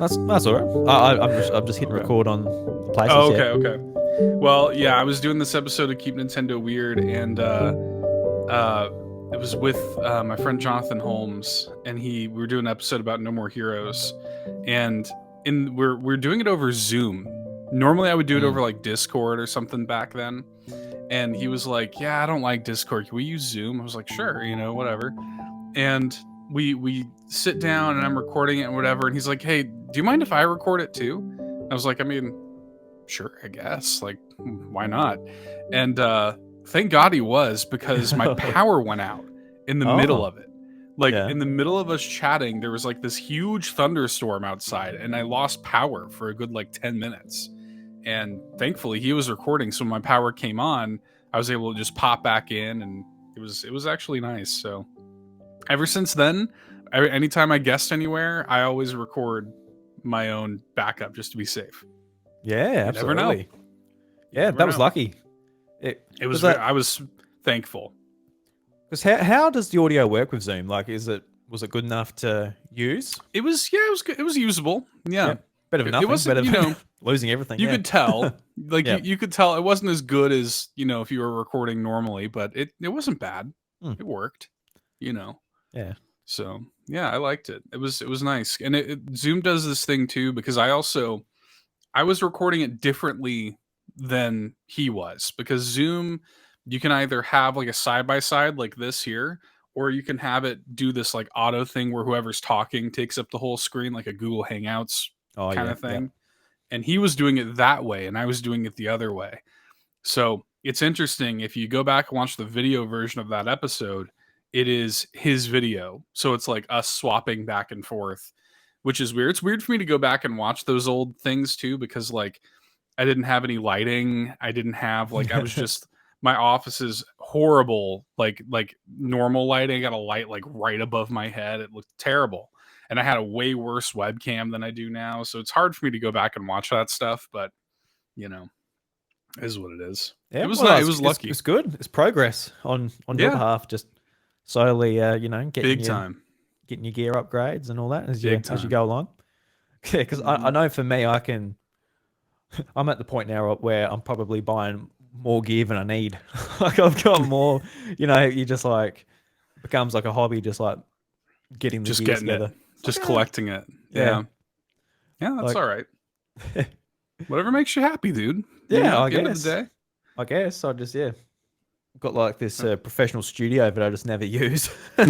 That's all right. I'm just hitting record on the places. Oh, Yeah. okay, okay. Well, yeah, I was doing this episode of Keep Nintendo Weird, and uh, it was with my friend Jonathan Holmes, and we were doing an episode about No More Heroes, and we're doing it over Zoom. Normally, I would do it over Mm. like Discord or something back then, and he was like, "Yeah, I don't like Discord. Can we use Zoom?" I was like, "Sure, whatever." And we sit down, and I'm recording it and whatever, and he's like, "Hey, do you mind if I record it too?" I was like, "I mean, sure, I guess. Like, why not?" And thank God he was, because my power went out in the middle Oh, of it. Like, yeah. in the middle of us chatting, there was like this huge thunderstorm outside, and I lost power for a good like 10 minutes. And thankfully, he was recording, so when my power came on, I was able to just pop back in, and it was actually nice. So ever since then, anytime I guest anywhere, I always record my own backup just to be safe. Yeah, You never know. absolutely. You Yeah, never that was know. lucky. It It was. was that I was thankful. because how does the audio work with Zoom? Like, was it good enough to use? It was. Yeah, it was good. It was usable. Yeah, Yeah, better than it nothing. wasn't. Better than losing everything. You Yeah. could tell. Like Yeah. you could tell it wasn't as good as if you were recording normally, but it wasn't bad. Mm. It worked. You know. Yeah. So yeah, I liked it. It was nice, and Zoom does this thing too, because I was recording it differently than he was, because Zoom, you can either have like a side by side like this here, or you can have it do this like auto thing where whoever's talking takes up the whole screen, like a Google Hangouts Oh kind yeah. of Yeah. thing. And he was doing it that way, and I was doing it the other way. So it's interesting, if you go back and watch the video version of that episode, it is his video. So it's like us swapping back and forth, which is weird. It's weird for me to go back and watch those old things too, because like I didn't have any lighting. I didn't have like I was just my office is horrible, like normal lighting. I got a light like right above my head. It looked terrible. And I had a way worse webcam than I do now. So it's hard for me to go back and watch that stuff, but you know, it is what it is. It Yeah. was Well, nice. It was lucky. it's good. It's progress on your Yeah, behalf. Just slowly, big time. getting your gear upgrades and all that Big as you time. go along. Yeah, because I Hmm. know for me, I'm at the point now where I'm probably buying more gear than I need. Like I've got more, you just like becomes like a hobby, just like getting the Just gear getting it. together. It's like, Just collecting it. yeah, Yeah. Yeah, that's like all right. Whatever makes you happy, dude. yeah, At I the end of the guess, day. I just got like this professional studio that I just never use. May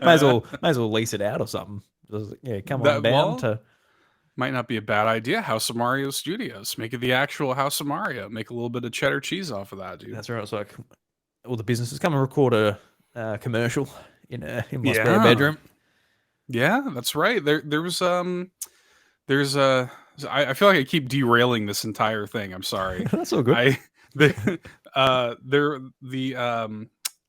as well lease it out or something. Just, yeah, come on That down well, to might not be a bad idea. House of Mario Studios. Make it the actual House of Mario. Make a little bit of cheddar cheese off of that, dude. that's right. It's like all the businesses come and record a commercial in my spare Yeah. bedroom. Yeah, that's right. There's I feel like I keep derailing this entire thing. I'm sorry. That's all good. I the there the I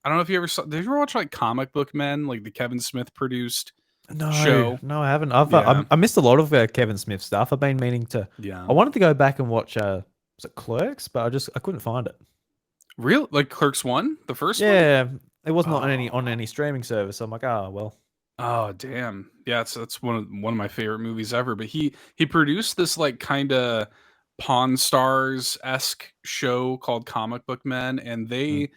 don't know if you ever saw, did you ever watch like Comic Book Men, like the Kevin Smith produced No, show? no, I haven't. Yeah. I missed a lot of Kevin Smith stuff. I've been meaning to. Yeah. I wanted to go back and watch. Was it Clerks? But I couldn't find it. Real like Clerks 1, the first one? Yeah, it wasn't on Oh. any streaming service. So I'm like, oh well. Oh damn. Yeah, that's one of my favorite movies ever. But he produced this like kind of Pawn Stars esque show called Comic Book Men, and Mm. they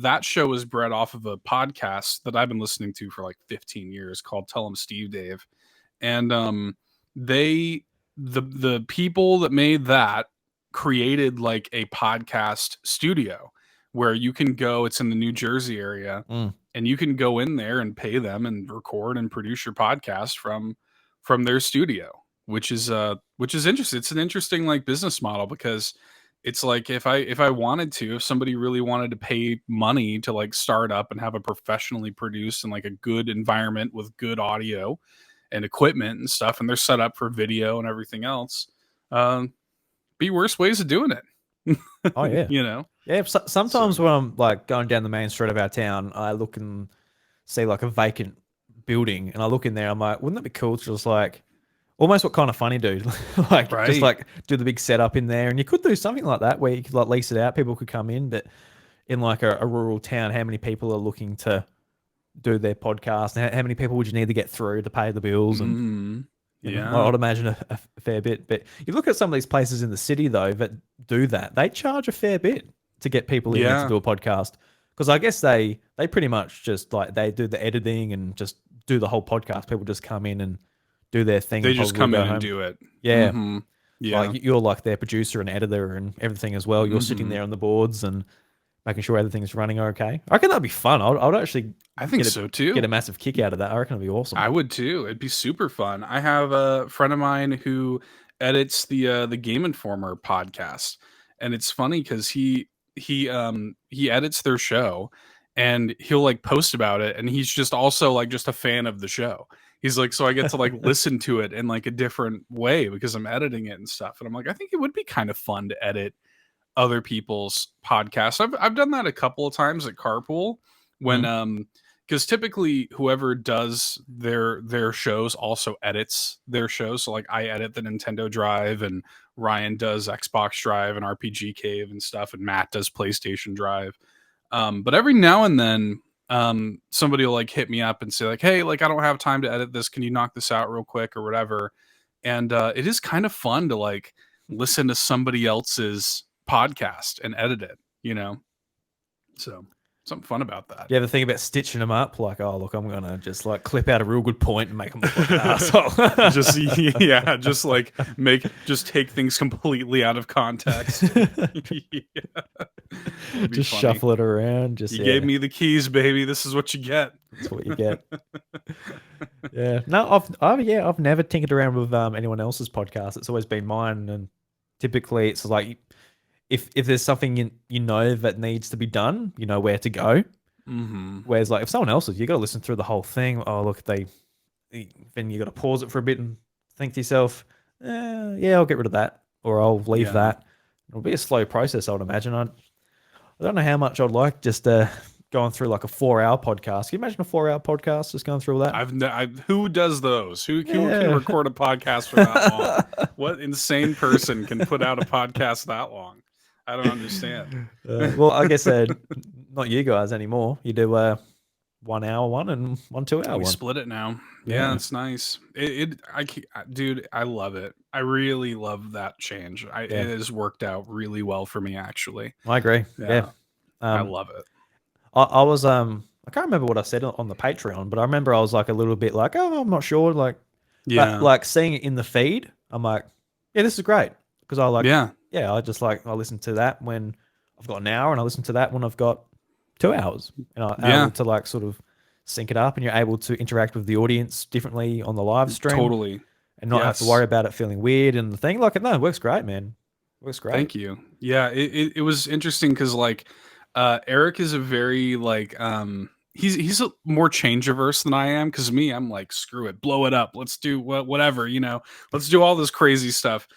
that show was bred off of a podcast that I've been listening to for like 15 years called Tell 'em Steve Dave. And they the people that made that created like a podcast studio where you can go, it's in the New Jersey area, Mm. and you can go in there and pay them and record and produce your podcast from their studio, which is interesting. It's an interesting like business model, because it's like if I wanted to, if somebody really wanted to pay money to like start up and have a professionally produced and like a good environment with good audio and equipment and stuff, and they're set up for video and everything else, um, be worse ways of doing it. Oh yeah, you know yeah. Sometimes so when I'm like going down the main street of our town, I look and see like a vacant building, and I look in there. I'm like, wouldn't that be cool to just like almost what Kind of Funny do, like just right. like do the big setup in there, and you could do something like that where you could like lease it out. People could come in, but in like a rural town, how many people are looking to do their podcast? How many people would you need to get through to pay the bills? And Mm. Yeah. I'd imagine a fair bit. But you look at some of these places in the city though that do that; they charge a fair bit to get people in there to Yeah. do a podcast. Because I guess they pretty much just like they do the editing and just do the whole podcast. People just come in and do their thing They and just probably come go in and home. do it. Yeah, Mm-hmm. like Yeah. you're like their producer and editor and everything as well. You're sitting Mm-hmm. there on the boards and making sure everything's running okay. I reckon that'd be fun. I'd actually I think so get a too. massive kick out of that. I reckon it'd be awesome. I would too. It'd be super fun. I have a friend of mine who edits the Game Informer podcast, and it's funny because he edits their show, and he'll like post about it, and he's just also like just a fan of the show. He's like, so I get to like listen to it in like a different way because I'm editing it and stuff. And I'm like, I think it would be kind of fun to edit other people's podcasts. I've done that a couple of times at Carpool when Mm. because typically whoever does their shows also edits their shows. So like I edit the Nintendo Drive and Ryan does Xbox Drive and RPG Cave and stuff, and Matt does PlayStation Drive. But every now and then somebody will like hit me up and say like, hey, like I don't have time to edit this. Can you knock this out real quick or whatever? And it is kind of fun to like listen to somebody else's podcast and edit it, you know? So something fun about that. You ever think about stitching them up? Like, oh, look, I'm gonna just like clip out a real good point and make them look like an asshole. Just yeah, just like just take things completely out of context. Yeah. Just Funny. shuffle it around. Just You gave me the keys, baby. This is what you get. That's what you get. Yeah. No, I've never tinkered around with anyone else's podcast. It's always been mine, and typically it's like if there's something you know that needs to be done, you know where to go. Mm-hmm. Whereas like if someone else's, you got to listen through the whole thing. Oh, look, then you got to pause it for a bit and think to yourself, yeah, I'll get rid of that, or I'll leave Yeah. that. It'll be a slow process, I would imagine. I don't know how much I'd like just going through like a 4-hour podcast. Can you imagine a 4-hour podcast just going through all that? Who does those? Who can Yeah. record a podcast for that long? What insane person can put out a podcast that long? I don't understand. Well, I guess not you guys anymore. You do 1 hour one and 1 2 hour We one. split it now. Yeah. Yeah, it's nice. Dude, I love it. I really love that change. It has worked out really well for me, actually. I agree. Yeah. I love it. I was I can't remember what I said on the Patreon, but I remember I was like a little bit like, oh, I'm not sure. Like, Yeah. but like seeing it in the feed, I'm like, yeah, this is great because I like, Yeah. I just like I listen to that when I've got an hour, and I listen to that when I've got 2 hours, and I'm able to like sort of sync it up, and you're able to interact with the audience differently on the live stream, Totally, and not have to worry about it feeling weird and the thing. Like, no, it works great, man. It works great. Thank you. Yeah, it was interesting because like Eric is a very like he's a more change averse than I am, because me, I'm like, screw it, blow it up, let's do whatever, let's do all this crazy stuff.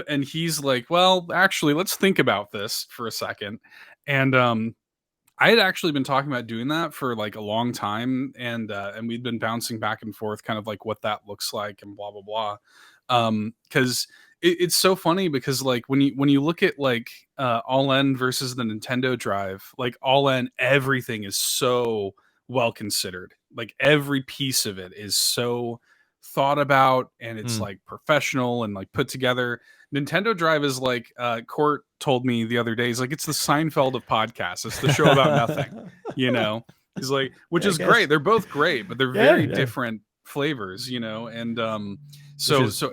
And he's like, well, actually, let's think about this for a second. And I had actually been talking about doing that for like a long time, and we'd been bouncing back and forth, kind of like what that looks like and blah blah blah. Because it's so funny, because like when you look at like All In versus the Nintendo Drive, like All In, everything is so well considered. Like every piece of it is so thought about, and it's like professional and like put together. Nintendo Drive is like Court told me the other day, he's like, it's the Seinfeld of podcasts. It's the show about nothing, He's like, which is great. They're both great, but they're very different flavors, and so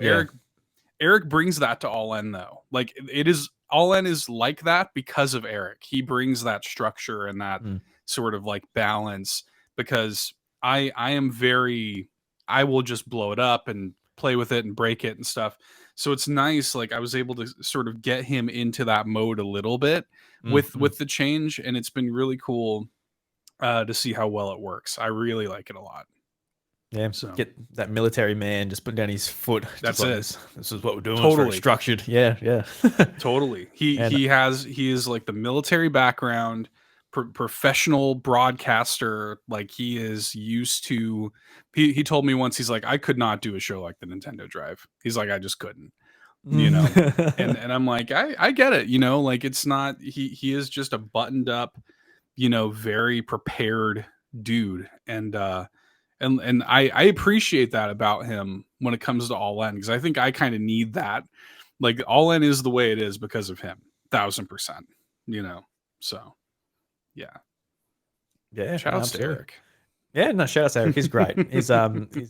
Eric brings that to All In, though. Like, it is, All In is like that because of Eric. He brings that structure and that sort of like balance, because I will just blow it up and play with it and break it and stuff. So it's nice. Like, I was able to sort of get him into that mode a little bit with the change, and it's been really cool to see how well it works. I really like it a lot. Yeah, so get that military man just put down his foot. That's like, it. This is what we're doing. Totally. It's very structured. Yeah. Totally. He is like the military background, professional broadcaster. Like, he is used to. He told me once, he's like, I could not do a show like the Nintendo Drive. He's like, I just couldn't. And I'm like, I get it. Like, it's not. He is just a buttoned up, very prepared dude, and and I appreciate that about him when it comes to All In, because I think I kind of need that. Like All In is the way it is because of him, 1000%. You know, so yeah. Yeah, Shout no, outs to absolutely. Eric. Yeah, no, shout out to Eric. He's great. He's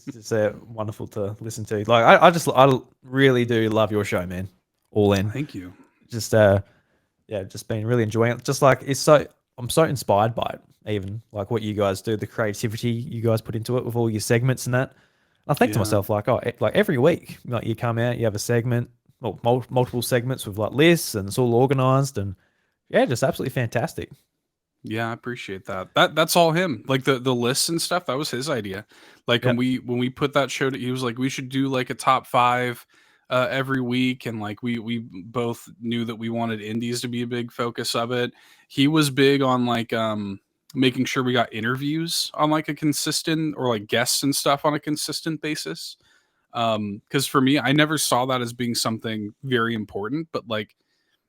just wonderful to listen to. Like I really do love your show, man. All In. Thank you. Just yeah, just been really enjoying it. Just like I'm so inspired by it. Even like what you guys do, the creativity you guys put into it with all your segments and that. I think to Yeah. myself like, like every week, like you come out, you have a segment, well, multiple segments with like lists, and it's all organized, and yeah, just absolutely fantastic. Yeah, I appreciate that. That's all him. Like the lists and stuff, that was his idea. Like Yep. when we put that show to, he was like, we should do like a top five every week, and like we both knew that we wanted indies to be a big focus of it. He was big on like making sure we got interviews on like a consistent, or like guests and stuff on a consistent basis. Because for me, I never saw that as being something very important, but like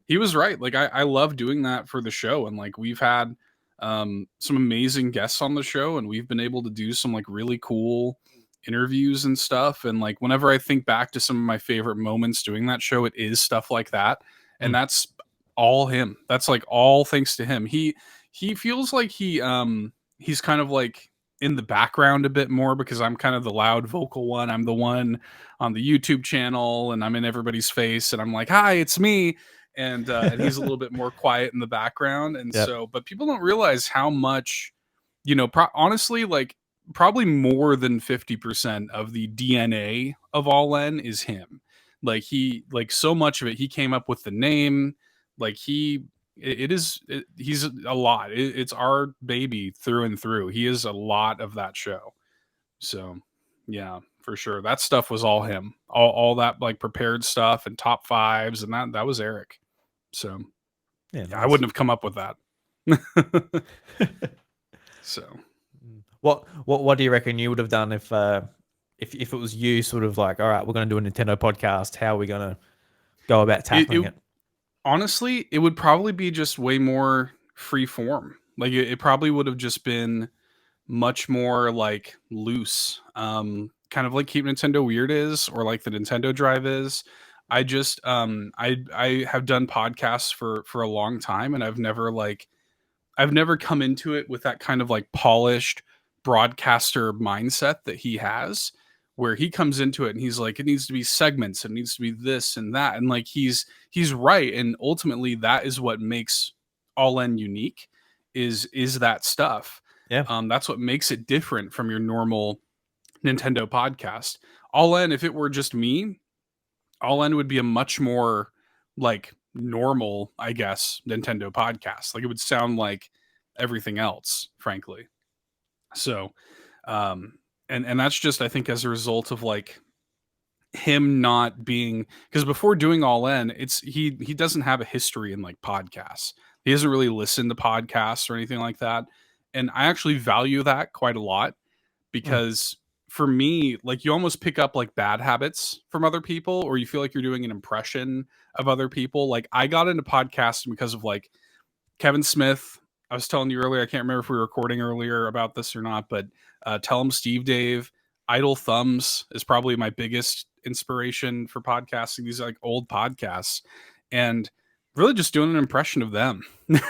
he was right. Like I love doing that for the show, and like we've had some amazing guests on the show, and we've been able to do some like really cool interviews and stuff. And like whenever I think back to some of my favorite moments doing that show, it is stuff like that, and Mm. that's all him. That's like all thanks to him. He feels like he's kind of like in the background a bit more, because I'm kind of the loud vocal one. I'm the one on the YouTube channel, and I'm in everybody's face, and I'm like, "Hi, it's me." And he's a little bit more quiet in the background, and Yep. so, but people don't realize how much, honestly, like probably more than 50% of the DNA of All In is him. Like like so much of it, he came up with the name. Like he's a lot. It's our baby through and through. He is a lot of that show. So yeah, for sure, that stuff was all him. All that like prepared stuff and top fives, and that was Eric. So Yeah, yeah, I nice. wouldn't have come up with that. So What do you reckon you would have done if it was you sort of like, all right, we're going to do a Nintendo podcast. How are we going to go about tackling it it? honestly, it would probably be just way more free form. Like it probably would have just been much more like loose, kind of like Keep Nintendo Weird is, or like the Nintendo Drive is. I just I have done podcasts for a long time, and I've never come into it with that kind of like polished broadcaster mindset that he has, where he comes into it and he's like, it needs to be segments, it needs to be this and that, and like he's right, and ultimately that is what makes All In unique, is that stuff. Yeah. That's what makes it different from your normal Nintendo podcast. All In, if it were just me, All In would be a much more like normal, I guess, Nintendo podcast. Like it would sound like everything else, frankly. So, um, and that's just, I think, as a result of like him not being, because before doing All In, it's he doesn't have a history in like podcasts. He doesn't really listen to podcasts or anything like that, and I actually value that quite a lot, Mm. because for me, like you almost pick up like bad habits from other people, or you feel like you're doing an impression of other people. Like I got into podcasting because of like Kevin Smith. I was telling you earlier, I can't remember if we were recording earlier about this or not, but Tell Him Steve Dave, Idle Thumbs is probably my biggest inspiration for podcasting. These are like old podcasts, and really just doing an impression of them,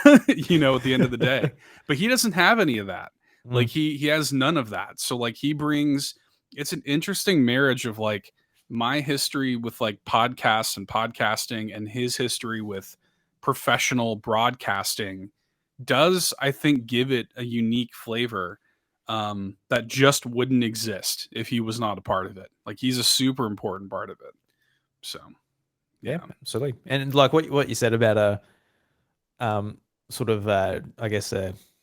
at the end of the day. But he doesn't have any of that. Mm. Like he has none of that. So like he brings, it's an interesting marriage of like my history with like podcasts and podcasting, and his history with professional broadcasting does, I think, give it a unique flavor, that just wouldn't exist if he was not a part of it. Like he's a super important part of it. So Yeah, yeah. absolutely. And like what you said about sort of I guess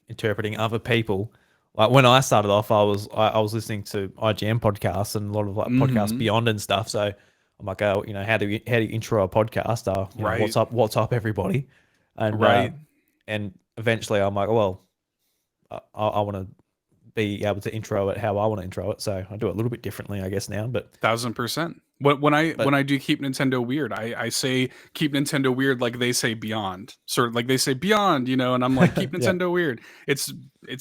interpreting other people. Like when I started off, I was listening to IGN podcasts and a lot of like podcasts Hmm. beyond and stuff. So I'm like, oh, how do you intro a podcast? Right. What's up, everybody? And Right. and eventually I'm like, well, I want to be able to intro it how I want to intro it. So I do it a little bit differently, I guess now. 1000%. When But I do Keep Nintendo Weird, I say Keep Nintendo Weird like they say Beyond, sort of like they say Beyond, and I'm like, Keep yeah, Nintendo Weird. It's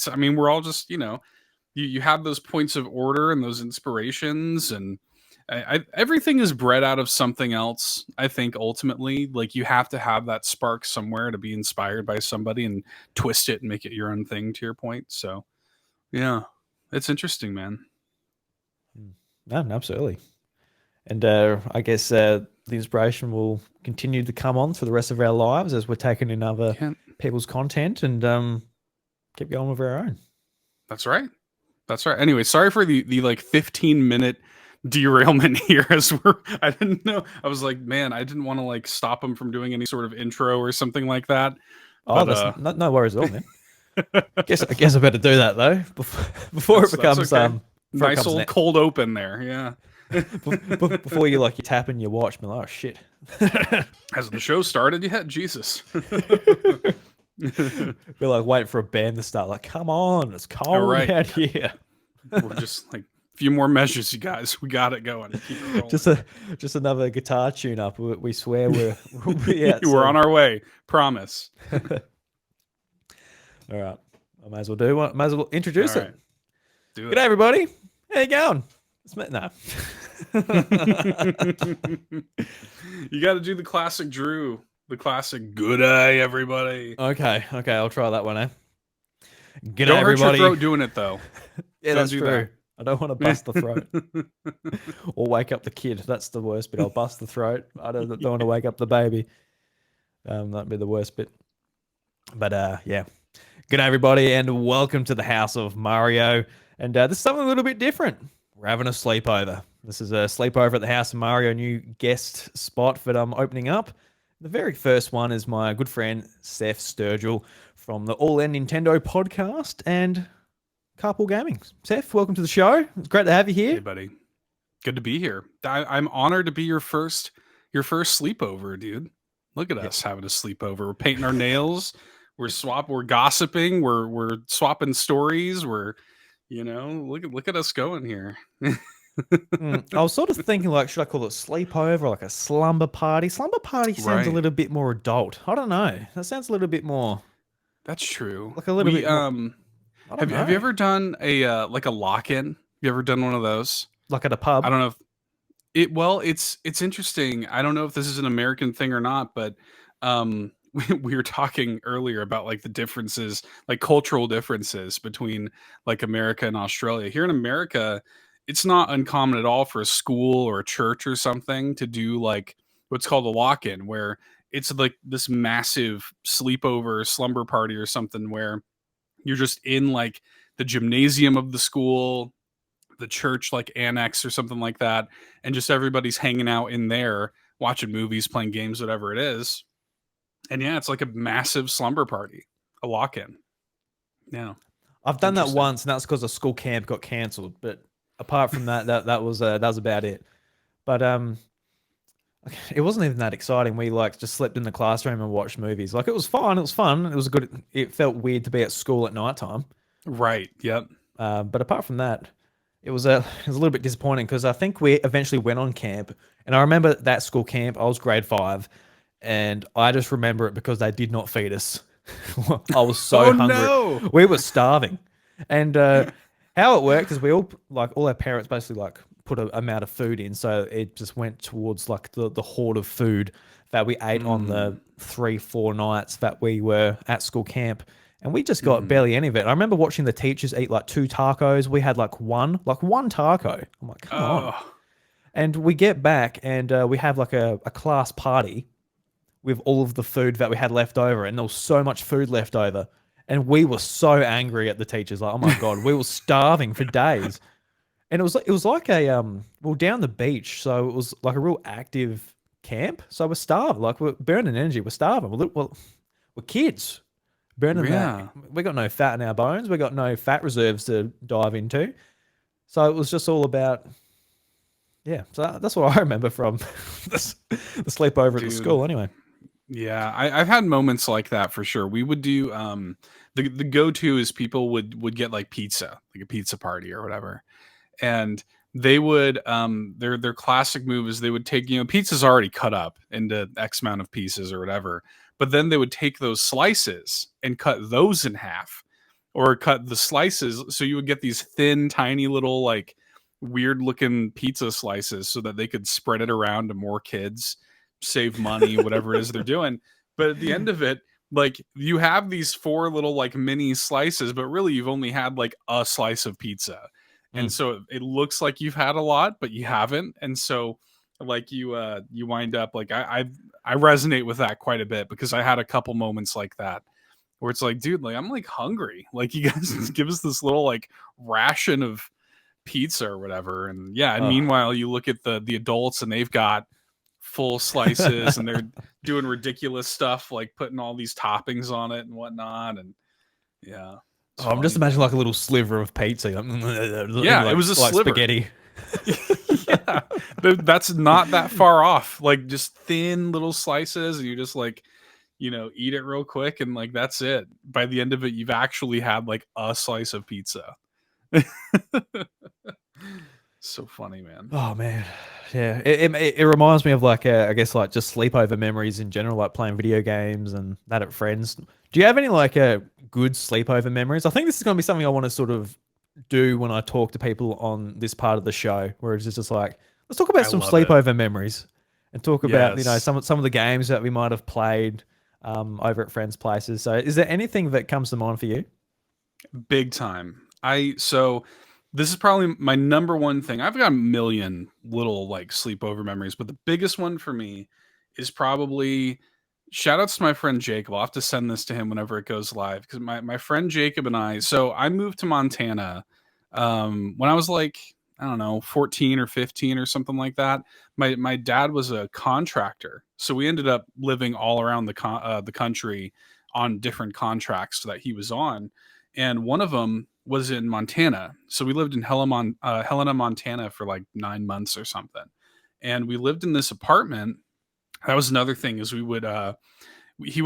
I mean, we're all just, you have those points of order and those inspirations, and everything is bred out of something else. I think ultimately, like, you have to have that spark somewhere to be inspired by somebody and twist it and make it your own thing, to your point. So yeah, it's interesting, man. No, absolutely. And I guess the inspiration will continue to come on for the rest of our lives as we're taking in other people's content and keep going with our own. That's right. That's right. Anyway, sorry for the like 15-minute derailment here. I didn't know. I was like, man, I didn't want to like stop him from doing any sort of intro or something like that. Oh, but, that's no worries at all, man. I guess I better do that though before it becomes okay. Nice becomes old cold open there. Yeah. Before you like you tap and you watch, me like, oh shit. Has the show started yet? Jesus. We're like waiting for a band to start. Like, come on, it's cold out here. We're just like a few more measures, you guys. We got it going. Keep it rolling. Just another guitar tune up. We swear we'll be out. We're on our way. Promise. All right. I might as well introduce it. Do it. G'day, everybody. How you going? No. You got to do the classic Drew. The classic good day, everybody. Okay, I'll try that one, eh? G'day, don't everybody. Hurt your throat doing it, though. Yeah, that's true. That. I don't want to bust the throat. Or wake up the kid. That's the worst bit. I'll bust the throat. I don't want to wake up the baby. That'd be the worst bit. But yeah. G'day, everybody, and welcome to the House of Mario. And this is something a little bit different. We're having a sleepover. This is a sleepover at the House of Mario, new guest spot that I'm opening up. The very first one is my good friend Seth Sturgill from the All In Nintendo podcast and Carpool Gaming. Seth, welcome to the show. It's great to have you here. Hey, buddy. Good to be here. I'm honored to be your first sleepover, dude. Look at us having a sleepover. We're painting our nails. We're gossiping. We're swapping stories. Look at us going here. I was sort of thinking, like, should I call it sleepover, like a slumber party? Slumber party sounds a little bit more adult. I don't know. That sounds a little bit more. That's true. Like a little bit. Have you ever done a like a lock-in? You ever done one of those? Like at a pub? I don't know if it's interesting. I don't know if this is an American thing or not, but we were talking earlier about like the differences, like cultural differences between like America and Australia. Here in America, it's not uncommon at all for a school or a church or something to do like what's called a lock-in, where it's like this massive sleepover slumber party or something where you're just in like the gymnasium of the school, the church like annex or something like that, and just everybody's hanging out in there watching movies, playing games, whatever it is. And yeah, it's like a massive slumber party, a lock-in. Yeah. I've done that once, and that's because a school camp got cancelled. But apart from that, that was about it. But it wasn't even that exciting. We like just slept in the classroom and watched movies. Like, it was fun. It was fun. It was good. It felt weird to be at school at nighttime. Right. Yep. But apart from that, it was a little bit disappointing because I think we eventually went on camp, and I remember that school camp. I was grade 5, and I just remember it because they did not feed us. I was so hungry. No. We were starving, and how it worked is we all our parents basically like put an amount of food in, so it just went towards like the hoard of food that we ate on the 3-4 nights that we were at school camp. And we just got barely any of it. I remember watching the teachers eat like 2 tacos. We had like one taco. I'm like, come on. And we get back and we have like a class party with all of the food that we had left over. And there was so much food left over. And we were so angry at the teachers. Like, oh my God, we were starving for days. And it was like a, down the beach. So it was like a real active camp. So we're starved. Like, we're burning energy. We're starving. We're kids. Burning that. We got no fat in our bones. We got no fat reserves to dive into. So it was just all about, so that's what I remember from the sleepover at the school anyway. Yeah, I've had moments like that for sure. We would do, the go-to is people would get like pizza, like a pizza party or whatever. And they would, their classic move is they would take, pizza's already cut up into X amount of pieces or whatever. But then they would take those slices and cut those in half, or cut the slices. So you would get these thin, tiny little like weird looking pizza slices so that they could spread it around to more kids, save money, whatever it is they're doing. But at the end of it, like you have these 4 little like mini slices, but really you've only had like a slice of pizza. And Mm. so it looks like you've had a lot, but you haven't. And so like you wind up like I resonate with that quite a bit because I had a couple moments like that where it's like, dude, like I'm like hungry. Like you guys give us this little like ration of pizza or whatever. And yeah, and Oh. meanwhile you look at the adults and they've got full slices and they're doing ridiculous stuff like putting all these toppings on it and whatnot. And yeah, it's Oh, I'm just funny, imagining man. like a little sliver of pizza, Yeah, it was a like sliver. spaghetti. Yeah, that's not that far off. Like just thin little slices, and you just like, eat it real quick, and like that's it. By the end of it, you've actually had like a slice of pizza. So funny, man. Oh man, yeah. It reminds me of like I guess like just sleepover memories in general, like playing video games and that at friends. Do you have any like good sleepover memories? I think this is going to be something I want to sort of do when I talk to people on this part of the show, where it's just like let's talk about I some love it. sleepover memories and talk about Yes, some of the games that we might have played over at friends' places. So, is there anything that comes to mind for you? big time. So this is probably my number one thing. I've got a million little like sleepover memories, but the biggest one for me is probably shout outs to my friend Jacob. I'll have to send this to him whenever it goes live because my friend Jacob and I moved to Montana when I was like, I don't know, 14 or 15 or something like that. My dad was a contractor. So we ended up living all around the country on different contracts that he was on. And one of them was in Montana. So we lived in Helena, Montana for like 9 months or something. And we lived in this apartment. That was another thing is he would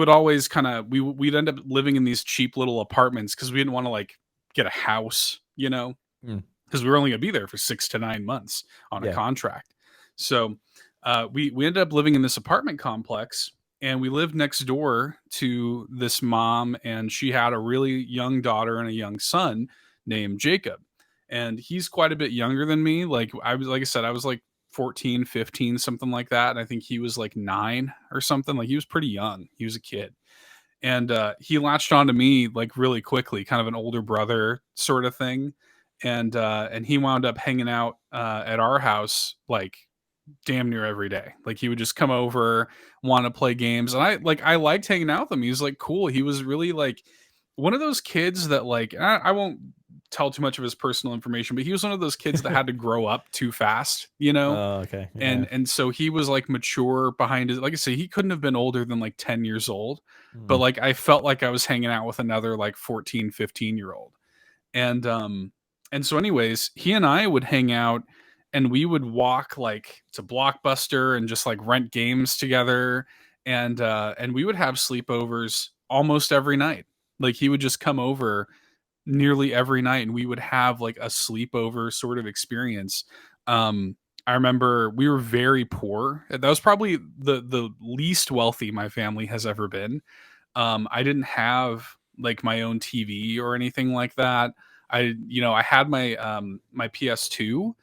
always kind of we'd end up living in these cheap little apartments because we didn't want to like get a house, Mm, because we were only going to be there for 6 to 9 months on a yeah. contract. So we ended up living in this apartment complex, and we lived next door to this mom, and she had a really young daughter and a young son named Jacob. And he's quite a bit younger than me. Like I said, I was like 14, 15, something like that. And I think he was like 9 or something. Like he was pretty young. He was a kid. And he latched onto me like really quickly, kind of an older brother sort of thing. And he wound up hanging out at our house like damn near every day. Like he would just come over, want to play games, and I liked hanging out with him. He was like cool. He was really like one of those kids that like I won't tell too much of his personal information, but he was one of those kids that had to grow up too fast, Oh, okay. and Yeah. and so he was like mature behind his, like I say, he couldn't have been older than like 10 years old, but Mm. like I felt like I was hanging out with another like 14, 15-year old. And so anyways, he and I would hang out and we would walk like to Blockbuster and just like rent games together, and we would have sleepovers almost every night. Like he would just come over nearly every night and we would have like a sleepover sort of experience. I remember we were very poor. That was probably the least wealthy my family has ever been. I didn't have like my own TV or anything like that. I had my PS2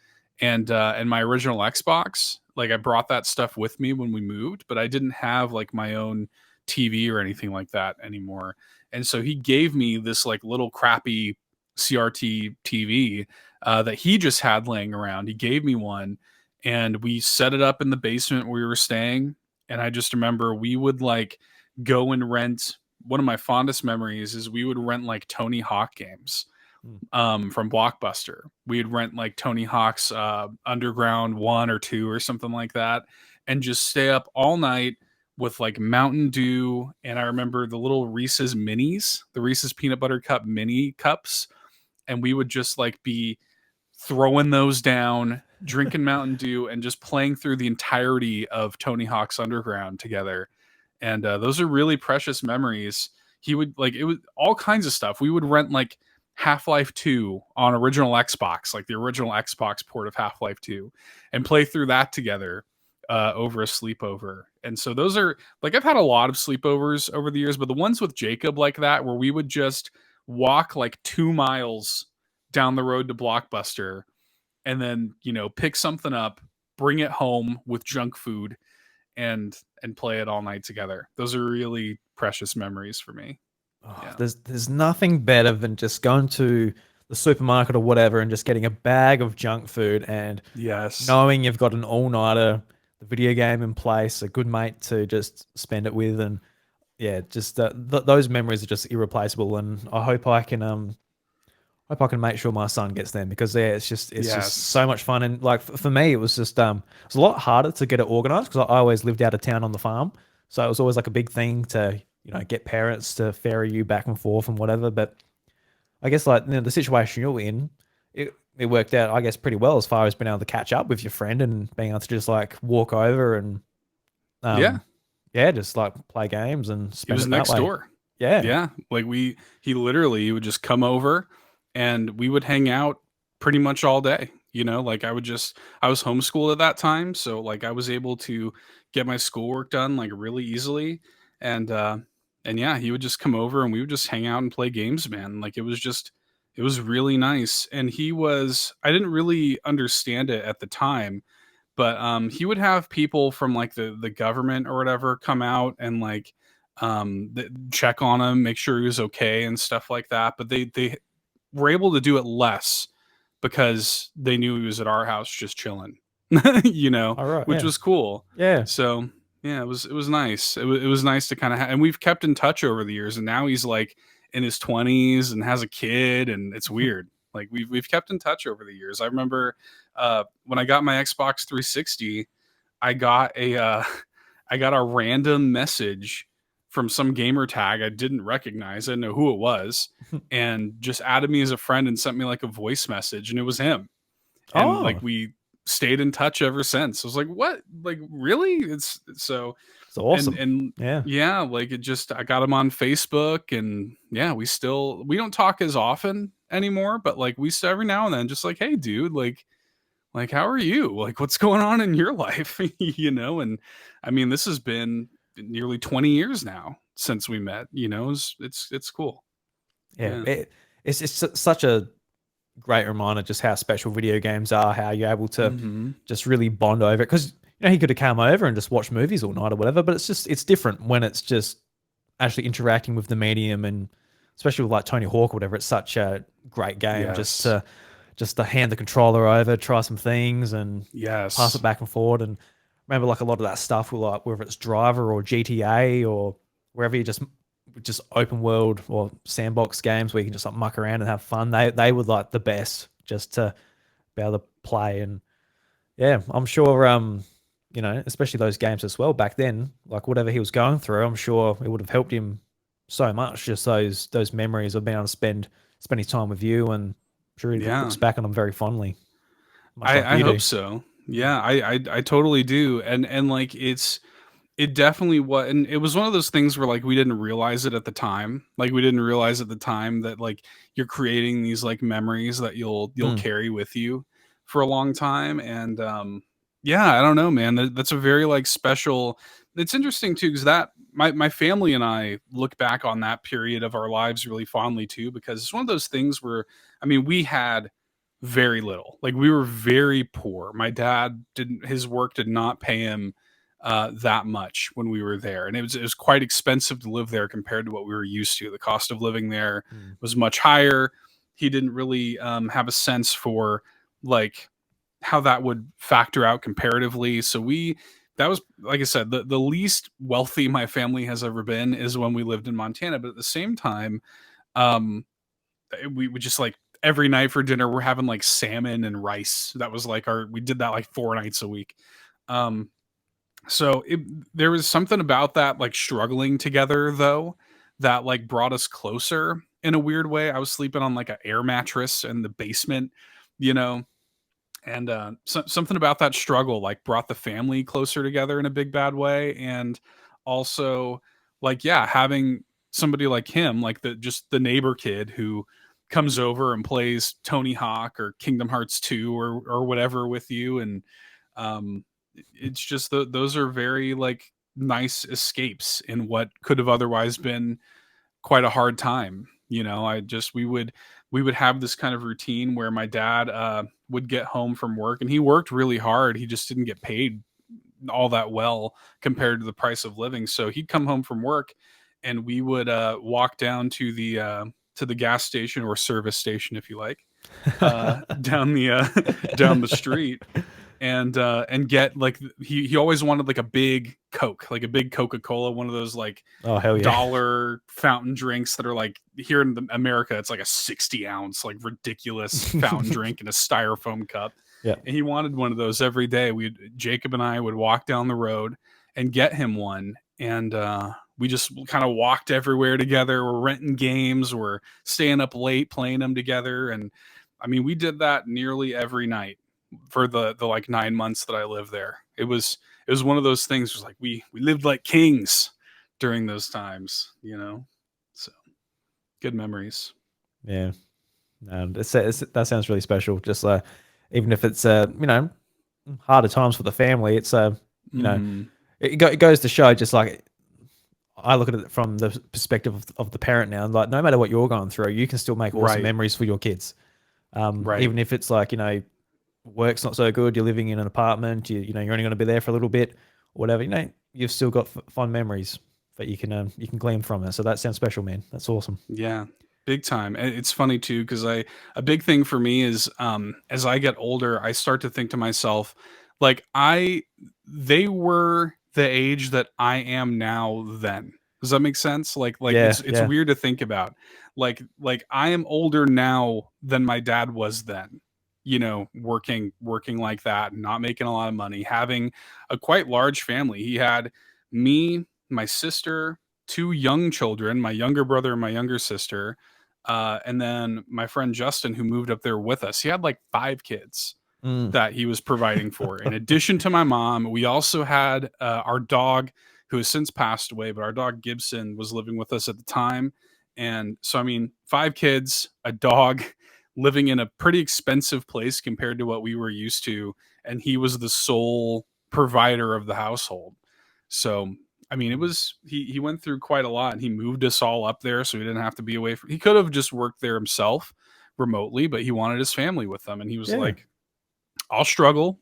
and my original Xbox. Like I brought that stuff with me when we moved, but I didn't have like my own TV or anything like that anymore. And so he gave me this like little crappy CRT TV that he just had laying around. He gave me one, and we set it up in the basement where we were staying. And I just remember we would like go and rent. One of my fondest memories is we would rent like Tony Hawk games Mm. from Blockbuster. We'd rent like Tony Hawk's Underground 1 or 2 or something like that, and just stay up all night with like Mountain Dew. And I remember the little Reese's minis, the Reese's peanut butter cup mini cups, and we would just like be throwing those down, drinking Mountain Dew, and just playing through the entirety of Tony Hawk's Underground together. And those are really precious memories. He would like it was all kinds of stuff. We would rent like Half-Life 2 on original Xbox, like the original Xbox port of Half-Life 2, and play through that together over a sleepover. And so those are like I've had a lot of sleepovers over the years, but the ones with Jacob like that, where we would just walk like 2 miles down the road to Blockbuster, and then pick something up, bring it home with junk food, and play it all night together. Those are really precious memories for me. Oh, Yeah. there's nothing better than just going to the supermarket or whatever and just getting a bag of junk food and Yes. knowing you've got an all-nighter, the video game in place, a good mate to just spend it with, and yeah, just those memories are just irreplaceable. And I hope I can make sure my son gets them because yeah, it's just Yes. so much fun. And like for me, it was just it was a lot harder to get it organized because I always lived out of town on the farm, so it was always like a big thing to get parents to ferry you back and forth and whatever. But I guess like the situation you're in, it worked out I guess pretty well as far as being able to catch up with your friend and being able to just like walk over and Yeah. um yeah, just like play games and He spend was it that next way. door. Yeah. Yeah. Like he literally would just come over and we would hang out pretty much all day. Like I was homeschooled at that time. So like I was able to get my schoolwork done like really easily. And yeah, he would just come over and we would just hang out and play games, man. Like it was really nice. And I didn't really understand it at the time, but he would have people from like the government or whatever come out and like check on him, make sure he was okay and stuff like that. But they were able to do it less because they knew he was at our house just chilling, All right. which Yeah. was cool. Yeah. So yeah, it was nice. It was nice to kind of and we've kept in touch over the years. And now he's like in his 20s and has a kid, and it's weird. Like we've kept in touch over the years. I remember when I got my Xbox 360, I got a I got a random message from some gamer tag I didn't recognize. I didn't know who it was, and just added me as a friend and sent me like a voice message, and it was him. And like Oh, we stayed in touch ever since. I was like, "What? Like really?" It's so it's awesome. and Yeah. yeah, like it just I got him on Facebook, and yeah, we don't talk as often anymore, but like we still every now and then just like, "Hey dude, like how are you? Like what's going on in your life?" And I mean, this has been nearly 20 years now since we met. It's cool. Yeah. Yeah. It's such a great reminder just how special video games are, how you're able to Hmm. just really bond over it. Because he could have come over and just watched movies all night or whatever, but it's different when it's just actually interacting with the medium, and especially with like Tony Hawk or whatever. It's such a great game Yes. just to hand the controller over, try some things, and pass it Yes. back and forward. And remember, like a lot of that stuff, with like whether it's Driver or GTA or wherever, you just open world or sandbox games where you can just like muck around and have fun. They were like the best just to be able to play. And yeah, I'm sure especially those games as well back then, like whatever he was going through, I'm sure it would have helped him so much. Just those memories of being able to spend his time with you, and I'm sure he Yeah. looks back on them very fondly, much like I you hope do. so. Yeah, I totally do. And like it definitely was, and it was one of those things where like we didn't realize it at the time. Like we didn't realize at the time that like you're creating these like memories that you'll Mm, carry with you for a long time. And yeah, I don't know, man. That's a very like special. It's interesting too because that my family and I look back on that period of our lives really fondly too, because it's one of those things where I mean we had very little. Like we were very poor. My dad didn't his work did not pay him that much when we were there, and it was quite expensive to live there compared to what we were used to. The cost of living there mm. was much higher. He didn't really have a sense for like how that would factor out comparatively. So we that was like I said, the least wealthy my family has ever been is when we lived in Montana. But at the same time, um, we would just like every night for dinner we're having like salmon and rice. That was like our we did that like 4 nights a week. Um, so there was something about that, like struggling together though, that like brought us closer in a weird way. I was sleeping on like an air mattress in the basement, you know, and something about that struggle like brought the family closer together in a big bad way. And also, like yeah, having somebody like him, like the neighbor kid who comes over and plays Tony Hawk or Kingdom Hearts 2 or whatever with you, and it's just those are very like nice escapes in what could have otherwise been quite a hard time. You know, we would have this kind of routine where my dad would get home from work, and he worked really hard. He just didn't get paid all that well compared to the price of living. So he'd come home from work, and we would walk down to the gas station or service station, if you like, down the down the street, and get like he always wanted like a big Coke, like a big Coca-Cola, one of those like Oh hell yeah. dollar fountain drinks that are like here in America, it's like a 60-ounce, like ridiculous fountain drink in a styrofoam cup. Yeah. And he wanted one of those every day. Jacob and I would walk down the road and get him one. And we just kind of walked everywhere together. We're renting games, we're staying up late playing them together. And I mean, we did that nearly every night for the like 9 months that I lived there. It was one of those things. It was like we lived like kings during those times, you know. So good memories. Yeah. And that sounds really special. Just even if it's harder times for the family, it's you know Hmm. it goes to show, just like I look at it from the perspective of the parent now. Like no matter what you're going through, you can still make awesome Right, memories for your kids. right. Even if it's like work's not so good, you're living in an apartment, you're only going to be there for a little bit, or whatever. You've still got fond memories that you can glean from it. So that sounds special, man. That's awesome. Yeah, big time. And it's funny too because I a big thing for me is as I get older, I start to think to myself, like they were the age that I am now then. Does that make sense? Like Yeah, it's yeah, weird to think about. Like I am older now than my dad was then. You know, working like that, not making a lot of money, having a quite large family. He had me, my sister, two young children, my younger brother and my younger sister, and then my friend Justin, who moved up there with us. He had like five kids mm, that he was providing for. In addition to my mom, we also had our dog, who has since passed away, but our dog Gibson was living with us at the time. And so, I mean, five kids, a dog, living in a pretty expensive place compared to what we were used to. And he was the sole provider of the household. So, I mean, it mm. was he went through quite a lot, and he moved us all up there so he didn't have to be away from. He could have just worked there himself remotely, but he wanted his family with him, and he was Yeah, like, I'll struggle,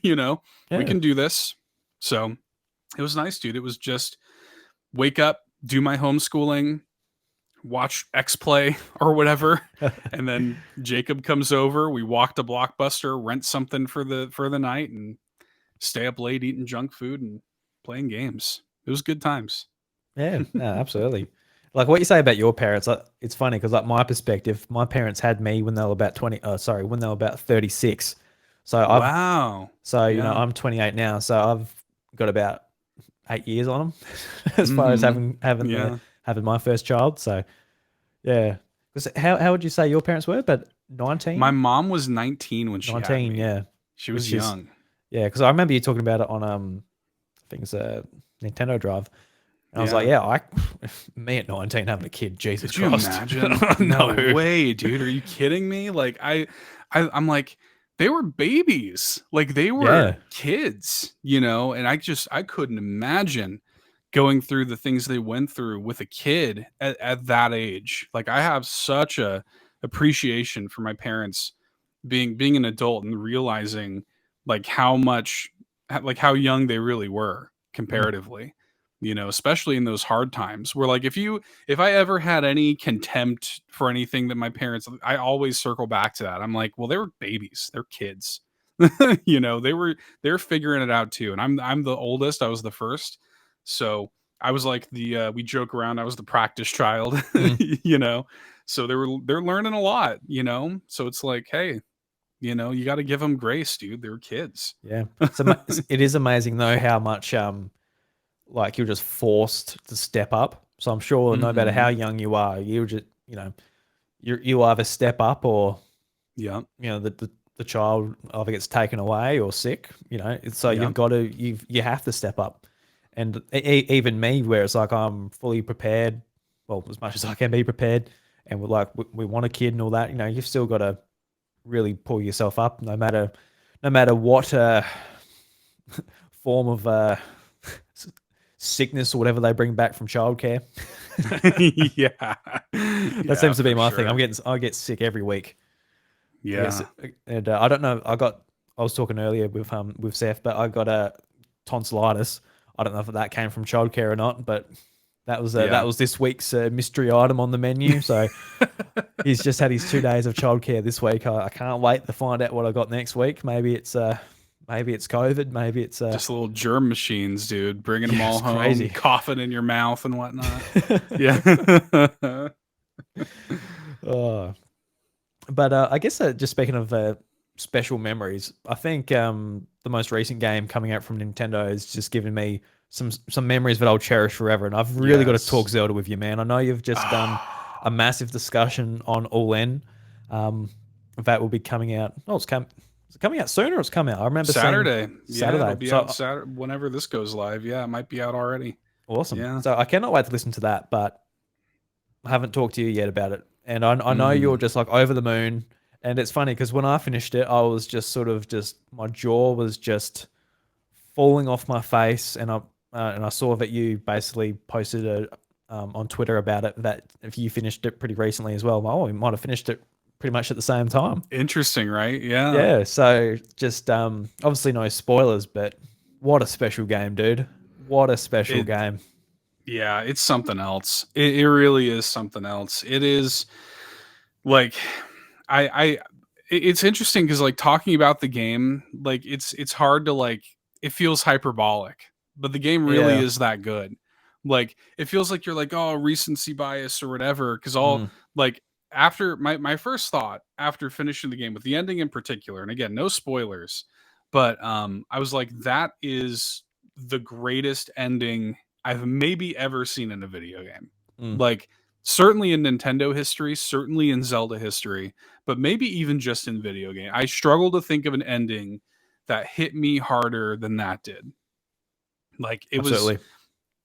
you know, we yeah. can do this. So it was nice, dude. It was just wake up, do my homeschooling, watch X Play or whatever, and then Jacob comes over. We walk to Blockbuster, rent something for the night, and stay up late eating junk food and playing games. It was good times. Yeah, no, absolutely. Like what you say about your parents, it's funny because like my perspective, my parents had me when they were about 20, sorry, when they were about 36. So Wow. Yeah. I'm 28 now, so I've got about 8 years on them as far as Mm-hmm. having Yeah. having my first child. So yeah, because how would you say your parents were? But My 19, mom was 19 when she had 19, me. yeah, She was which is young. yeah, because I remember you talking about it on I think it's a Nintendo Drive. And I was like, Yeah. yeah, me at 19 having a kid, Jesus Could you Christ. imagine? No No. way, dude. Are you kidding me? Like I'm like, they were babies. Like they were Yeah. kids, you know, and I couldn't imagine going through the things they went through with a kid at that age. Like I have such a appreciation for my parents being an adult and realizing like how much like how young they really were Mm, comparatively, you know, especially in those hard times where like if I ever had any contempt for anything that my parents, I always circle back to that. I'm like, well, they were babies, they're kids. You know, they're figuring it out too, and I'm the oldest, I was the first. So I was like we joke around, I was the practice child. mm, You know, so they're learning a lot, you know, so it's like, hey, you know, you got to give them grace, dude. They're kids. yeah. It is amazing though how much like you're just forced to step up. So I'm sure no matter how Hmm. young you are, you just you either step up or Yeah. the child either gets taken away or sick. So Yeah. you have to step up. And even me, where it's like I'm fully prepared, well, as much as I can be prepared, and we're like we want a kid and all that. You've still got to really pull yourself up, no matter what form of sickness or whatever they bring back from childcare. Yeah. That Yeah, seems to be for my thing. sure. I get sick every week. I guess, Yeah. and I don't know. I was talking earlier with Seth, but I got a tonsillitis. I don't know if that came from childcare or not, but that Yeah. was this week's mystery item on the menu. So he's just had his 2 days of childcare this week. I can't wait to find out what I got next week. Maybe it's COVID. Maybe it's Just little germ machines, dude, bringing them yeah, all it's home, crazy. coughing in your mouth and whatnot. Yeah. Oh, but I guess just speaking of special memories, I think the most recent game coming out from Nintendo has just given me some memories that I'll cherish forever. And I've really got to talk Yes. Zelda with you, man. I know you've just done a massive discussion on All In. Um, that will be coming out. Oh, is it coming out soon or it's coming out? I remember seeing Saturday. Yeah, it'll Saturday. be So out Saturday whenever this goes live. Yeah, it might be out already. awesome. Yeah. So I cannot wait to listen to that, but I haven't talked to you yet about it. And I know you're Mm. just like over the moon. And it's funny because when I finished it, I was just sort of just my jaw was just falling off my face. And I saw that you basically posted on Twitter about it that if you finished it pretty recently as well. Oh, we might have finished it pretty much at the same time. Interesting, right? Yeah. Yeah. So just obviously no spoilers, but what a special game, dude. What a special It game. yeah, it's something else. It really is something else. It is like I it's interesting because like talking about the game, like it's hard to like it feels hyperbolic, but the game really Yeah. is that good. Like it feels like you're like, oh, recency bias or whatever. Cause all Mm, like after my first thought after finishing the game with the ending in particular, and again, no spoilers, but I was like, that is the greatest ending I've maybe ever seen in a video game. mm. Like certainly in Nintendo history, certainly in Zelda history, but maybe even just in video game. I struggle to think of an ending that hit me harder than that did. Like Absolutely.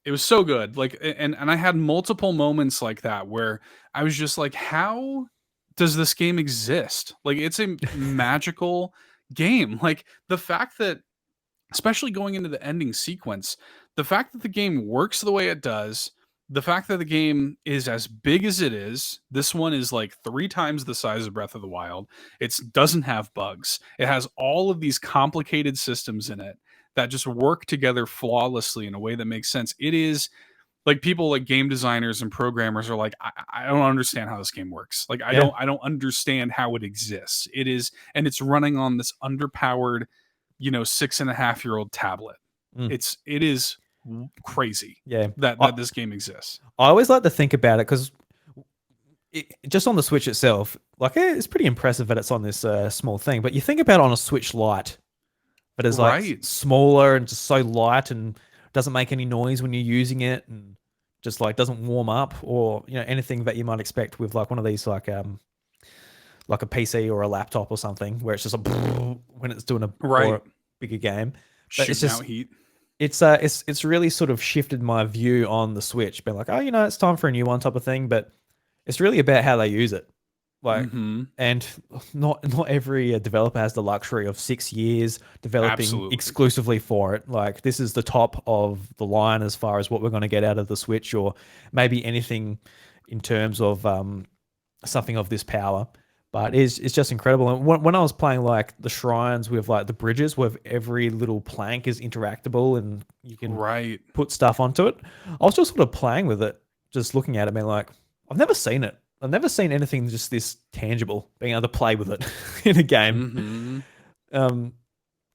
it was so good. Like and I had multiple moments like that where I was just like, how does this game exist? Like it's a magical game. Like the fact that especially going into the ending sequence, the fact that the game works the way it does, the fact that the game is as big as it is, this one is like 3 times the size of Breath of the Wild. It doesn't have bugs. It has all of these complicated systems in it that just work together flawlessly in a way that makes sense. It is like people like game designers and programmers are like, I don't understand how this game works. Like Yeah. I don't understand how it exists. It is, and it's running on this underpowered, 6.5-year-old tablet. Mm. It is crazy Yeah. that I, this game exists. I always like to think about it because just on the Switch itself, like it's pretty impressive that it's on this small thing. But you think about it on a Switch Lite, but it's like Right. smaller and just so light and doesn't make any noise when you're using it and just like doesn't warm up or anything that you might expect with like one of these like a PC or a laptop or something where it's just a when it's doing a Right. or bigger game. But it's Shooting just out heat. it's really sort of shifted my view on the Switch, being like, oh, it's time for a new one type of thing. But it's really about how they use it. Like, Mm-hmm. and not every developer has the luxury of 6 years developing Absolutely. exclusively for it. Like, this is the top of the line as far as what we're going to get out of the Switch, or maybe anything in terms of something of this power. But it's just incredible. And when I was playing like the shrines with like the bridges, where every little plank is interactable and you can Right. put stuff onto it, I was just sort of playing with it, just looking at it, being like, I've never seen it. I've never seen anything just this tangible, being able to play with it in a game. Mm-hmm.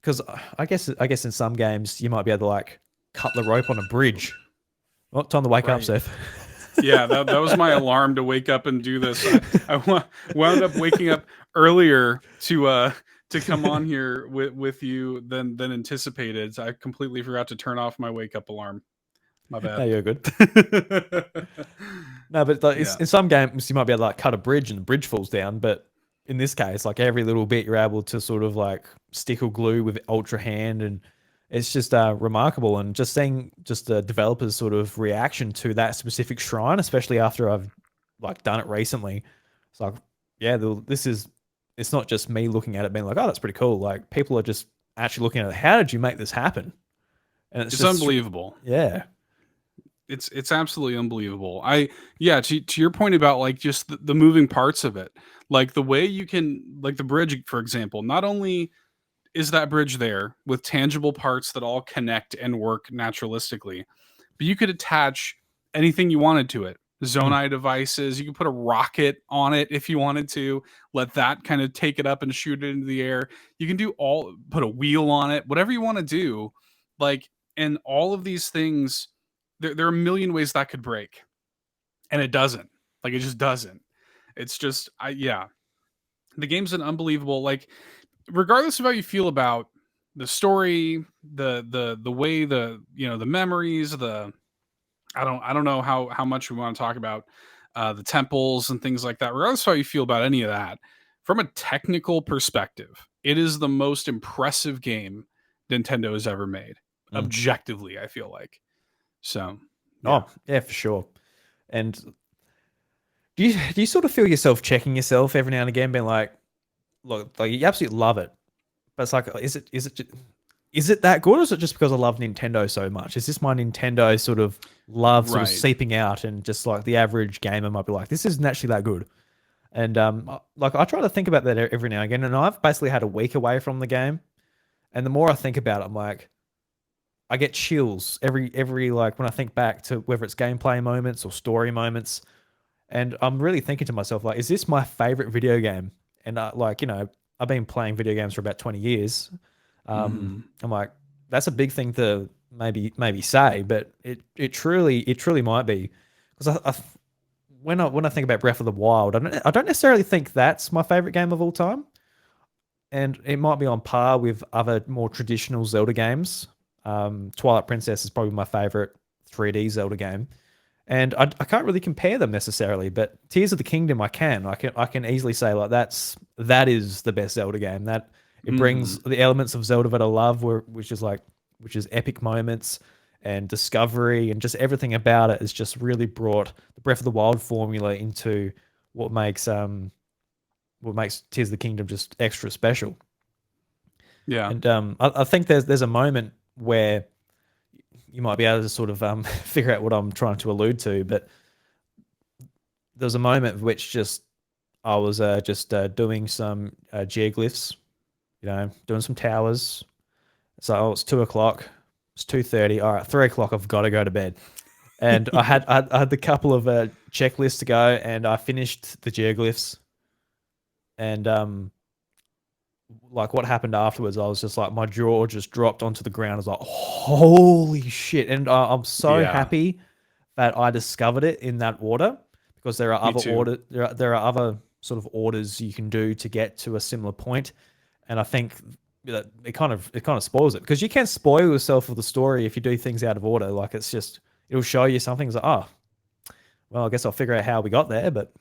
Because I guess in some games you might be able to like cut the rope on a bridge. Oh, time to wake up, Right. Seth. Yeah, that was my alarm to wake up and do this. I wound up waking up earlier to come on here with you than anticipated. So I completely forgot to turn off my wake up alarm. My No, bad. you're good. No, but like, Yeah. in some games you might be able to like cut a bridge and the bridge falls down. But in this case, like every little bit you're able to sort of like stick or glue with ultra hand, and it's just remarkable. And just seeing just the developers' sort of reaction to that specific shrine, especially after I've like done it recently, it's like, yeah, this is. It's not just me looking at it being like, oh, that's pretty cool. Like people are just actually looking at it. How did you make this happen? And it's It's just unbelievable. yeah. It's absolutely unbelievable. Yeah, to your point about like just the moving parts of it, like the way you can, like the bridge for example, not only is that bridge there with tangible parts that all connect and work naturalistically, but you could attach anything you wanted to it. Mm. Zonai devices, you could put a rocket on it if you wanted to, let that kind of take it up and shoot it into the air. You can do all, put a wheel on it, whatever you want to do. Like, and all of these things, there are a million ways that could break, and it doesn't. Like, it just doesn't. It's just, yeah, the game's an unbelievable, like, regardless of how you feel about the story, the way the memories, the I don't know how much we want to talk about the temples and things like that. Regardless of how you feel about any of that, from a technical perspective, it is the most impressive game Nintendo has ever made. Mm. Objectively, I feel like. So, yeah. Oh, yeah, for sure. And do you sort of feel yourself checking yourself every now and again, being like, look, like you absolutely love it, but it's like, is it that good, or is it just because I love Nintendo so much? Is this my Nintendo sort of love sort of Right. seeping out, and just like the average gamer might be like, this isn't actually that good? And like I try to think about that every now and again, and I've basically had a week away from the game, and the more I think about it, I'm like, I get chills every like when I think back to whether it's gameplay moments or story moments, and I'm really thinking to myself like, is this my favorite video game? And like I've been playing video games for about 20 years. Hmm. I'm like, that's a big thing to maybe say, but it truly might be, because when I think about Breath of the Wild, I don't necessarily think that's my favorite game of all time, and it might be on par with other more traditional Zelda games. Twilight Princess is probably my favorite 3D Zelda game, and I can't really compare them necessarily. But Tears of the Kingdom, I can easily say like that is the best Zelda game. That it brings Hmm. the elements of Zelda that I love, which is epic moments and discovery, and just everything about it has just really brought the Breath of the Wild formula into what makes Tears of the Kingdom just extra special. Yeah. And I think there's a moment where you might be able to sort of figure out what I'm trying to allude to, but there's a moment in which just I was just doing some geoglyphs, doing some towers. So it's 2 o'clock. It's 2:30. All right, 3 o'clock. I've got to go to bed. And I had the couple of checklists to go, and I finished the geoglyphs. And like what happened afterwards, I was just like, my jaw just dropped onto the ground. I was like, holy shit! And I'm so Yeah. happy that I discovered it in that order, because there are Me other too. there are other sort of orders you can do to get to a similar point, and I think that it kind of spoils it, because you can spoil yourself with the story if you do things out of order. Like it'll show you something. It's like, oh, well, I guess I'll figure out how we got there, but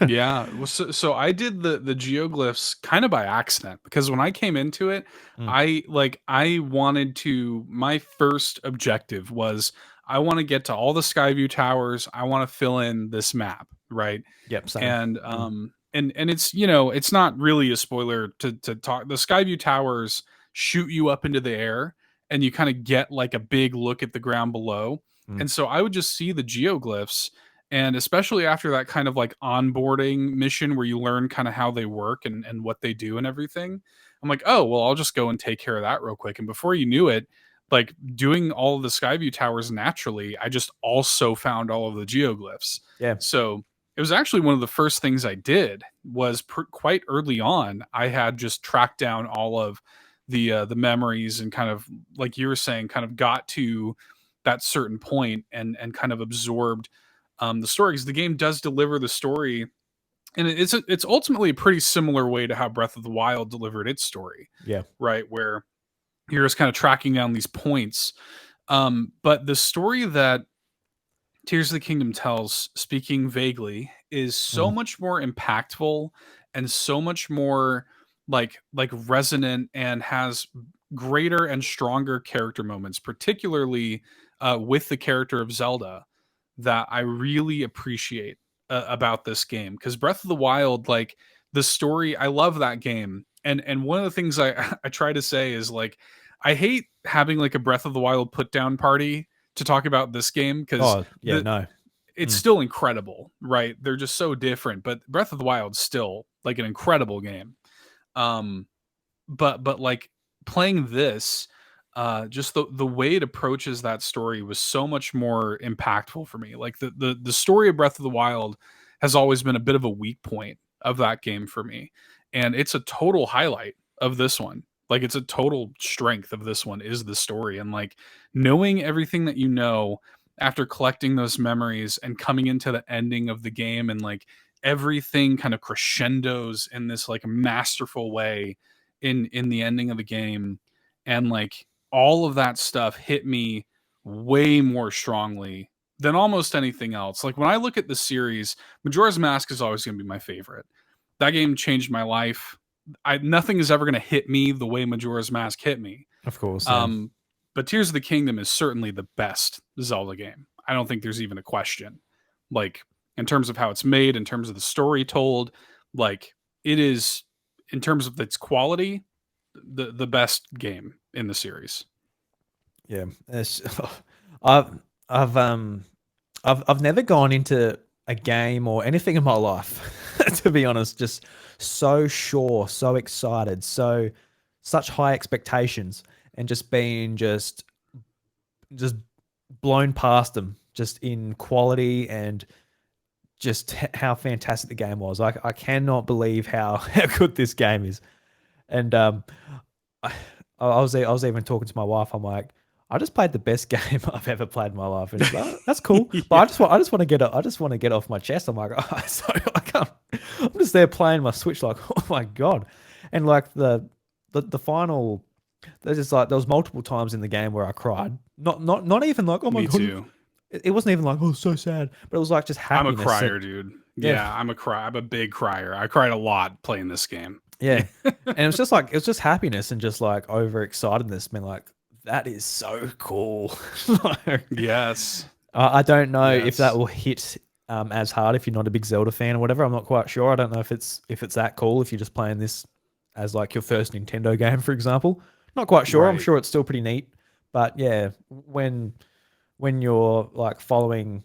Yeah, well, so I did the geoglyphs kind of by accident, because when I came into it, Mm, I wanted to, my first objective was I want to get to all the Skyview towers. I want to fill in this map, right? yep, same. And Mm, and it's, it's not really a spoiler to talk. The Skyview towers shoot you up into the air, and you kind of get like a big look at the ground below. mm, And so I would just see the geoglyphs, and especially after that kind of like onboarding mission where you learn kind of how they work and what they do and everything. I'm like, oh, well, I'll just go and take care of that real quick. And before you knew it, like doing all of the Skyview towers naturally, I just also found all of the geoglyphs. yeah, So it was actually one of the first things I did was quite early on. I had just tracked down all of the memories, and kind of like you were saying, kind of got to that certain point and kind of absorbed the story, because the game does deliver the story, and it's ultimately a pretty similar way to how Breath of the Wild delivered its story, yeah. right? Where you're just kind of tracking down these points. But the story that Tears of the Kingdom tells, speaking vaguely, is so Mm, much more impactful and so much more like resonant, and has greater and stronger character moments, particularly with the character of Zelda, that I really appreciate about this game. Because Breath of the Wild, like the story, I love that game, and one of the things I I try to say is like I hate having like a Breath of the Wild put down party to talk about this game because Oh yeah, no. it's Mm, still incredible, right? They're just so different, but Breath of the Wild's still like an incredible game. Um, but like playing this, just the way it approaches that story was so much more impactful for me. Like the story of Breath of the Wild has always been a bit of a weak point of that game for me, and it's a total highlight of this one. Like it's a total strength of this one is the story, and like knowing everything that you know after collecting those memories and coming into the ending of the game, and like everything kind of crescendos in this like masterful way in the ending of the game, and like all of that stuff hit me way more strongly than almost anything else. Like when I look at the series, Majora's Mask is always going to be my favorite. That game changed my life. Nothing is ever going to hit me the way Majora's Mask hit me. of course, yeah. um but Tears of the Kingdom is certainly the best Zelda game. I don't think there's even a question. Like in terms of how it's made, in terms of the story told, like it is, in terms of its quality, the best game in the series. Yeah, it's, I've I've um I've never gone into a game or anything in my life, to be honest, just so sure, so excited, so such high expectations, and just being just blown past them, just in quality and just how fantastic the game was. I cannot believe how how good this game is. And I, I was even talking to my wife. I'm like, I just played the best game I've ever played in my life, and she's like, oh, that's cool. But Yeah. I just want to get I just want to get off my chest. I'm like, oh, sorry, I can't. I'm just there playing my Switch, like, oh my god, and like the final. There's just like there was multiple times in the game where I cried. Not even like, oh my Me god. too. It wasn't even like, oh, so sad, but it was like just I'm a happiness. crier, dude. Yeah, Yeah, I'm a big crier. I cried a lot playing this game. yeah. And it was just like, it was just happiness and just like overexcitedness, being like, that is so cool. Like, Yes. I don't know if that Yes. will hit as hard if you're not a big Zelda fan or whatever. I'm not quite sure. I don't know if it's that cool if you're just playing this as like your first Nintendo game, for example. Not quite sure. I'm Right. sure it's still pretty neat, but yeah, when you're like following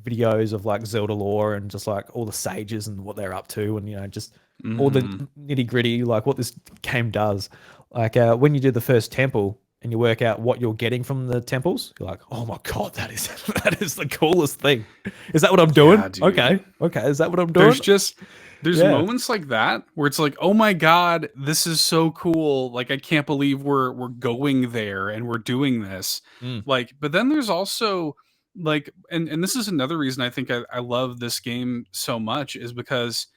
videos of like Zelda lore and just like all the sages and what they're up to, and just all the Mhm. nitty gritty, like what this game does. Like when you do the first temple and you work out what you're getting from the temples, you're like, oh my god, that is that is the coolest thing. Is that what I'm doing? Yeah, dude. Okay, okay, is that what I'm doing? There's just there's Yeah. moments like that where it's like, "Oh my god, this is so cool. Like I can't believe we're going there and we're doing this." Mm. Like, but then there's also like, and this is another reason I think I love this game so much is because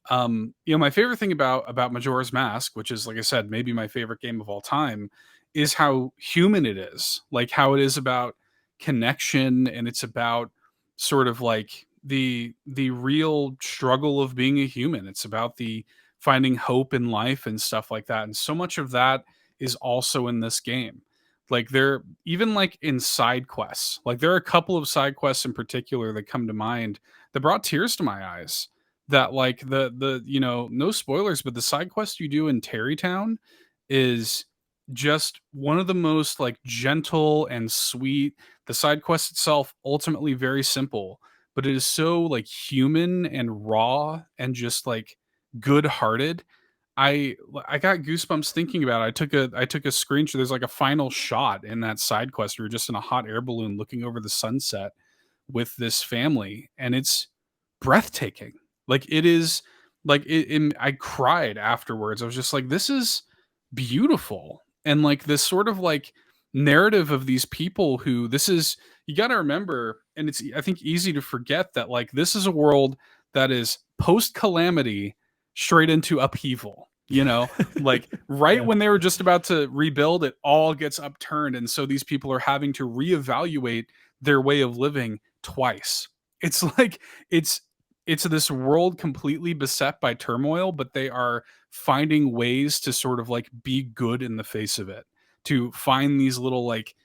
my favorite thing about Majora's Mask, which is like I said, maybe my favorite game of all time, is how human it is. Like how it is about connection, and it's about sort of like the real struggle of being a human. It's about the finding hope in life and stuff like that. And so much of that is also in this game. Like there, even like in side quests, like there are a couple of side quests in particular that come to mind that brought tears to my eyes. That like the no spoilers, but the side quest you do in Terrytown is just one of the most like gentle and sweet. The side quest itself ultimately very simple, but it is so like human and raw and just like good-hearted. I got goosebumps thinking about it. I took a screenshot. There's like a final shot in that side quest where you're just in a hot air balloon looking over the sunset with this family, and it's breathtaking. Like it is like I cried afterwards. I was just like, this is beautiful. And like this sort of like narrative of these people who this is, you got to remember, and it's I think easy to forget that like this is a world that is post calamity straight into upheaval. Like right Yeah. when they were just about to rebuild, it all gets upturned, and so these people are having to reevaluate their way of living twice. It's like it's it's this world completely beset by turmoil, but they are finding ways to sort of like be good in the face of it, to find these little like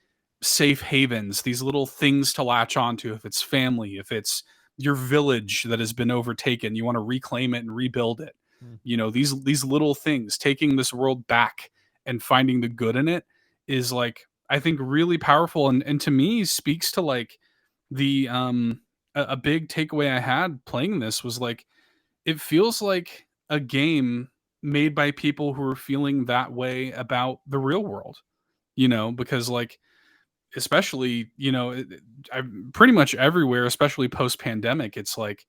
safe havens, these little things to latch onto. If it's family, if it's your village that has been overtaken, you want to reclaim it and rebuild it. Mm. These little things, taking this world back and finding the good in it is like, I think really powerful, and to me speaks to like the a big takeaway I had playing this was like it feels like a game made by people who are feeling that way about the real world, because like especially, pretty much everywhere, especially post pandemic, it's like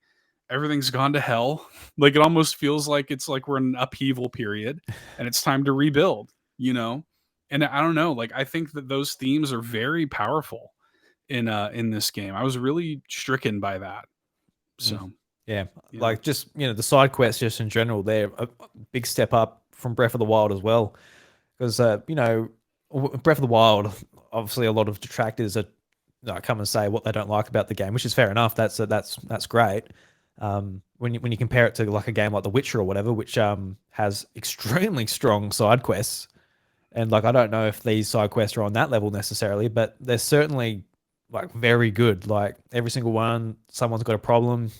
everything's gone to hell. Like it almost feels like it's like we're in an upheaval period and it's time to rebuild, you know? And I don't know, like I think that those themes are very powerful in this game. I was really stricken by that. Mm. So, Yeah, yeah. like just the side quests just in general, they're a big step up from Breath of the Wild as well. Because Breath of the Wild, obviously, a lot of detractors are come and say what they don't like about the game, which is fair enough. That's great. When you compare it to like a game like The Witcher or whatever, which has extremely strong side quests, and like I don't know if these side quests are on that level necessarily, but they're certainly like very good. Like every single one, someone's got a problem,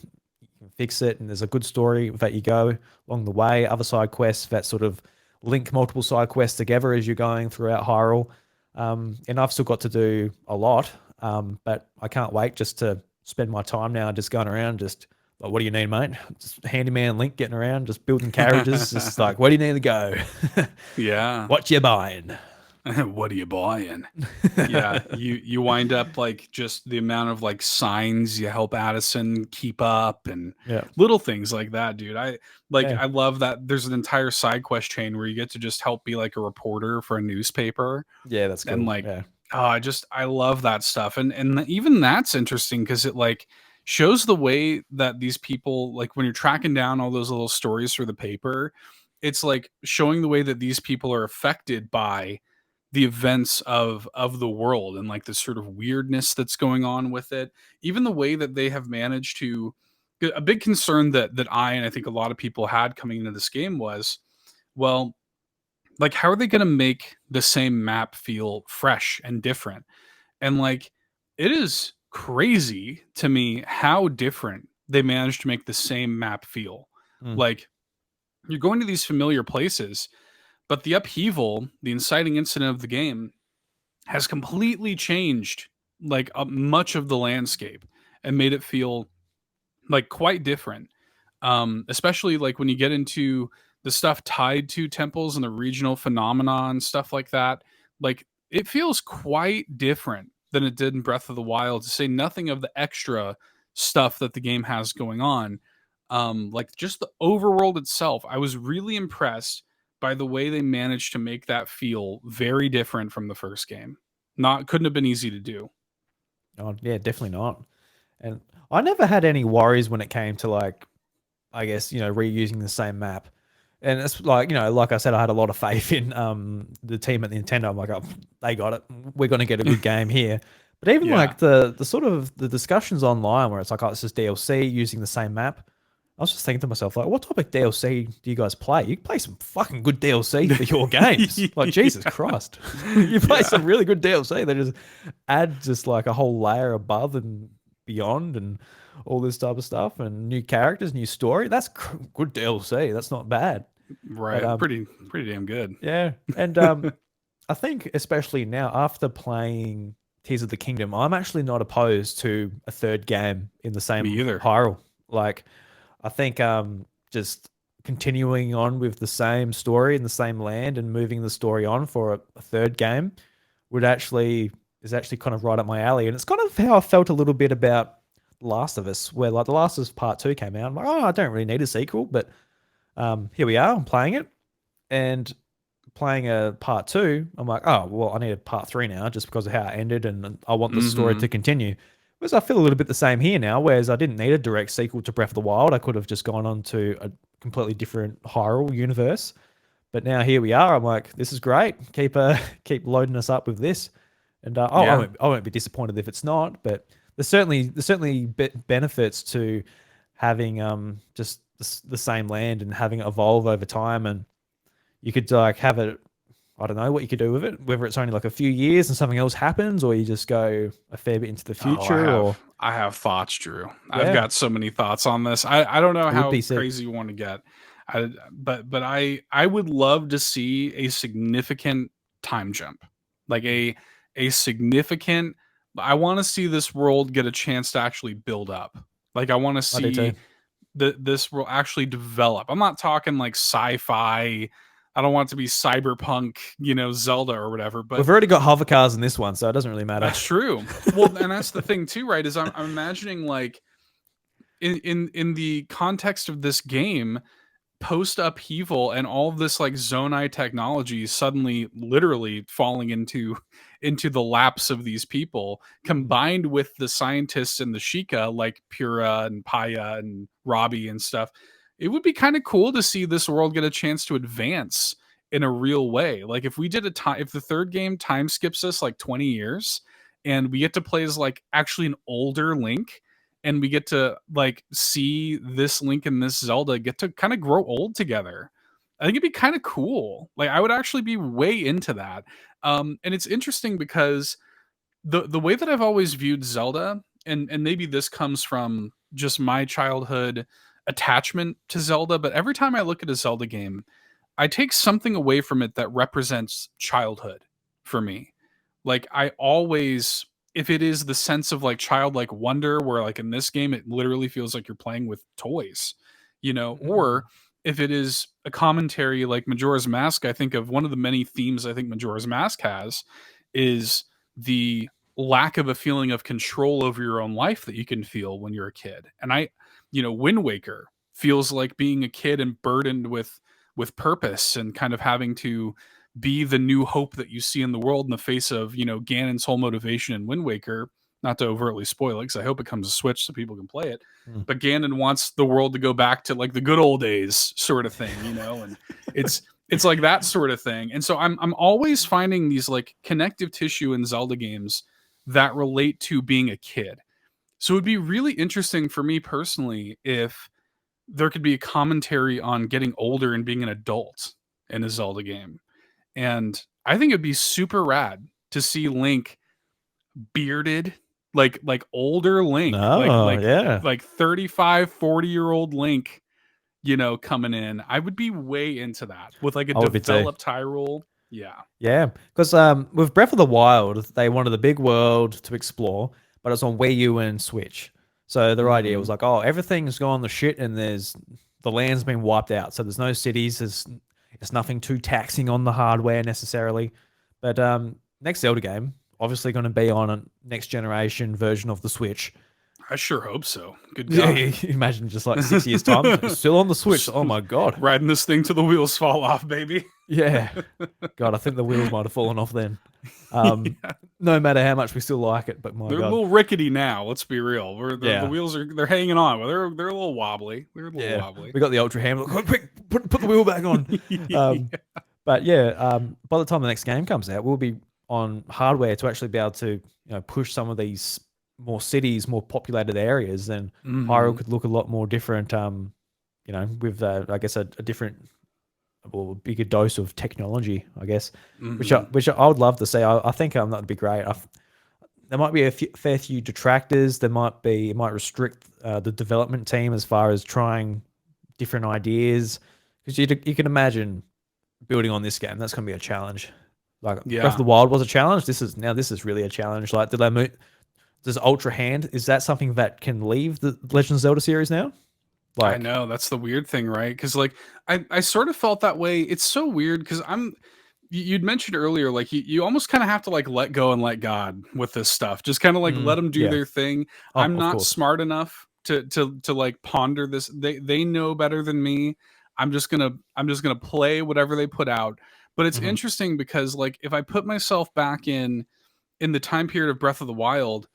you can fix it, and there's a good story that you go along the way. Other side quests that sort of link multiple side quests together as you're going throughout Hyrule. And I've still got to do a lot, but I can't wait just to spend my time now just going around, just like, what do you need, mate? Just handyman Link getting around, just building carriages, just like, where do you need to go? Yeah. What you buying? What are you buying? Yeah, you wind up like just the amount of like signs you help Addison keep up and Yeah, little things like that, dude. yeah, I love that there's an entire side quest chain where you get to just help be like a reporter for a newspaper yeah. That's and cool. like Yeah, I love that stuff. And even that's interesting because it like shows the way that these people like when you're tracking down all those little stories for the paper, it's like showing the way that these people are affected by the events of the world and like this sort of weirdness that's going on with it. Even the way that they have managed to a big concern that I and I think a lot of people had coming into this game was, well, like how are they going to make the same map feel fresh and different? And like it is crazy to me how different they managed to make the same map feel. mm, Like you're going to these familiar places, but the upheaval, the inciting incident of the game has completely changed like much of the landscape and made it feel like quite different. Especially like when you get into the stuff tied to temples and the regional phenomena and stuff like that, like it feels quite different than it did in Breath of the Wild, to say nothing of the extra stuff that the game has going on. Like just the overworld itself, I was really impressed by the way they managed to make that feel very different from the first game. Not couldn't have been easy to do. oh, yeah, definitely not. And I never had any worries when it came to like, I guess reusing the same map. And it's like like I said, I had a lot of faith in the team at Nintendo. I'm like, oh, they got it. We're going to get a good game here. But even Yeah. like the sort of the discussions online where it's like, oh, it's just DLC using the same map. I was just thinking to myself, like, what type of DLC do you guys play? You play some fucking good DLC for your games. Like, Jesus Christ. You play Yeah. some really good DLC that just add just like a whole layer above and beyond and all this type of stuff and new characters, new story. That's good DLC. That's not bad. But Right. Pretty damn good. yeah. And I think especially now after playing Tears of the Kingdom, I'm actually not opposed to a third game in the Me same either. Hyrule. Like I think just continuing on with the same story in the same land and moving the story on for a third game would actually is actually kind of right up my alley. And it's kind of how I felt a little bit about The Last of Us, where like The Last of Us Part 2 came out. I'm like, oh, I don't really need a sequel, but here we are. I'm playing it and playing a part two. I'm like, oh, well, I need a part three now just because of how it ended and I want the story Hmm. to continue. Whereas I feel a little bit the same here now, whereas I didn't need a direct sequel to Breath of the Wild. I could have just gone on to a completely different Hyrule universe. But now here we are. I'm like, this is great. Keep keep loading us up with this, and Yeah. I won't be disappointed if it's not. But there's certainly benefits to having just the same land and having it evolve over time, and you could like have it. I don't know what you could do with it, whether it's only like a few years and something else happens, or you just go a fair bit into the Oh, future, or I have thoughts, Drew. I've yeah, got so many thoughts on this. I don't know it would be how sick. crazy you want to get. But I would love to see a significant time jump. Like a significant, I want to see this world get a chance to actually build up. Like I want to I do too. see this will actually develop. I'm not talking like sci-fi. I don't want it to be cyberpunk, Zelda or whatever, but We've already got hover cars in this one, so it doesn't really matter. that's true. Well, and that's the thing too, right? Is I'm imagining like in the context of this game, post upheaval and all of this like zonai technology suddenly literally falling into the laps of these people, combined with the scientists and the Sheikah like Pura and Paya and Robbie and stuff. It would be kind of cool to see this world get a chance to advance in a real way. Like if we did if the third game time skips us like 20 years and we get to play as like actually an older Link, and we get to like see this Link and this Zelda get to kind of grow old together. I think it'd be kind of cool. Like I would actually be way into that. And it's interesting because the way that I've always viewed Zelda, and maybe this comes from just my childhood attachment to Zelda, but every time I look at a Zelda game, I take something away from it that represents childhood for me. Like I always, if it is the sense of like childlike wonder, where like in this game it literally feels like you're playing with toys, or if it is a commentary like Majora's Mask, I think of one of the many themes I think Majora's Mask has is the lack of a feeling of control over your own life that you can feel when you're a kid. And Wind Waker feels like being a kid and burdened with purpose and kind of having to be the new hope that you see in the world in the face of, Ganon's whole motivation in Wind Waker. Not to overtly spoil it, because I hope it comes to Switch so people can play it. Mm. But Ganon wants the world to go back to like the good old days, sort of thing, and it's like that sort of thing. And so I'm always finding these like connective tissue in Zelda games that relate to being a kid. So it'd be really interesting for me personally if there could be a commentary on getting older and being an adult in a Zelda game. And I think it'd be super rad to see Link bearded, like older Link, No, yeah. like 35, 40-year-old Link, coming in. I would be way into that with like a I would be too. developed Hyrule. Yeah. Yeah, because with Breath of the Wild, they wanted a big world to explore, but it's on Wii U and Switch. So their idea was like, oh, everything's gone to shit, and the land's been wiped out. So there's no cities. It's nothing too taxing on the hardware necessarily. But next Zelda game, obviously going to be on a next generation version of the Switch. I sure hope so. Good Yeah, God. you imagine just like 6 years time, it's still on the Switch. Oh my God. Riding this thing till the wheels fall off, baby. Yeah. God, I think the wheels might have fallen off then. No matter how much we still like it, but my They're God. a little rickety now. Let's be real. The wheels they're hanging on, but they're a little wobbly. They're a little wobbly. We got the Ultra Hand. Quick, put the wheel back on. But yeah, by the time the next game comes out, we'll be on hardware to actually be able to push some of these more cities, more populated areas. Then Hyrule could look a lot more different. With I guess a different, or bigger dose of technology, I guess, which I would love to see. I think that'd be great. There might be a fair few detractors. It might restrict the development team as far as trying different ideas, because you can imagine building on this game. That's going to be a challenge. Like Breath of the Wild was a challenge. This is really a challenge. Like, does Ultra Hand, is that something that can leave the Legend of Zelda series now? I know, that's the weird thing, right? Because like I sort of felt that way. It's so weird because you'd mentioned earlier, like you almost kind of have to like let go and let God with this stuff. Just kind of like let them do their thing. I'm not smart enough to like ponder this. They know better than me. I'm just gonna play whatever they put out. But it's interesting because like if I put myself back in the time period of Breath of the Wild,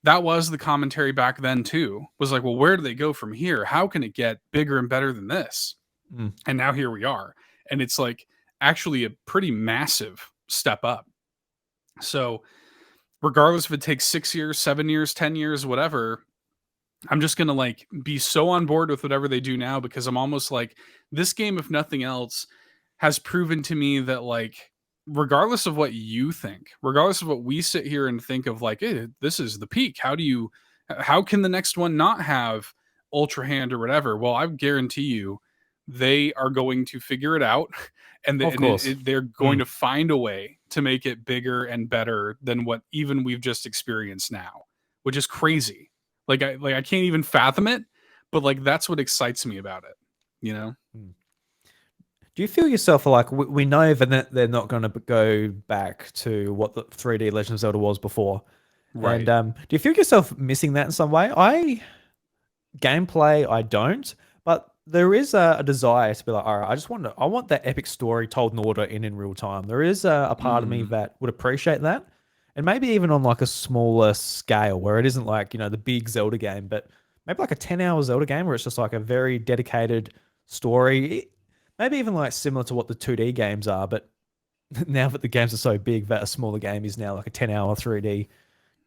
that was the commentary back then too. Was like, well, where do they go from here? How can it get bigger and better than this? And now here we are. And it's like actually a pretty massive step up. So regardless if it takes 6 years, 7 years, 10 years, whatever, I'm just going to like be so on board with whatever they do now, because I'm almost like, this game, if nothing else, has proven to me that like, regardless of what you think, regardless of what we sit here and think of like, hey, this is the peak. How can the next one not have Ultra Hand or whatever? Well, I guarantee you they are going to figure it out, and, Of course. they're going Mm. to find a way to make it bigger and better than what even we've just experienced now, which is crazy. I can't even fathom it, but like that's what excites me about it. You know? Mm. Do you feel yourself like we know that they're not going to go back to what the 3D Legend of Zelda was before? And Right. do you feel yourself missing that in some way? Gameplay, I don't, but there is a desire to be like, all right, I want that epic story told in order in real time. There is a part of me Mhm. that would appreciate that, and maybe even on like a smaller scale where it isn't like the big Zelda game, but maybe like a 10-hour Zelda game where it's just like a very dedicated story, maybe even like similar to what the 2D games are, but now that the games are so big that a smaller game is now like a 10-hour 3D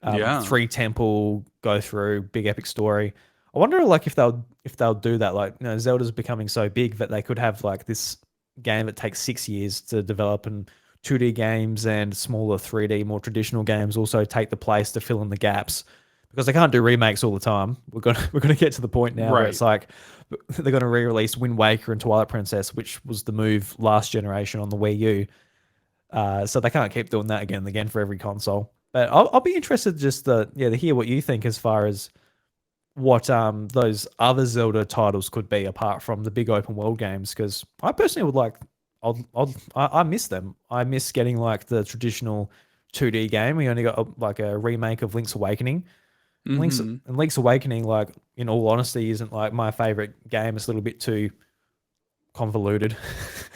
Yeah. three temple go through big epic story. I wonder like if they'll do that. Like Zelda's becoming so big that they could have like this game that takes 6 years to develop, and 2D games and smaller 3D more traditional games also take the place to fill in the gaps because they can't do remakes all the time. We're gonna get to the point now where it's Right. like they're gonna re-release Wind Waker and Twilight Princess, which was the move last generation on the Wii U. So they can't keep doing that again and again for every console. But I'll be interested just to hear what you think as far as what those other Zelda titles could be apart from the big open world games. Because I personally would like, I miss them. I miss getting like the traditional 2D game. We only got like a remake of Link's Awakening. Mhm. Link's Awakening, like in all honesty, isn't like my favorite game. It's a little bit too convoluted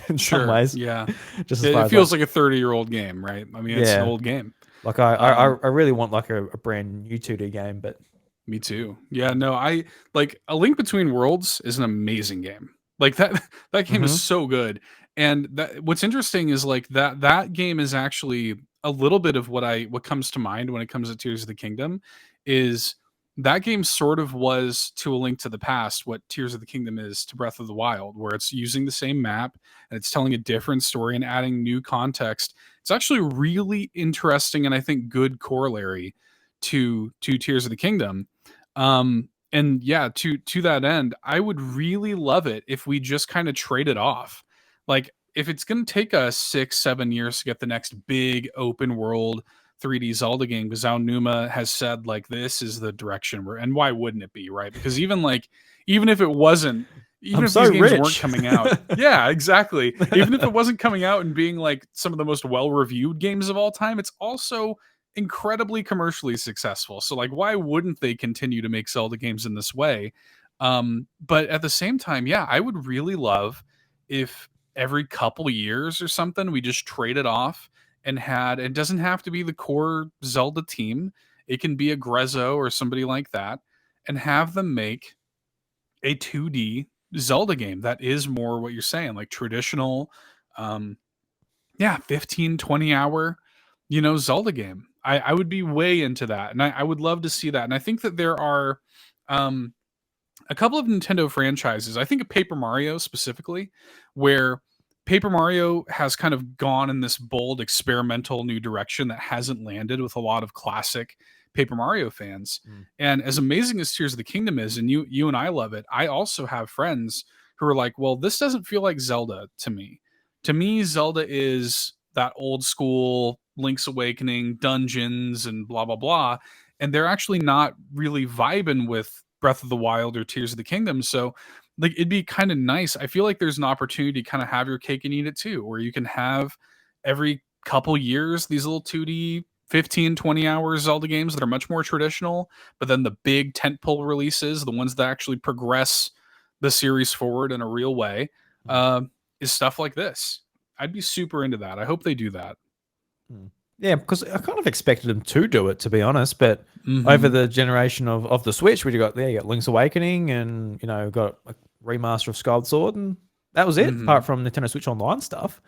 in some Sure. ways. Yeah. Just as It far it as like, feels like a 30-year-old game, right? I mean, it's an yeah, old game. like I I, Um, I really want like a brand new 2D game, but Me too. Yeah, no, I like A Link Between Worlds is an amazing game. Like that that game is hmm so good. And that what's interesting is like that game is actually a little bit of what comes to mind when it comes to Tears of the Kingdom is that game sort of was to A Link to the Past what Tears of the Kingdom is to Breath of the Wild, where it's using the same map and it's telling a different story and adding new context. It's actually really interesting and I think good corollary to Tears of the Kingdom. And yeah, to that end, I would really love it if we just kind of trade it off. Like if it's going to take us 6 7 years to get the next big open world 3D Zelda game, because Aonuma has said like this is the direction we're, and why wouldn't it be, right? Because even if it wasn't, even I'm if so these games weren't rich. coming out, yeah, exactly. Even if it wasn't coming out and being like some of the most well reviewed games of all time, it's also incredibly commercially successful. So like why wouldn't they continue to make Zelda games in this way? But at the same time, yeah, I would really love if every couple years or something we just traded off and had it doesn't have to be the core Zelda team. It can be a Grezzo or somebody like that and have them make a 2D Zelda game that is more what you're saying, like traditional um yeah, 15 20 hour, Zelda game. I would be way into that, and I would love to see that. And I think that there are um, a couple of Nintendo franchises. I think of Paper Mario specifically, where Paper Mario has kind of gone in this bold experimental new direction that hasn't landed with a lot of classic Paper Mario fans. Mm. And as amazing as Tears of the Kingdom is, and you and I love it, I also have friends who are like, "Well, this doesn't feel like Zelda to me. To me, Zelda is that old school Link's Awakening dungeons and blah blah blah." And they're actually not really vibing with Breath of the Wild or Tears of the Kingdom. So like it'd be kind of nice. I feel like there's an opportunity to kind of have your cake and eat it too, where you can have every couple years these little 2D 15 20 hours Zelda games that are much more traditional, but then the big tentpole releases, the ones that actually progress the series forward in a real way, Mm. is stuff like this. I'd be super into that. I hope they do that. Mm. Yeah, because I kind of expected them to do it, to be honest. But over Mm-hmm. the generation of the Switch, you got Link's Awakening, and got a remaster of Skyward Sword, and that was it. Mm-hmm. Apart from Nintendo Switch Online stuff,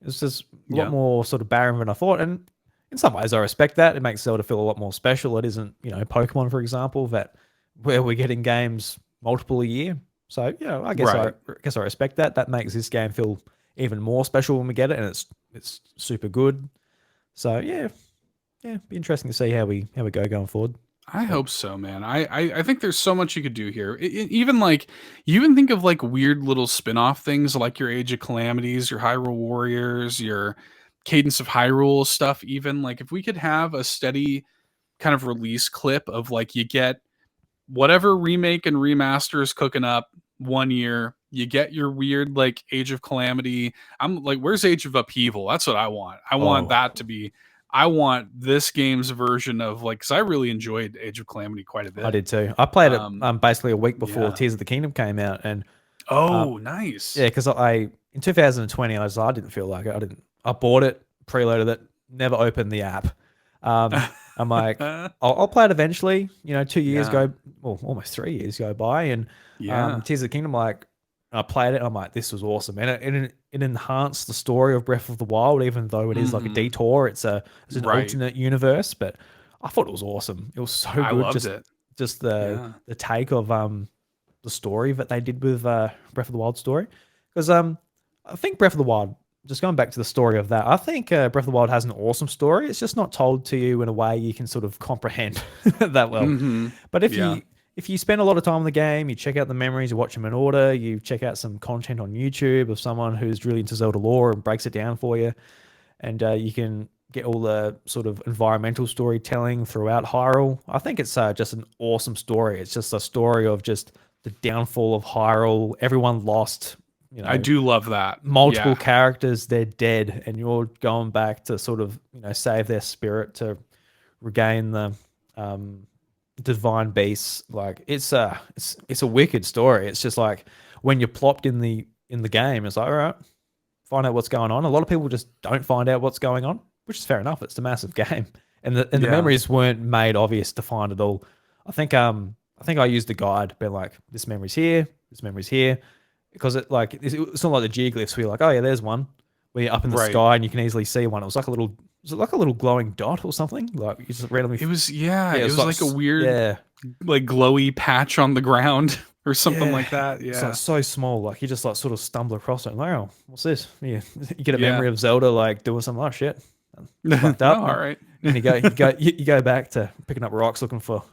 it's just a lot Yeah. more sort of barren than I thought. And in some ways, I respect that. It makes Zelda feel a lot more special. It isn't, Pokemon, for example, that where we're getting games multiple a year. So I guess I Right. guess I respect that. That makes this game feel even more special when we get it, and it's super good. So yeah, be interesting to see how we go going forward. I But hope so, man. I think there's so much you could do here. Even like you even think of like weird little spin-off things like your Age of Calamities, your Hyrule Warriors, your Cadence of Hyrule stuff. Even like if we could have a steady kind of release clip of like you get whatever remake and remaster is cooking up 1 year. You get your weird like Age of Calamity. I'm like, where's Age of Upheaval? That's what I want. I want oh, that to be. I want this game's version of like, because I really enjoyed Age of Calamity quite a I bit. did too. I played it Um, basically a week before yeah. Tears of the Kingdom came out, and Oh, um, yeah, nice. because I in 2020 I didn't feel like it. I didn't. I bought it, preloaded it, never opened the app. I'm like, I'll play it eventually. 2 years Yeah. go, well, almost 3 years go by, and Yeah. Tears of the Kingdom, like, I played it. I'm like, this was awesome, and it enhanced the story of Breath of the Wild, even though it is like a Hmm. detour. It's an Right. alternate universe, but I thought it was awesome. It was so I good. loved Just it. just Yeah. the take of the story that they did with Breath of the Wild story, because I think Breath of the Wild. Just going back to the story of that, I think Breath of the Wild has an awesome story. It's just not told to you in a way you can sort of comprehend that well. Hmm. But if Yeah. you spend a lot of time in the game, you check out the memories, you watch them in order, you check out some content on YouTube of someone who's really into Zelda lore and breaks it down for you, and you can get all the sort of environmental storytelling throughout Hyrule. I think it's just an awesome story. It's just a story of just the downfall of Hyrule. Everyone lost, you I know, do love that. multiple Yeah. characters, they're dead, and you're going back to sort of, save their spirit to regain the um, divine beasts. Like, it's a wicked story. It's just like when you're plopped in the game, it's like, all right, find out what's going on. A lot of people just don't find out what's going on, which is fair enough. It's a massive game, and the Yeah. memories weren't made obvious to find it all. I think I used the guide, being like, this memory's here, this memory's here, because it's not like the geoglyphs where you're like, oh yeah, there's one where you're up in the Right. sky and you can easily see one. It was like a little, was it like a little glowing dot or something? Like, you just randomly, It was, yeah, yeah, it it's was like, like a weird yeah, like glowy patch on the ground or something yeah. like that. It's like Yeah. so small, like you just like sort of stumble across it. And like, oh, what's this? Yeah, you get a Yeah. memory of Zelda like doing some like shit. It's Oh, fucked up. all right. And you go back to picking up rocks looking for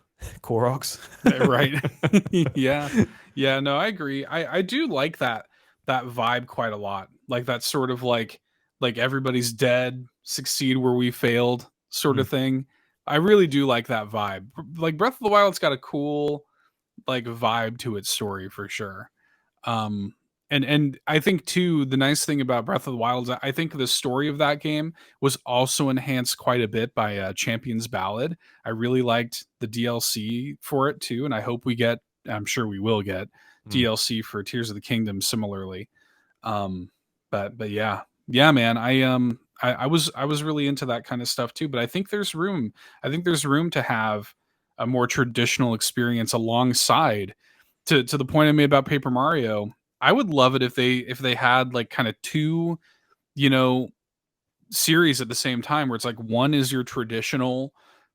Koroks. Right. Yeah. Yeah, no, I agree. I do like that vibe quite a lot. Like that sort of like everybody's dead, succeed where we failed sort Mm, of thing. I really do like that vibe. Like Breath of the Wild's got a cool like vibe to its story for sure. Um, and I think too the nice thing about Breath of the Wild is I think the story of that game was also enhanced quite a bit by Champion's Ballad. I really liked the DLC for it too, and I hope we get. I'm sure we will get mm. DLC for Tears of the Kingdom similarly. Um, but yeah, yeah, man. I was really into that kind of stuff too. But I think there's room. I think there's room to have a more traditional experience alongside. To the point I made about Paper Mario, I would love it if they had like kind of two, you know, series at the same time where it's like one is your traditional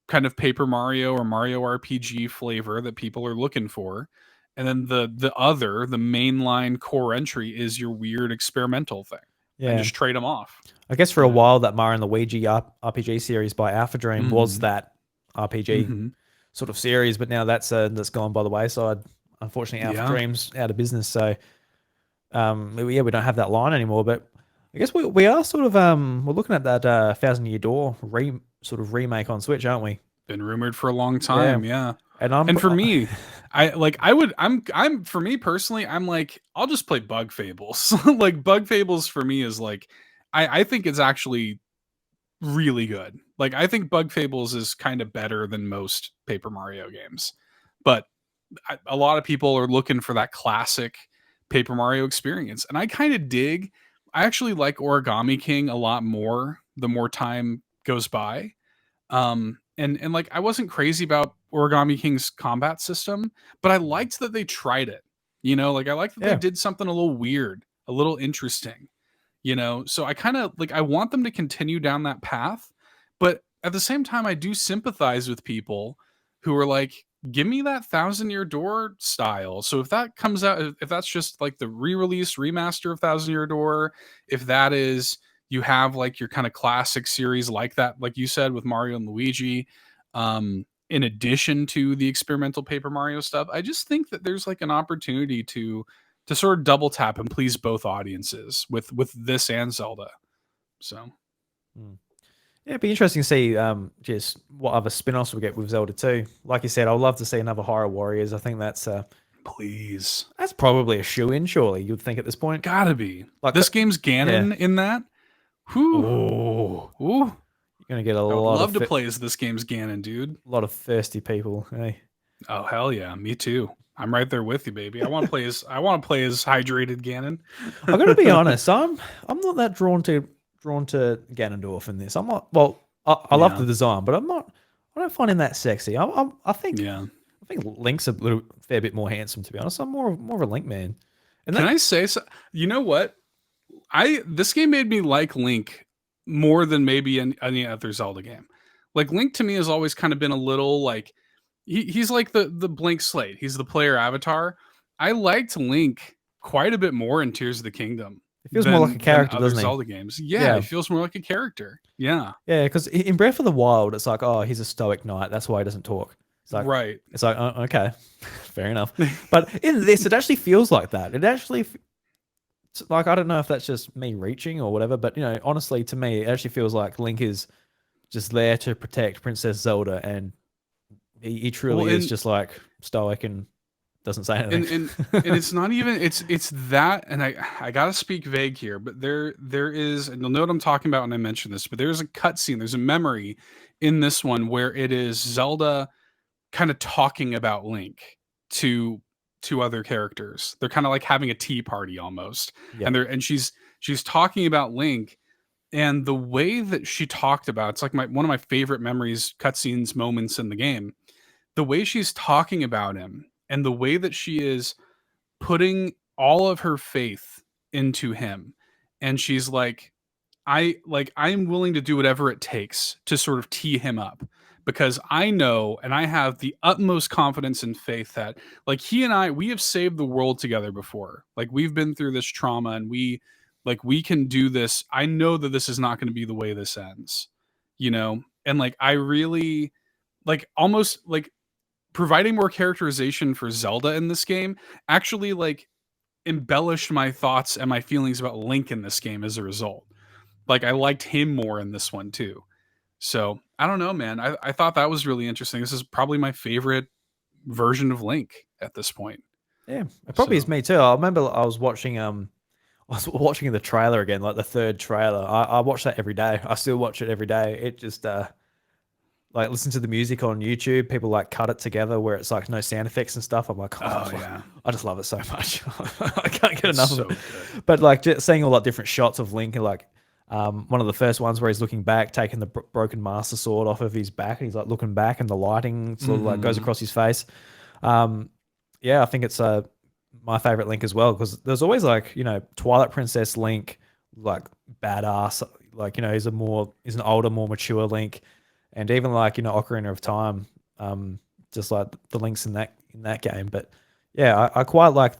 kind of Paper Mario or Mario RPG flavor that people are looking for, and then the other, the mainline core entry is your weird experimental thing, and Yeah. just trade them off, I guess for you a know. while that Mario and Luigi RPG series by Alpha Dream was Mhm. that RPG Mhm. sort of series, but now that's gone by the wayside. Unfortunately, Alpha Yeah. Dream's out of business, so yeah, we don't have that line anymore. But I guess we are sort of we're looking at that Thousand Year Door sort of remake on Switch, aren't we? Been rumored for a long Yeah, time, yeah. and I'm And for me, I'm for me personally, I'm like, I'll just play Bug Fables. Like Bug Fables for me is like I think it's actually really good. Like I think Bug Fables is kind of better than most Paper Mario games. But a lot of people are looking for that classic Paper Mario experience. And I kind of dig. I actually like Origami King a lot more the more time goes by. And like I wasn't crazy about Origami King's combat system, but I liked that they tried it. You know, like I like that they yeah, did something a little weird, a little interesting, you know. So I kind of like I want them to continue down that path, but at the same time I do sympathize with people who are like, give me that Thousand Year Door style. So if that comes out, if that's just like the re-release remaster of Thousand Year Door, if that is you have like your kind of classic series like that, like you said with Mario and Luigi, in addition to the experimental Paper Mario stuff. I just think that there's like an opportunity to sort of double tap and please both audiences with this and Zelda. So Mm. Yeah, it'd be interesting to see just what other spin-offs we get with Zelda 2. Like you said, I'd love to see another Hyrule Warriors. I think please, that's probably a shoe-in, surely, you'd think at this point. gotta be. Like This game's yeah. Ganon in that. Whew. Oh, Ooh. you're gonna get a I would lot love of to play as this game's Ganon, dude. a lot of thirsty people. Hey, Oh hell yeah, me too. I'm right there with you, baby. I want to play as hydrated Ganon. I gotta be honest. I'm not that drawn to Ganondorf in this. I'm not. Well, I love Yeah. the design, but I'm not. I don't find him that sexy. I think Yeah. I think Link's a little fair bit more handsome. To be honest, I'm more of a Link man. And Can that I say so? You know what? This game made me like Link more than maybe any other Zelda game. Like Link to me has always kind of been a little like he's like the blank slate. He's the player avatar. I liked Link quite a bit more in Tears of the Kingdom it feels more like a than character, other doesn't he? Zelda games. Yeah, Yeah, it feels more like a character. Yeah. yeah. Because in Breath of the Wild, it's like, oh, he's a stoic knight. That's why he doesn't talk. It's like, Right. oh, okay, fair enough. But in this, it actually feels like that. It actually like I don't know if that's just me reaching or whatever, but honestly, to me, it actually feels like Link is just there to protect Princess Zelda, and he Well, truly is just like stoic and doesn't say anything. And it's not even it's that, and I gotta speak vague here, but there is, and you'll know what I'm talking about when I mention this, but there's a cutscene, there's a memory in this one where it is Zelda kind of talking about Link to other characters. They're kind of like having a tea party almost, Yeah, and she's talking about Link, and the way that she talked about it's like one of my favorite memories, cutscenes, moments in the game. The way she's talking about him and the way that she is putting all of her faith into him, and she's like, I'm willing to do whatever it takes to sort of tee him up, because I know and I have the utmost confidence and faith that like he and we have saved the world together before. Like we've been through this trauma, and we can do this. I know that this is not going to be the way this ends, and like I really like almost like providing more characterization for Zelda in this game actually like embellished my thoughts and my feelings about Link in this game as a result. Like I liked him more in this one too. So I don't know, man. I thought that was really interesting. This is probably my favorite version of Link at this point. yeah, it probably is So me too. I remember I was watching I was watching the trailer again, like the third trailer. I watch that every day. I still watch it every day. It just like listen to the music on YouTube. People like cut it together where it's like no sound effects and stuff. I'm like, oh yeah, I just love it so much. I can't get it's enough so of it. good. But like just seeing all that different shots of Link, and like one of the first ones where he's looking back, taking the broken Master Sword off of his back, and he's like looking back, and the lighting sort of like goes Mhm. across his face. Um, yeah, I think it's my favorite Link as well, because there's always like Twilight Princess Link, like badass, like he's an older, more mature Link, and even like Ocarina of Time, just like the Links in that game. But yeah, I quite like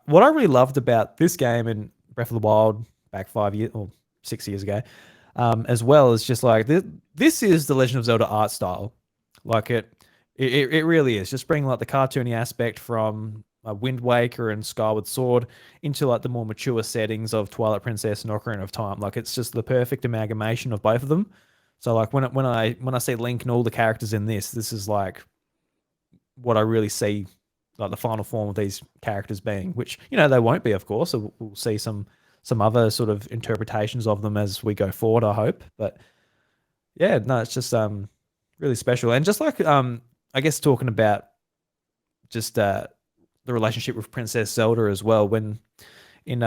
what I really loved about this game and Breath of the Wild back 5 years or 6 years ago, as well as just like this is the Legend of Zelda art style, like it really is just bringing like the cartoony aspect from Wind Waker and Skyward Sword into like the more mature settings of Twilight Princess and Ocarina of Time. Like it's just the perfect amalgamation of both of them. So like when I see Link and all the characters in this is like what I really see like the final form of these characters being, which they won't be, of course. So we'll see some other sort of interpretations of them as we go forward, I hope. But yeah, no, it's just really special. And just like I guess talking about just the relationship with Princess Zelda as well, when in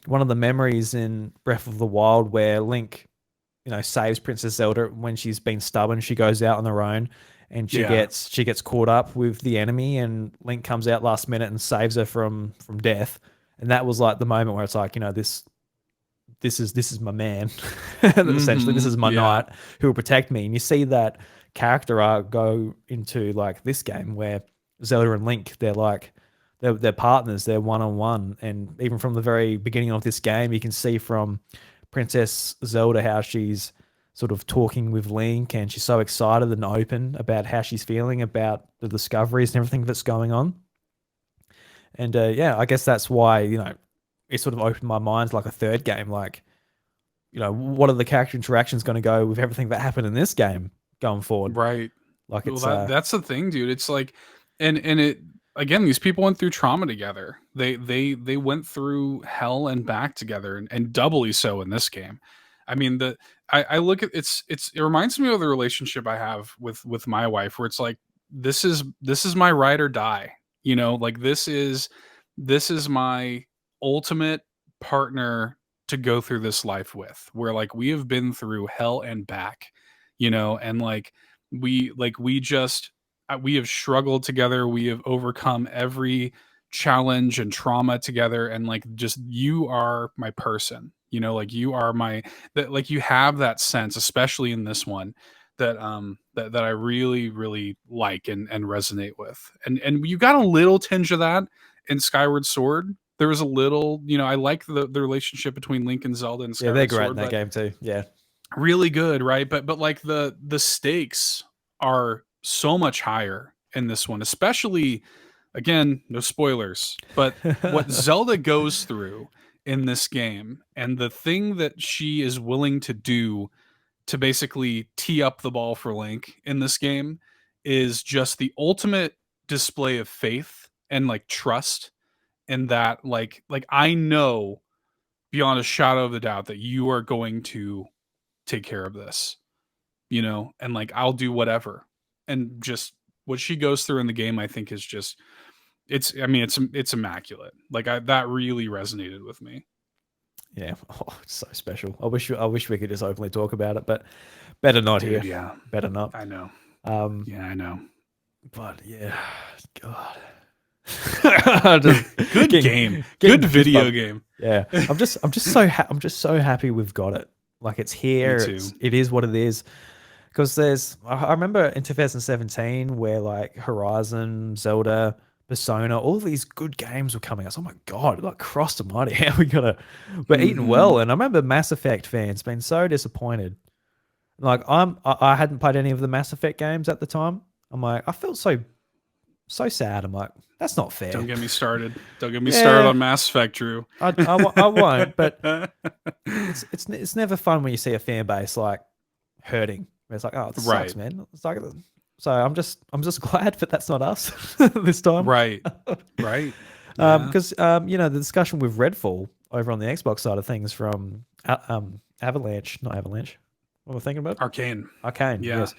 one of the memories in Breath of the Wild where Link saves Princess Zelda when she's been stubborn. She goes out on her own, and Yeah. she gets caught up with the enemy, and Link comes out last minute and saves her from death. And that was like the moment where it's like, this is my man. Essentially, this is my Yeah. knight who will protect me. And you see that character arc go into like this game where Zelda and Link, they're partners, they're one on one. And even from the very beginning of this game, you can see from Princess Zelda how she's sort of talking with Link, and she's so excited and open about how she's feeling about the discoveries and everything that's going on. And yeah, I guess that's why, it sort of opened my mind to like a third game. Like, what are the character interactions going to go with everything that happened in this game going forward? Right. Like Well, it's that's the thing, dude. It's like, and it again, these people went through trauma together. They went through hell and back together, and doubly so in this game. I mean, I look at it reminds me of the relationship I have with my wife, where it's like this is my ride or die. Like this is my ultimate partner to go through this life with, where like we have been through hell and back, and we have struggled together, we have overcome every challenge and trauma together, and like just you are my person, like you are my that like you have that sense, especially in this one, that I really really like and resonate with, and you got a little tinge of that in Skyward Sword. There was a little, I like the relationship between Link and Zelda and yeah, they're Skyward great in Sword, that but game too. Yeah. really good, right? But like the stakes are so much higher in this one, especially, again, no spoilers, but what Zelda goes through in this game, and the thing that she is willing to do to basically tee up the ball for Link in this game is just the ultimate display of faith and like trust, in that like I know beyond a shadow of a doubt that you are going to take care of this, and like I'll do whatever. And just what she goes through in the game, I think is just it's immaculate. Like that really resonated with me. Yeah. Oh, it's so special. I wish we could just openly talk about it, but better not Dude, here. yeah. Better not. I know. Um, Yeah, I know. but yeah, God. Good game. Good video game. Yeah, I'm just so happy we've got it. Like it's Me here. too. It is what it is. Because I remember in 2017 where like Horizon, Zelda, Persona, all these good games were coming out. So, oh my God, like Cross Almighty, how we gonna, we're eating well. Mhm. And I remember Mass Effect fans being so disappointed. Like I hadn't played any of the Mass Effect games at the time. I'm like, I felt so sad. I'm like, that's not Don't fair. get me started. Don't get me started Yeah, on Mass Effect, Drew. I won't. But it's never fun when you see a fan base like hurting. It's like, oh, this sucks, Right. man. It's like, so I'm just glad that that's not us this time. Right. Right. Yeah. Because the discussion with Redfall over on the Xbox side of things from Avalanche, not Avalanche. What am I thinking about? Arcane. Arcane, Yeah. yes.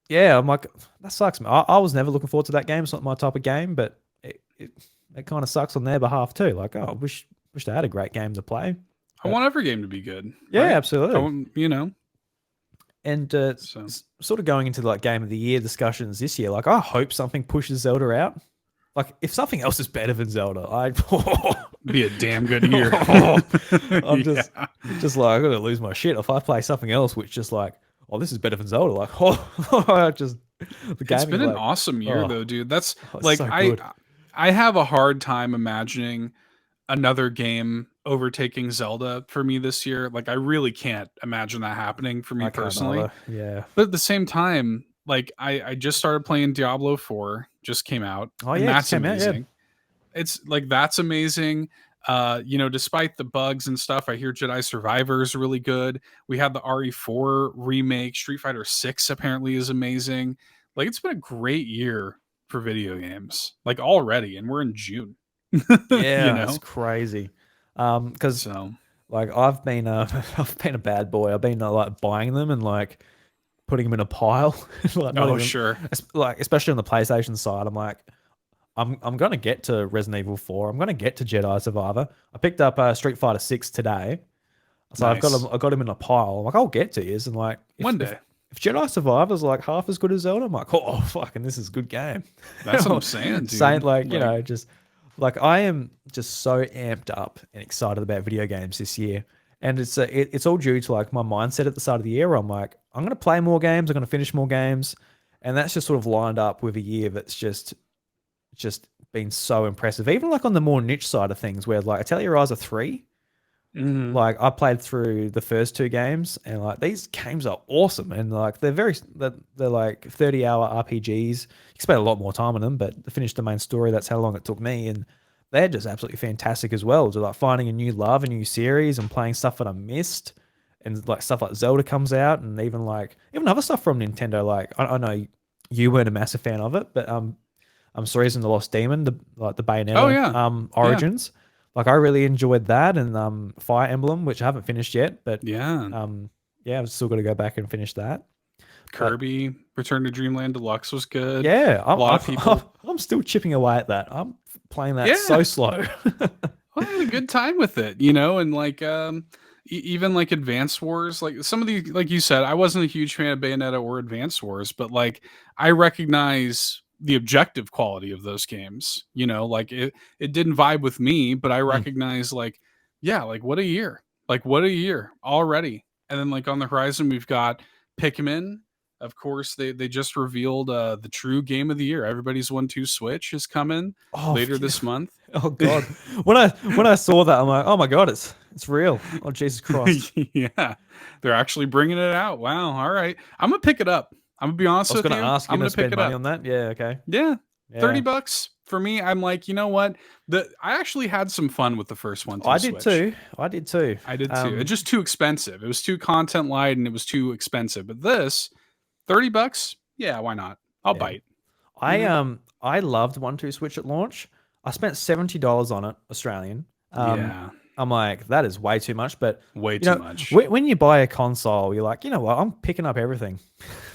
Yeah, I'm like, that sucks, man. I was never looking forward to that game. It's not my type of game, but it kind of sucks on their behalf too. Like, oh, I wish they had a great game to play. I But want every game to be good. yeah, Right? absolutely. And So sort of going into like game of the year discussions this year, like I hope something pushes Zelda out. Like if something else is better than Zelda, be a damn good year. I'm Yeah. just like I'm gonna lose my shit if I play something else which just like, oh, this is better than Zelda. Like, oh, just the It's gaming been an like, awesome year oh, though, dude. That's it's like so good. I have a hard time imagining another game overtaking Zelda for me this year. Like I really can't imagine that happening for me I can't personally. either. Yeah. But at the same time, like I just started playing Diablo 4, just came out, Oh and yeah, it just that's came out. Yeah. amazing. It's like that's amazing. Despite the bugs and stuff, I hear Jedi Survivor is really good. We had the RE4 remake. Street Fighter 6 apparently is amazing. Like it's been a great year for video games. Like already, and we're in June. you Yeah, it's know? crazy. Because So like I've been I've been a bad boy. I've been like buying them and like putting them in a pile. Like not oh even sure. like especially on the PlayStation side. I'm like I'm gonna get to Resident Evil 4. I'm gonna get to Jedi Survivor. I picked up Street Fighter 6 today, so Nice. I got him in a pile. I'm like, I'll get to yours. And like One day. if Jedi Survivor's like half as good as Zelda, I'm like, oh fucking this is a good game. That's what I'm saying, dude. Saying like, just like I am just so amped up and excited about video games this year. And it's all due to like my mindset at the start of the year where I'm like, I'm gonna play more games, I'm gonna finish more games. And that's just sort of lined up with a year that's just been so impressive. Even like on the more niche side of things, where like I tell you, Rise of 3, Like I played through the first two games, and like these games are awesome, and like they're like 30-hour RPGs. You spend a lot more time on them, but to finish the main story, that's how long it took me, and they're just absolutely fantastic as well. To like finding a new love, a new series, and playing stuff that I missed, and like stuff like Zelda comes out, and even other stuff from Nintendo. Like I know you weren't a massive fan of it, but Stories in the Lost Demon, the Oh Bayonetta yeah, yeah, Origins. Like I really enjoyed that, and Fire Emblem, which I haven't finished yet, but yeah. um yeah, I've still got to go back and finish that. But Kirby Return to Dreamland Deluxe was good. yeah, A lot of people, I'm still chipping away at that. I'm playing that yeah. so slow. Well, I had a good time with it, you know, and like even like Advance Wars, like some of the like you said, I wasn't a huge fan of Bayonetta or Advance Wars, but like I recognize the objective quality of those games. You know, like it didn't vibe with me, but I Mm. recognize like yeah, like what a year. Like what a year already. And then like on the horizon we've got Pikmin. Of course, they just revealed the true game of the year. Everybody's 1-2 Switch is coming Oh, later this month. oh God! When I saw that, I'm like, oh my God, it's real. Oh Jesus Christ! Yeah, they're actually bringing it out. Wow. All right. I'm gonna pick it up. I'm gonna be I honest was with going to you. ask you I'm to gonna pick spend it money up. on that. Yeah, okay. Yeah. 30 Yeah, bucks for me. I'm like, you know what? I actually had some fun with the first one to I did Switch. too. I did too. I did too. It's just too expensive. It was too content light and it was too expensive. But this, 30 bucks? Yeah, why not? I'll Yeah. bite, you know? I loved 1-2 Switch at launch. I spent $70 on it, Australian. Yeah. I'm like, that is way too much. But Way you too know, much. when you buy a console, you're like, you know what? I'm picking up everything.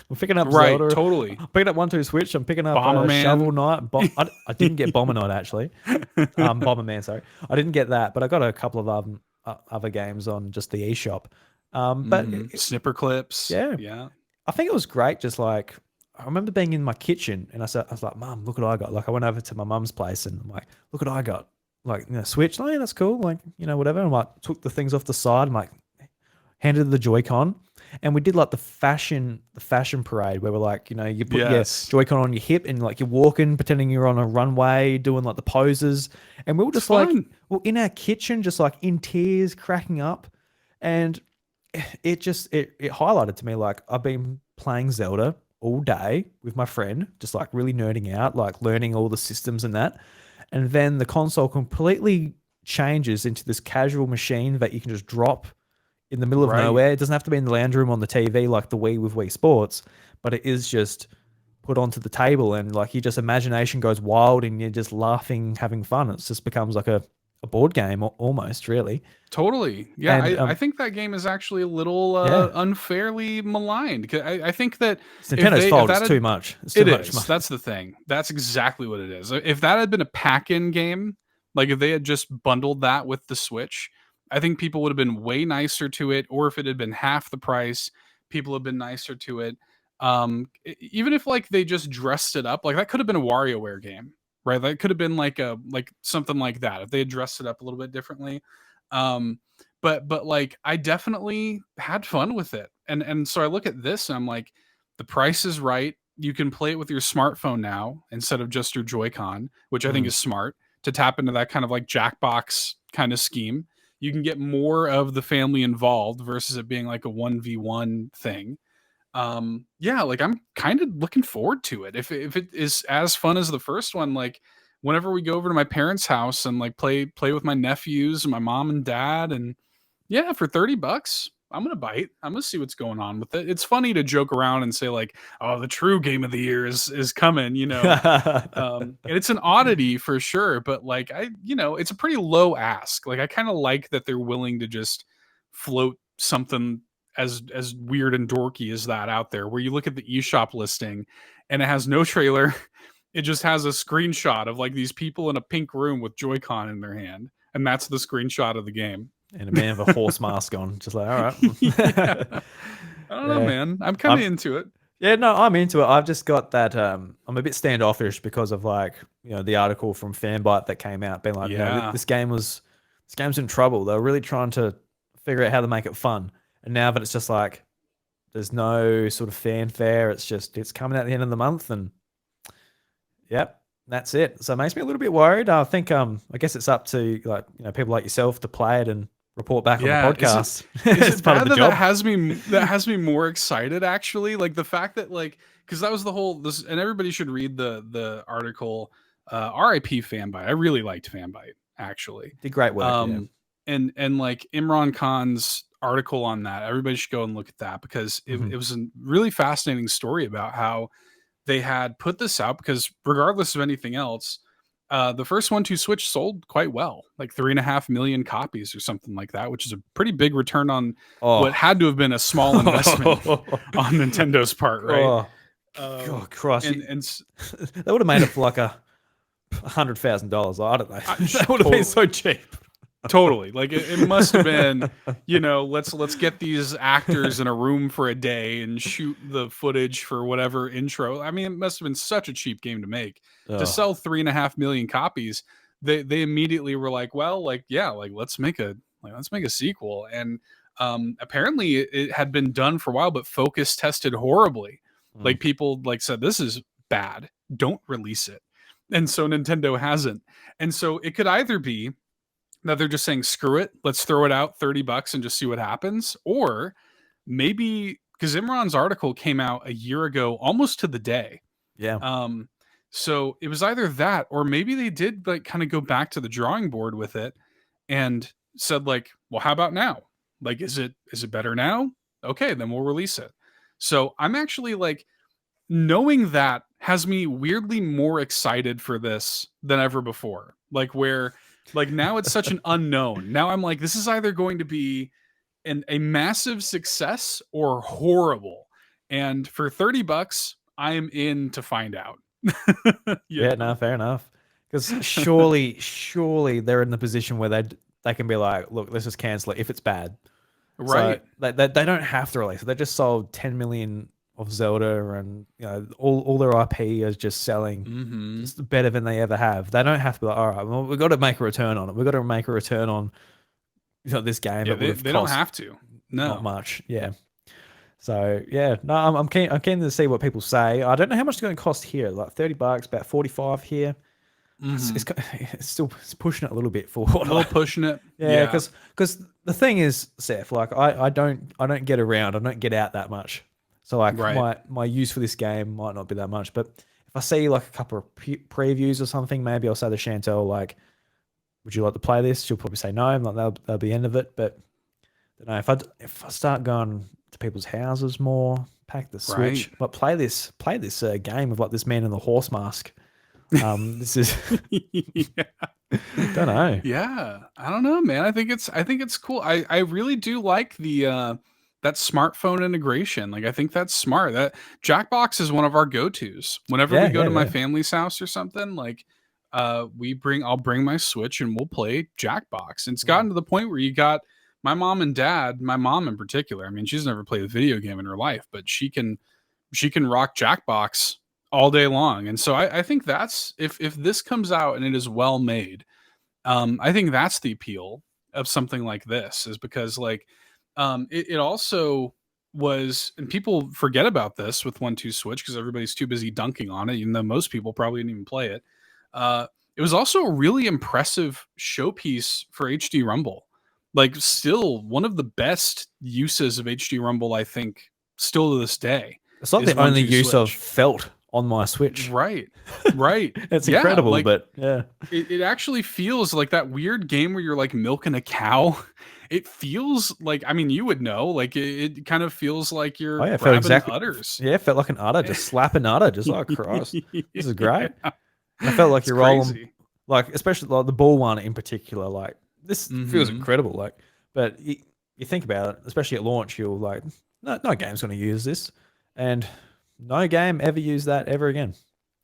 I'm picking up Right, Zelda. totally. I'm picking up 1-2 Switch. I'm picking up Shovel Bomberman. Knight. I didn't get Bomber Knight actually. Bomberman, sorry. I didn't get that, but I got a couple of other games on just the eShop. But Snipper clips. yeah, Yeah. I think it was great. Just like I remember being in my kitchen and I was like, "Mum, look what I got!" Like I went over to my mum's place and I'm like, "Look what I got!" Like Switch. Oh yeah, that's cool. Like whatever. And I'm like, took the things off the side. I'm like, handed the Joy-Con, and we did like the fashion parade where we're like, you put your Yes. Joy-Con on your hip and like you're walking, pretending you're on a runway, doing like the poses, and we were It's just like, fun. well, in our kitchen, just like in tears, cracking up, and it highlighted to me like I've been playing Zelda all day with my friend, just like really nerding out, like learning all the systems and that, and then the console completely changes into this casual machine that you can just drop in the middle of Right. nowhere. It doesn't have to be in the lounge room on the TV like the Wii with Wii Sports, but it is just put onto the table and like you just imagination goes wild and you're just laughing, having fun. It just becomes like a board game almost, really. Totally. Yeah, And I think that game is actually a little yeah, unfairly maligned. 'Cause I think that it's Nintendo's if fault. that It's had too much. It's too it much is. money. That's the thing. That's exactly what it is. If that had been a pack-in game, like if they had just bundled that with the Switch, I think people would have been way nicer to it. Or if it had been half the price, people have been nicer to it. Even if like they just dressed it up, like that could have been a WarioWare game, right? That could have been like a like something like that if they had dressed it up a little bit differently. Um, but like I definitely had fun with it, and so I look at this and I'm like, the price is right. You can play it with your smartphone now instead of just your Joy-Con, which I think Mm. is smart to tap into that kind of like Jackbox kind of scheme. You can get more of the family involved versus it being like a 1v1 thing. Yeah, like I'm kind of looking forward to it. If it is as fun as the first one, like whenever we go over to my parents' house and like play with my nephews and my mom and dad, and yeah, for 30 bucks, I'm gonna bite. I'm gonna see what's going on with it. It's funny to joke around and say like, "Oh, the true game of the year is coming," you know. And it's an oddity for sure, but like it's a pretty low ask. Like I kind of like that they're willing to just float something as weird and dorky as that out there, where you look at the eShop listing and it has no trailer. It just has a screenshot of like these people in a pink room with Joy-Con in their hand, and that's the screenshot of the game. And a man with a horse mask on, just like, all Yeah. right. I don't know, Yeah. man. I'm kind of I'm into it. Yeah, no, I'm into it. I've just got that I'm a bit standoffish because of like, the article from Fanbyte that came out being like, Yeah. this game's in trouble. They're really trying to figure out how to make it fun. And now that it's just like there's no sort of fanfare, it's coming out at the end of the month and yep, that's it. So it makes me a little bit worried. I think I guess it's up to like, people like yourself to play it and report back on the Yeah, podcast. is It's it part of bad the that job. that has me more excited actually? Like the fact that like because that was the whole this, and everybody should read the article. R.I.P. Fanbyte. I really liked Fanbyte actually. Did great work, yeah. And like Imran Khan's article on that, everybody should go and look at that because it was a really fascinating story about how they had put this out because regardless of anything else, the first 1-2 Switch sold quite well, like 3.5 million copies or something like that, which is a pretty big return on what Oh. had to have been a small investment on Nintendo's part, right? Oh, God, Christ. And They would have made it for like $100,000. I don't know. That would have been totally. so cheap. Totally. Like it must have been, let's get these actors in a room for a day and shoot the footage for whatever intro. I mean, it must have been such a cheap game to make. To Oh. sell 3.5 million copies, they immediately were like, well, like, yeah, like let's make a sequel. And apparently it had been done for a while, but focus tested horribly. Like people like said, this is bad. Don't release it. And so Nintendo hasn't. And so it could either be that they're just saying screw it, let's throw it out $30 and just see what happens, or maybe because Imran's article came out a year ago almost to the day. Yeah. So it was either that or maybe they did like kind of go back to the drawing board with it and said like, well, how about now? Like is it better now? Okay, then we'll release it. So I'm actually like, knowing that has me weirdly more excited for this than ever before. Like now it's such an unknown. Now I'm like, this is either going to be a massive success or horrible. And for $30, I am in to find out. Yeah, no, fair enough. Because surely they're in the position where they can be like, look, let's just cancel it if it's bad. Right. So they don't have to release it. They just sold 10 million of Zelda, and all their IP is just selling just better than they ever have. They don't have to be like, all right, well, we've got to make a return on it. We've got to make a return on this game. Yeah, that they don't have to. No. Not much. Yeah. So yeah, no, I'm keen. I'm keen to see what people say. I don't know how much it's going to cost here. Like $30, about 45 here. It's pushing it a little bit for what a little pushing it. Yeah, because the thing is, Seth, like I don't get around. I don't get out that much. So like my use for this game might not be that much. But if I see like a couple of previews or something, maybe I'll say to Chantel like, "Would you like to play this?" She'll probably say no. Like that'll be the end of it. But I don't know, if I start going to people's houses more, pack the Switch, but play this game of like this man in the horse mask. This is don't know. Yeah, I don't know, man. I think it's cool. I really do like the that smartphone integration. Like I think that's smart. That Jackbox is one of our go-tos. Whenever we go to my family's house or something, like I'll bring my Switch and we'll play Jackbox. And it's gotten to the point where you got my mom and dad, my mom in particular. I mean, she's never played a video game in her life, but she can rock Jackbox all day long. And so I think that's if this comes out and it is well made, I think that's the appeal of something like this, is because like it also was, and people forget about this with 1-2 Switch because everybody's too busy dunking on it, even though most people probably didn't even play it. It was also a really impressive showpiece for HD Rumble. Like still one of the best uses of HD Rumble, I think, still to this day. It's like the only use I've felt on my Switch. Right. It's incredible, like, but yeah. It actually feels like that weird game where you're like milking a cow. It feels like, I mean, you would know, like it kind of feels like you're grabbing udders. Yeah, it felt like an udder, just slap an udder, just like, Christ, this is great. I felt like you're rolling, like, especially like the ball one in particular, like this feels incredible. Like, but you think about it, especially at launch, you're like, no game's going to use this, and no game ever used that ever again.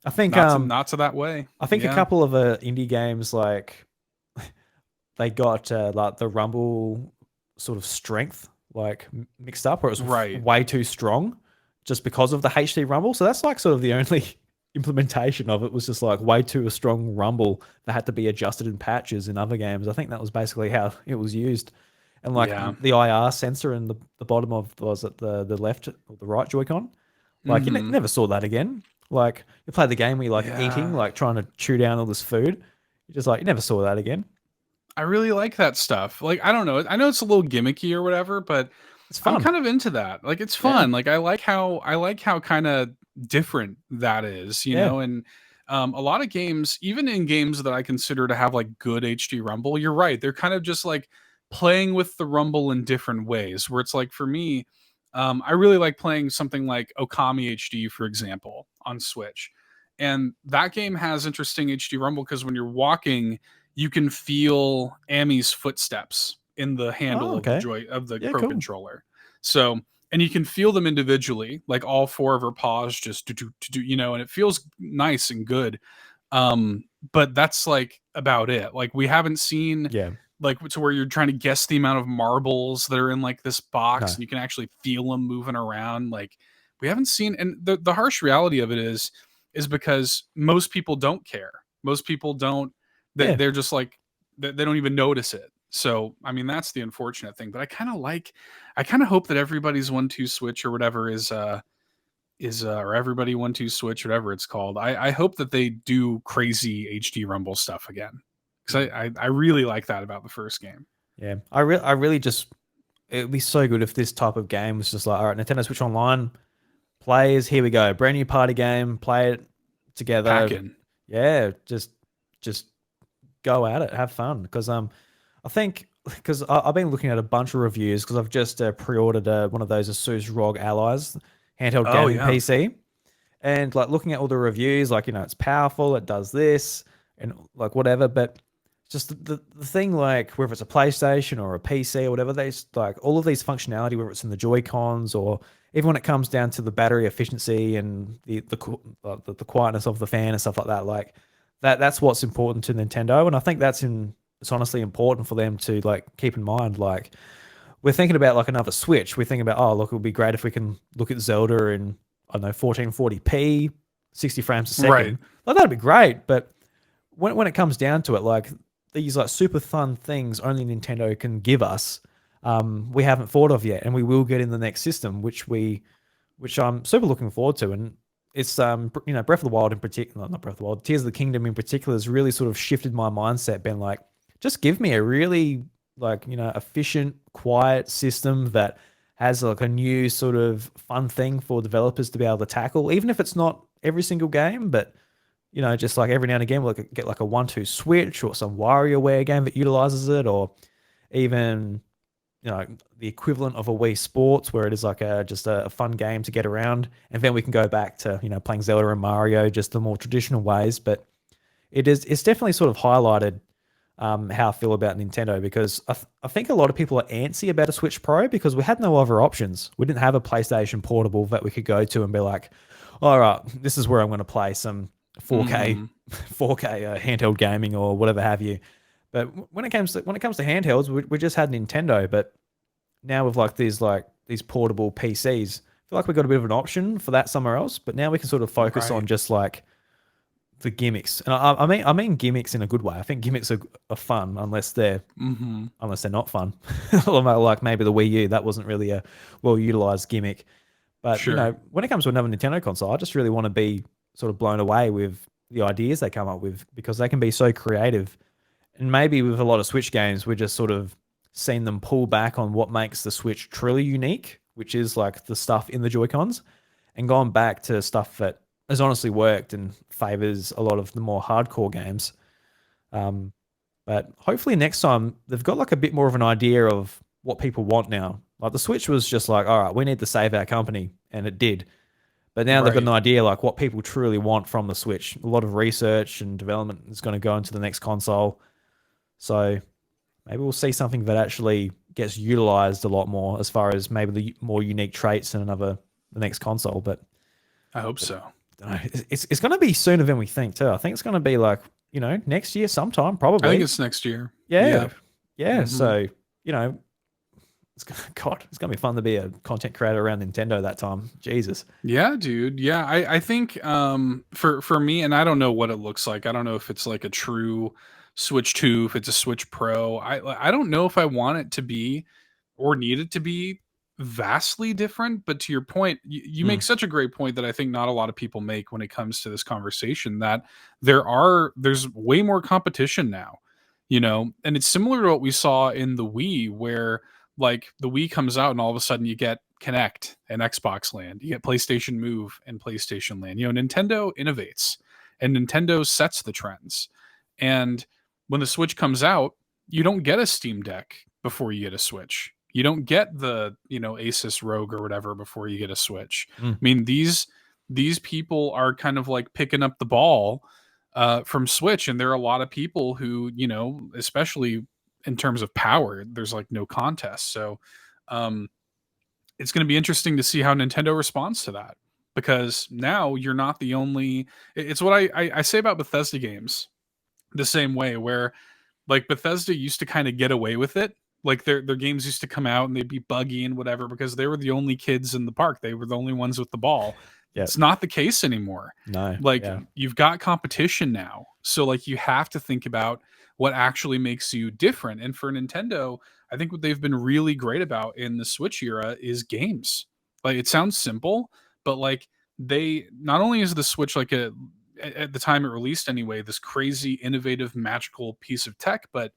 I think not to that way. I think a couple of indie games like they got like the Rumble sort of strength like mixed up, where it was way too strong just because of the HD Rumble. So that's like sort of the only implementation of it, was just like way too a strong Rumble that had to be adjusted in patches in other games. I think that was basically how it was used. And like the IR sensor in the bottom of, was it the left or the right Joy-Con? Like you never saw that again. Like you play the game where you're like eating, like trying to chew down all this food. You just like, you never saw that again. I really like that stuff. Like, I don't know. I know it's a little gimmicky or whatever, but It's I'm fun. kind of into that. Like, it's Yeah, fun. Like, I like how kind of different that is, you yeah, know. And a lot of games, even in games that I consider to have like good HD rumble, you're right. They're kind of just like playing with the rumble in different ways. Where it's like for me, I really like playing something like Okami HD, for example, on Switch. And that game has interesting HD rumble because when you're walking, you can feel Amy's footsteps in the handle oh, of the okay, joy of the yeah, Pro cool, controller. So, and you can feel them individually, like all four of her paws just do, you know, and it feels nice and good. But that's like about it. Like we haven't seen yeah, like to where you're trying to guess the amount of marbles that are in like this box no, and you can actually feel them moving around. Like we haven't seen, and the harsh reality of it is because most people don't care. Most people don't, yeah, they're just like they don't even notice it. So I mean that's the unfortunate thing. But I kind of hope that everybody's 1-2 switch or whatever is or everybody 1-2 switch whatever it's called. I hope that they do crazy HD rumble stuff again because mm, I really like that about the first game. yeah. I really just it would be so good if this type of game was just like, all right, Nintendo Switch Online players, here we go, brand new party game, play it together. Packin'. Yeah, just go at it, have fun. Because I think because I've been looking at a bunch of reviews because I've just pre-ordered one of those Asus ROG Allies handheld Oh gaming yeah. PC, and like looking at all the reviews, like it's powerful, it does this, and like whatever, but just the thing like whether it's a PlayStation or a PC or whatever, they like all of these functionality, whether it's in the Joy Cons or even when it comes down to the battery efficiency and the quietness of the fan and stuff like that, like that's what's important to Nintendo, and I think it's honestly important for them to like keep in mind. Like we're thinking about like another Switch, we're thinking about, oh look, it would be great if we can look at Zelda in, I don't know, 1440p, 60 frames a Right. second. Like that'd be great, but when it comes down to it, like these like super fun things only Nintendo can give us, we haven't thought of yet, and we will get in the next system, which I'm super looking forward to. And it's Breath of the Wild in particular, not Breath of the Wild, Tears of the Kingdom in particular has really sort of shifted my mindset, been like, just give me a really like efficient, quiet system that has like a new sort of fun thing for developers to be able to tackle, even if it's not every single game, but just like every now and again, we'll get like a 1-2 switch or some WarioWare game that utilizes it, or even the equivalent of a Wii Sports, where it is like just a fun game to get around, and then we can go back to playing Zelda and Mario just the more traditional ways. But it's definitely sort of highlighted how I feel about Nintendo, because I think a lot of people are antsy about a Switch Pro because we had no other options. We didn't have a PlayStation Portable that we could go to and be like, all right, this is where I'm going to play some 4K Hmm. 4K handheld gaming or whatever have you. But when it comes to handhelds, we just had Nintendo. But now with like these portable PCs, I feel like we got a bit of an option for that somewhere else. But now we can sort of focus on Right. just like the gimmicks, and I mean gimmicks in a good way. I think gimmicks are fun Hmm. unless they're not fun. Like maybe the Wii U, that wasn't really a well utilized gimmick. But Sure. when it comes to another Nintendo console, I just really want to be sort of blown away with the ideas they come up with, because they can be so creative. And maybe with a lot of Switch games, we're just sort of seen them pull back on what makes the Switch truly unique, which is like the stuff in the Joy Cons, and gone back to stuff that has honestly worked and favors a lot of the more hardcore games. Um, but hopefully next time they've got like a bit more of an idea of what people want now. Like the Switch was just like, all right, we need to save our company, and it did. But now they've got an Right. idea like what people truly want from the Switch. A lot of research and development is going to go into the next console. So maybe we'll see something that actually gets utilized a lot more as far as maybe the more unique traits in the next console. But I hope so. I don't know, it's going to be sooner than we think too. I think it's going to be like next year sometime I think probably. it's next year. Yeah, Yeah. yeah. Hmm. So you know, God, it's going to be fun to be a content creator around Nintendo that time. Jesus. Yeah, dude. Yeah, I think for me, and I don't know what it looks like. I don't know if it's like a true Switch 2, if it's a Switch Pro. I don't know if I want it to be or need it to be vastly different. But to your point, you Mm, make such a great point that I think not a lot of people make when it comes to this conversation, that there's way more competition now. you know, and it's similar to what we saw in the Wii, where like the Wii comes out and all of a sudden you get Connect and Xbox Land, you get PlayStation Move and PlayStation Land. You know, Nintendo innovates and Nintendo sets the trends. And when the Switch comes out, you don't get a Steam Deck before you get a Switch. You don't get the, you know, Asus Rogue or whatever before you get a Switch. I mean, these people are kind of like picking up the ball from Switch, and there are a lot of people who, you know, especially in terms of power, there's like no contest. So um, it's going to be interesting to see how Nintendo responds to that, because now you're not the only. It's what I say about Bethesda games the same way, where like Bethesda used to kind of get away with it. Like their games used to come out and they'd be buggy and whatever because they were the only kids in the park. They were the only ones with the ball. Yeah. It's not the case anymore. No. Like Yeah. you've got competition now. So like you have to think about what actually makes you different. And for Nintendo, I think what they've been really great about in the Switch era is games. Like it sounds simple, but like they not only is the Switch like a at the time it released anyway, this crazy, innovative, magical piece of tech, but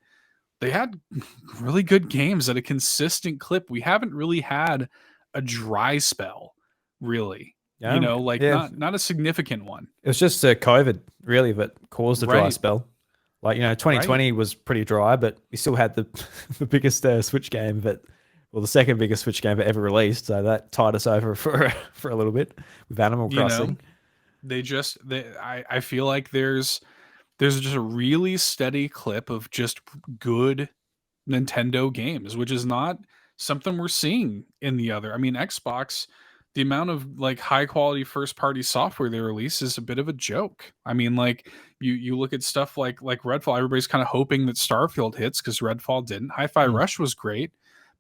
they had really good games at a consistent clip. We haven't really had a dry spell, really. You know, like Yeah. not a significant one. It was just COVID really that caused the dry Right. spell. Like, you know, Right. 2020 was pretty dry, but we still had the the biggest Switch game well, the second biggest Switch game ever released. So that tied us over for a little bit with Animal You know, Crossing. I feel like there's just a really steady clip of just good Nintendo games, which is not something we're seeing in the other. I mean, Xbox, the amount of like high quality first party software they release is a bit of a joke. I mean, like you look at stuff like Redfall, everybody's kind of hoping that Starfield hits because Redfall didn't. Hi-Fi Mm. Rush was great,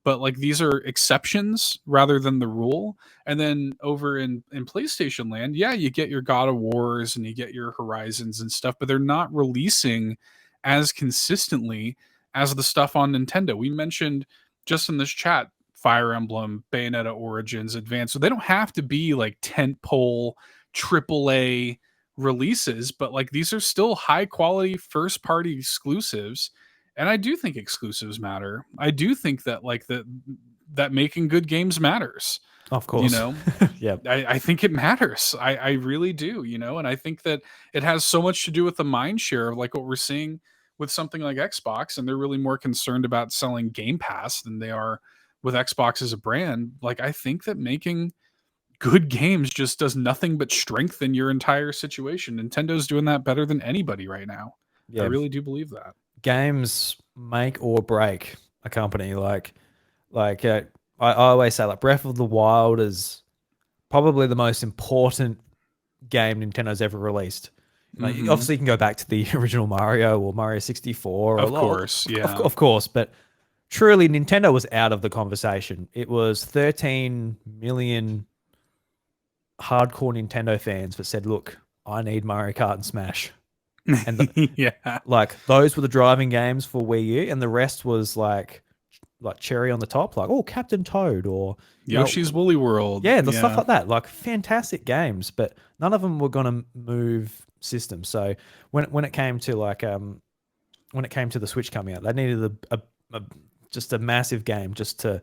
but like these are exceptions rather than the rule. And then over in PlayStation Land, yeah, you get your God of Wars and you get your Horizons and stuff, but they're not releasing as consistently as the stuff on Nintendo. We mentioned just in this chat Fire Emblem, Bayonetta Origins, Advance. So they don't have to be like tentpole AAA releases, but like these are still high quality first party exclusives. And I do think exclusives matter. I do think that like that making good games matters. Of You course. know, Yeah. I think it matters. I really do, you know, and I think that it has so much to do with the mind share of like what we're seeing with something like Xbox, and they're really more concerned about selling Game Pass than they are with Xbox as a brand. Like I think that making good games just does nothing but strengthen your entire situation. Nintendo's doing that better than anybody right now. I Yeah. really do believe that. Games make or break a company. I always say, like, Breath of the Wild is probably the most important game Nintendo's ever released. Like, Mhm. obviously, you can go back to the original Mario or Mario 64, Of course, yeah. of course, but truly, Nintendo was out of the conversation. It was 13 million hardcore Nintendo fans that said, "Look, I need Mario Kart and Smash." And Yeah. like those were the driving games for Wii U, and the rest was like cherry on the top, like, oh, Captain Toad, or Yoshi's Woolly World. yeah, the stuff Yeah. like that, like fantastic games, but none of them were gonna move systems. So when it came to when it came to the Switch coming out, they needed a just a massive game just to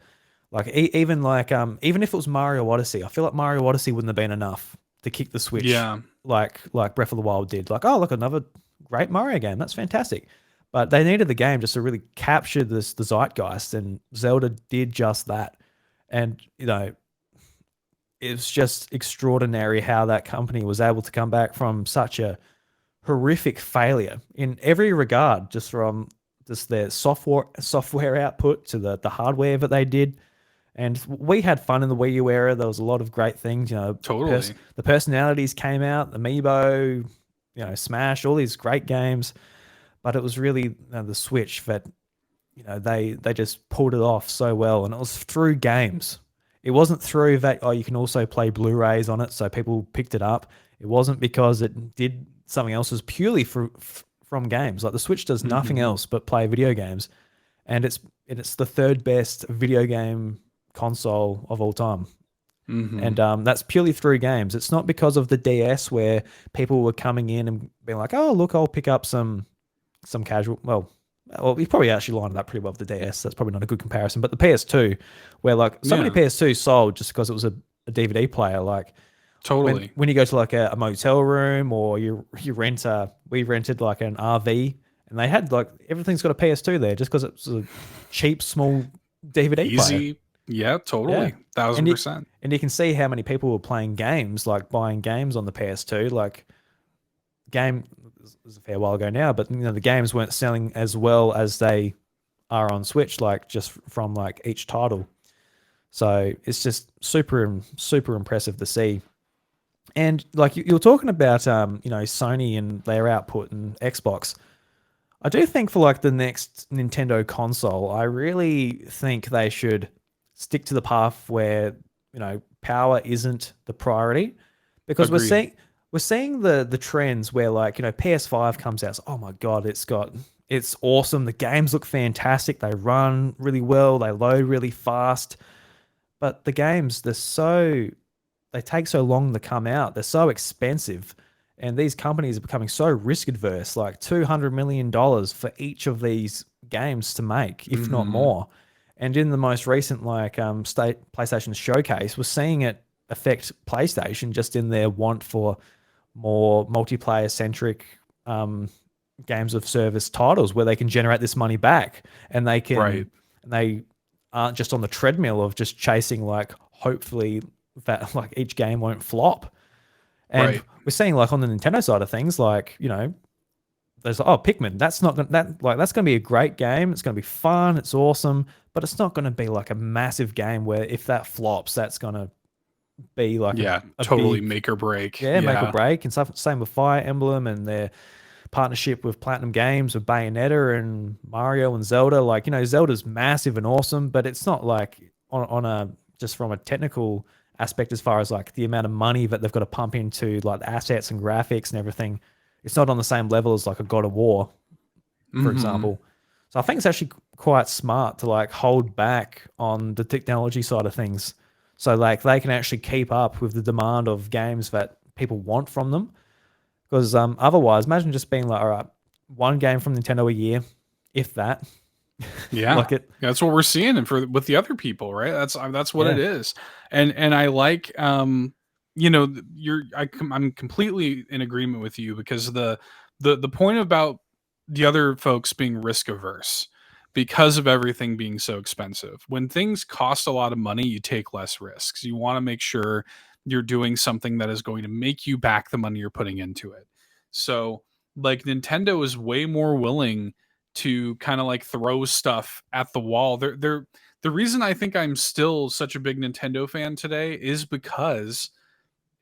like even if it was Mario Odyssey, I feel like Mario Odyssey wouldn't have been enough to kick the Switch Yeah. like Breath of the Wild did. Like, oh, look, another great Mario game. That's fantastic. But they needed the game just to really capture the zeitgeist, and Zelda did just that. And you know, it's just extraordinary how that company was able to come back from such a horrific failure in every regard, just from just their software output to the hardware that they did. And we had fun in the Wii U era. There was a lot of great things, you know. Totally. The personalities came out, Amiibo, you know, Smash, all these great games. But it was really the Switch that, you know, they just pulled it off so well, and it was through games. It wasn't through that. Oh, you can also play Blu-rays on it, so people picked it up. It wasn't because it did something else. It was purely from games. Like the Switch does nothing Mhm. else but play video games, and it's the third best video game console of all time. Mhm. And that's purely through games. It's not because of the DS where people were coming in and being like, "Oh, look, I'll pick up some casual." Well, well, you probably actually lined it up pretty well with the DS. That's probably not a good comparison. But the PS2, where like so many Yeah, PS2s sold just because it was a DVD player. Like when totally. when you go to like a motel room or you rent we rented like an RV and they had like everything's got a PS2 there just because it's a cheap small DVD player. Easy. Yeah, Yeah, totally. and Thousand you percent. and you can see how many people were playing games, like buying games on the PS2. Like game it was a fair while ago now, but the games weren't selling as well as they are on Switch, like just from like each title. So it's just super impressive to see. And like you were talking about, Sony and their output and Xbox. I do think for like the next Nintendo console, I really think they should stick to the path where power isn't the priority, because Agreed. we're seeing the trends where like PS5 comes out. So, oh my god, it's awesome. The games look fantastic. They run really well. They load really fast. But the games they take so long to come out. They're so expensive. And these companies are becoming so risk adverse, like $200 million for each of these games to make, if not Hmm. more. And in the most recent state PlayStation showcase, we're seeing it affect PlayStation just in their want for more multiplayer centric um, games of service titles where they can generate this money back and Right. they aren't just on the treadmill of just chasing like hopefully that like each game won't flop. And Right. we're seeing like on the Nintendo side of things, like, there's Pikmin. That's not gonna that's gonna be a great game. It's gonna be fun, it's awesome, but it's not gonna be like a massive game where if that flops, that's gonna be like Yeah, a totally big make or break. make or Yeah. break and stuff. Same with Fire Emblem and their partnership with Platinum Games with Bayonetta and Mario and Zelda. Like, Zelda's massive and awesome, but it's not like on a just from a technical aspect as far as like the amount of money that they've got to pump into like the assets and graphics and everything. It's not on the same level as like a God of War, for Hmm. example. So I think it's actually quite smart to like hold back on the technology side of things. So like they can actually keep up with the demand of games that people want from them, because otherwise, imagine just being like, all right, one game from Nintendo a year, if that. Yeah. Like it, That's what we're seeing and for with the other people, right? That's what it yeah, is. And I like I'm completely in agreement with you because the point about the other folks being risk averse because of everything being so expensive. When things cost a lot of money, you take less risks. You want to make sure you're doing something that is going to make you back the money you're putting into it. So, like Nintendo is way more willing to kind of like throw stuff at the wall. They're the reason I think I'm still such a big Nintendo fan today is because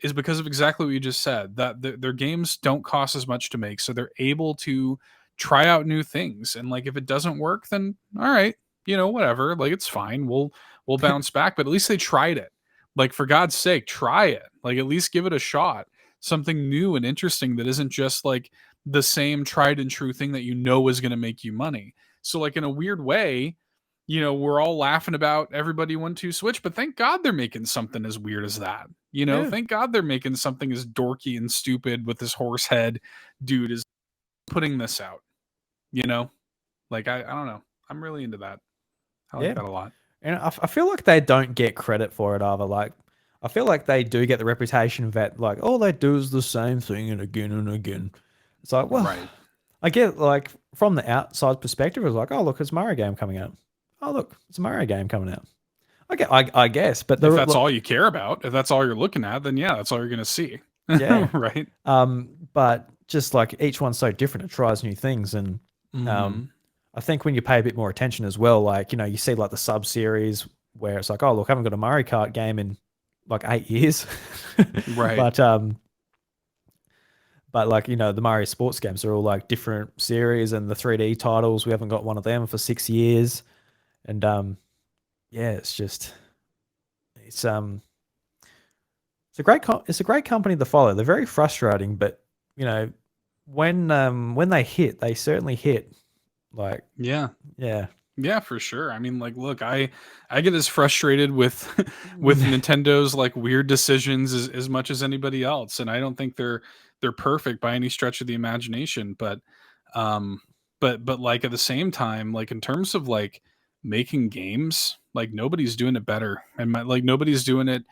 of exactly what you just said. That their games don't cost as much to make, so they're able to try out new things. And like if it doesn't work, then all right, whatever. Like it's fine. We'll bounce back. But at least they tried it. Like for God's sake, try it. Like at least give it a shot. Something new and interesting that isn't just like the same tried and true thing that is going to make you money. So like in a weird way, we're all laughing about everybody 1-2 switch, but thank God they're making something as weird as that. yeah, Thank God they're making something as dorky and stupid with this horse head dude is putting this out. You know, like I don't know. I'm really into that. I like yeah. that a lot. And I feel like they don't get credit for it either. Like, I feel like they do get the reputation that like all they do is the same thing and again and again. It's like, well, Right. I get like from the outside perspective, it's like, oh look, it's a Mario game coming out. Oh look, it's a Mario game coming out. I guess, but If that's all you care about, if that's all you're looking at, then yeah, that's all you're gonna see. yeah. Right. But just like each one's so different, it tries new things, and um, Hmm. I think when you pay a bit more attention as well, like you see like the sub series where it's like, oh look, I haven't got a Mario Kart game in like 8 years, Right. but like the Mario sports games are all like different series, and the 3D titles we haven't got one of them for 6 years, and yeah, it's it's a great company to follow. They're very frustrating, but you know when they hit, they certainly hit. Like, Yeah. yeah. Yeah, for sure. I mean, like, look, I get as frustrated with with Nintendo's like weird decisions as much as anybody else, and I don't think they're perfect by any stretch of the imagination. But um, but like at the same time, like in terms of like making games, like nobody's doing it better, and like nobody's doing it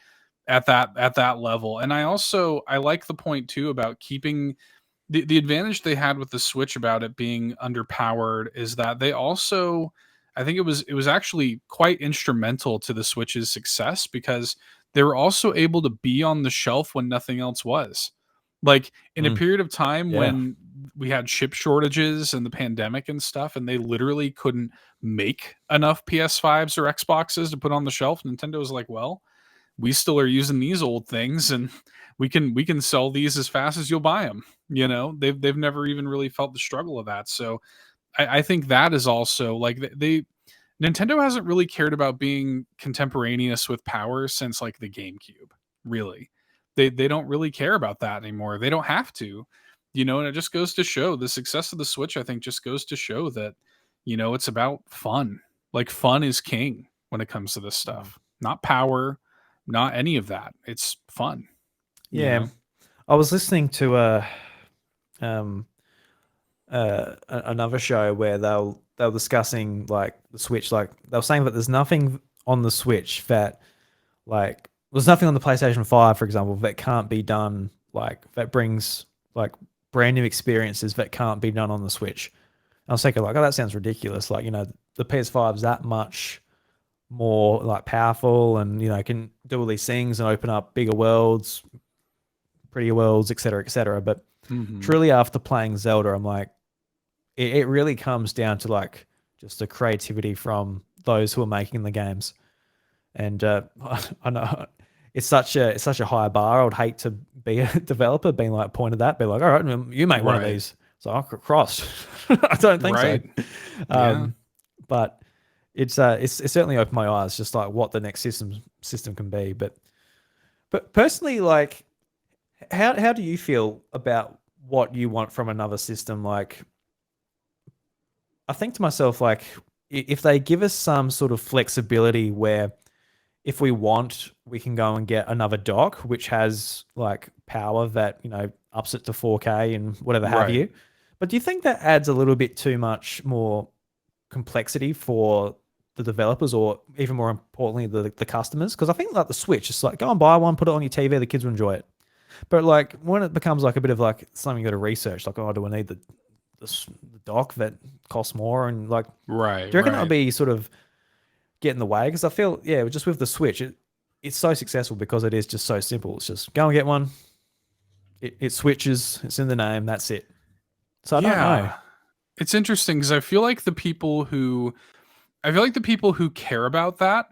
at that level. And I like the point too about keeping the advantage they had with the Switch about it being underpowered is that they also, I think it was actually quite instrumental to the Switch's success because they were also able to be on the shelf when nothing else was. Like in a Mm, period of time yeah. when we had chip shortages and the pandemic and stuff, and they literally couldn't make enough PS5s or Xboxes to put on the shelf, Nintendo was like, well, we still are using these old things, and we can sell these as fast as you'll buy them. You know, they've never even really felt the struggle of that. So I think that is also like they Nintendo hasn't really cared about being contemporaneous with power since like the GameCube. Really, they don't really care about that anymore. They don't have to, you know. And it just goes to show the success of the Switch. I think just goes to show that, you know, it's about fun. Like fun is king when it comes to this Mm. stuff, not power, not any of that. It's fun, you Yeah. know. I was listening to um another show where they were discussing like the Switch. Like they were saying that there's nothing on the Switch that like there's nothing on the PlayStation 5, for example, that can't be done, like that brings like brand new experiences that can't be done on the Switch. I was thinking like, oh, that sounds ridiculous. Like, you know, the PS5 is that much more like powerful and, you know, can do all these things and open up bigger worlds, prettier worlds, etc., etc. But Hmm. truly after playing Zelda, I'm like, it really comes down to like just the creativity from those who are making the games. And I know it's such a high bar. I would hate to be a developer being like pointed at, be like, all right, you make one of Right. these. So I crossed. I don't think so. Right. Yeah. Um, but it's certainly opened my eyes, just like what the next system can be. But personally, like, how do you feel about what you want from another system? Like, I think to myself, like, if they give us some sort of flexibility where if we want, we can go and get another dock which has like power that, you know, ups it to 4K and whatever have Right. you. But do you think that adds a little bit too much more complexity for the developers, or even more importantly, the customers? Because I think like the Switch, it's like go and buy one, put it on your TV, the kids will enjoy it. But like when it becomes like a bit of like something you got to research, like, oh, do I need the dock that costs more? And like, do Right. you reckon that would Right. be sort of get in the way? Because I feel, yeah, just with the Switch, it's so successful because it is just so simple. It's just go and get one. It switches. It's in the name. That's it. So I don't know. Yeah. It's interesting because I feel like the people who care about that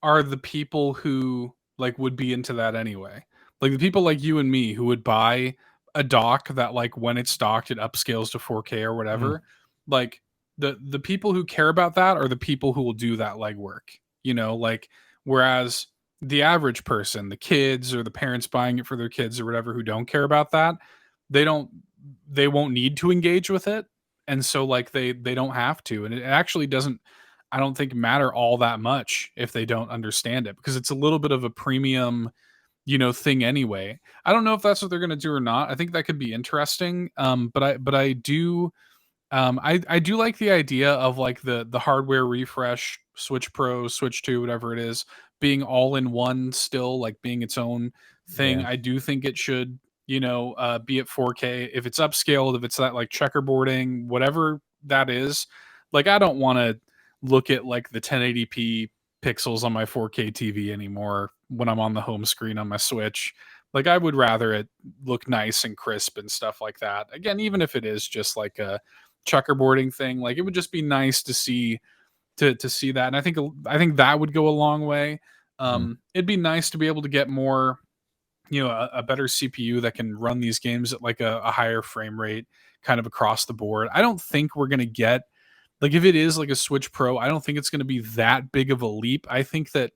are the people who like would be into that anyway. Like the people like you and me who would buy a dock that like when it's docked it upscales to 4K or Mm, whatever. Like the people who care about that are the people who will do that legwork. You know, like whereas the average person, the kids or the parents buying it for their kids or whatever who don't care about that, they don't they won't need to engage with it. And so like they don't have to. And it actually doesn't, I don't think, matter all that much if they don't understand it because it's a little bit of a premium, you know, thing anyway. I don't know if that's what they're going to do or not. I think that could be interesting. But I do I do like the idea of like the hardware refresh, Switch Pro, Switch 2, whatever it is, being all in one still, like being its own thing. yeah. I do think it should, you know, be at 4K. If it's upscaled, if it's that like checkerboarding, whatever that is, like I don't want to look at like the 1080p pixels on my 4K TV anymore when I'm on the home screen on my Switch. Like I would rather it look nice and crisp and stuff like that. Again, even if it is just like a checkerboarding thing, like it would just be nice to see to see that. And I think that would go a long way. Mm, It'd be nice to be able to get more, you know, a better CPU that can run these games at like a higher frame rate kind of across the board. I don't think we're going to get like if it is like a Switch Pro, I don't think it's going to be that big of a leap. I think that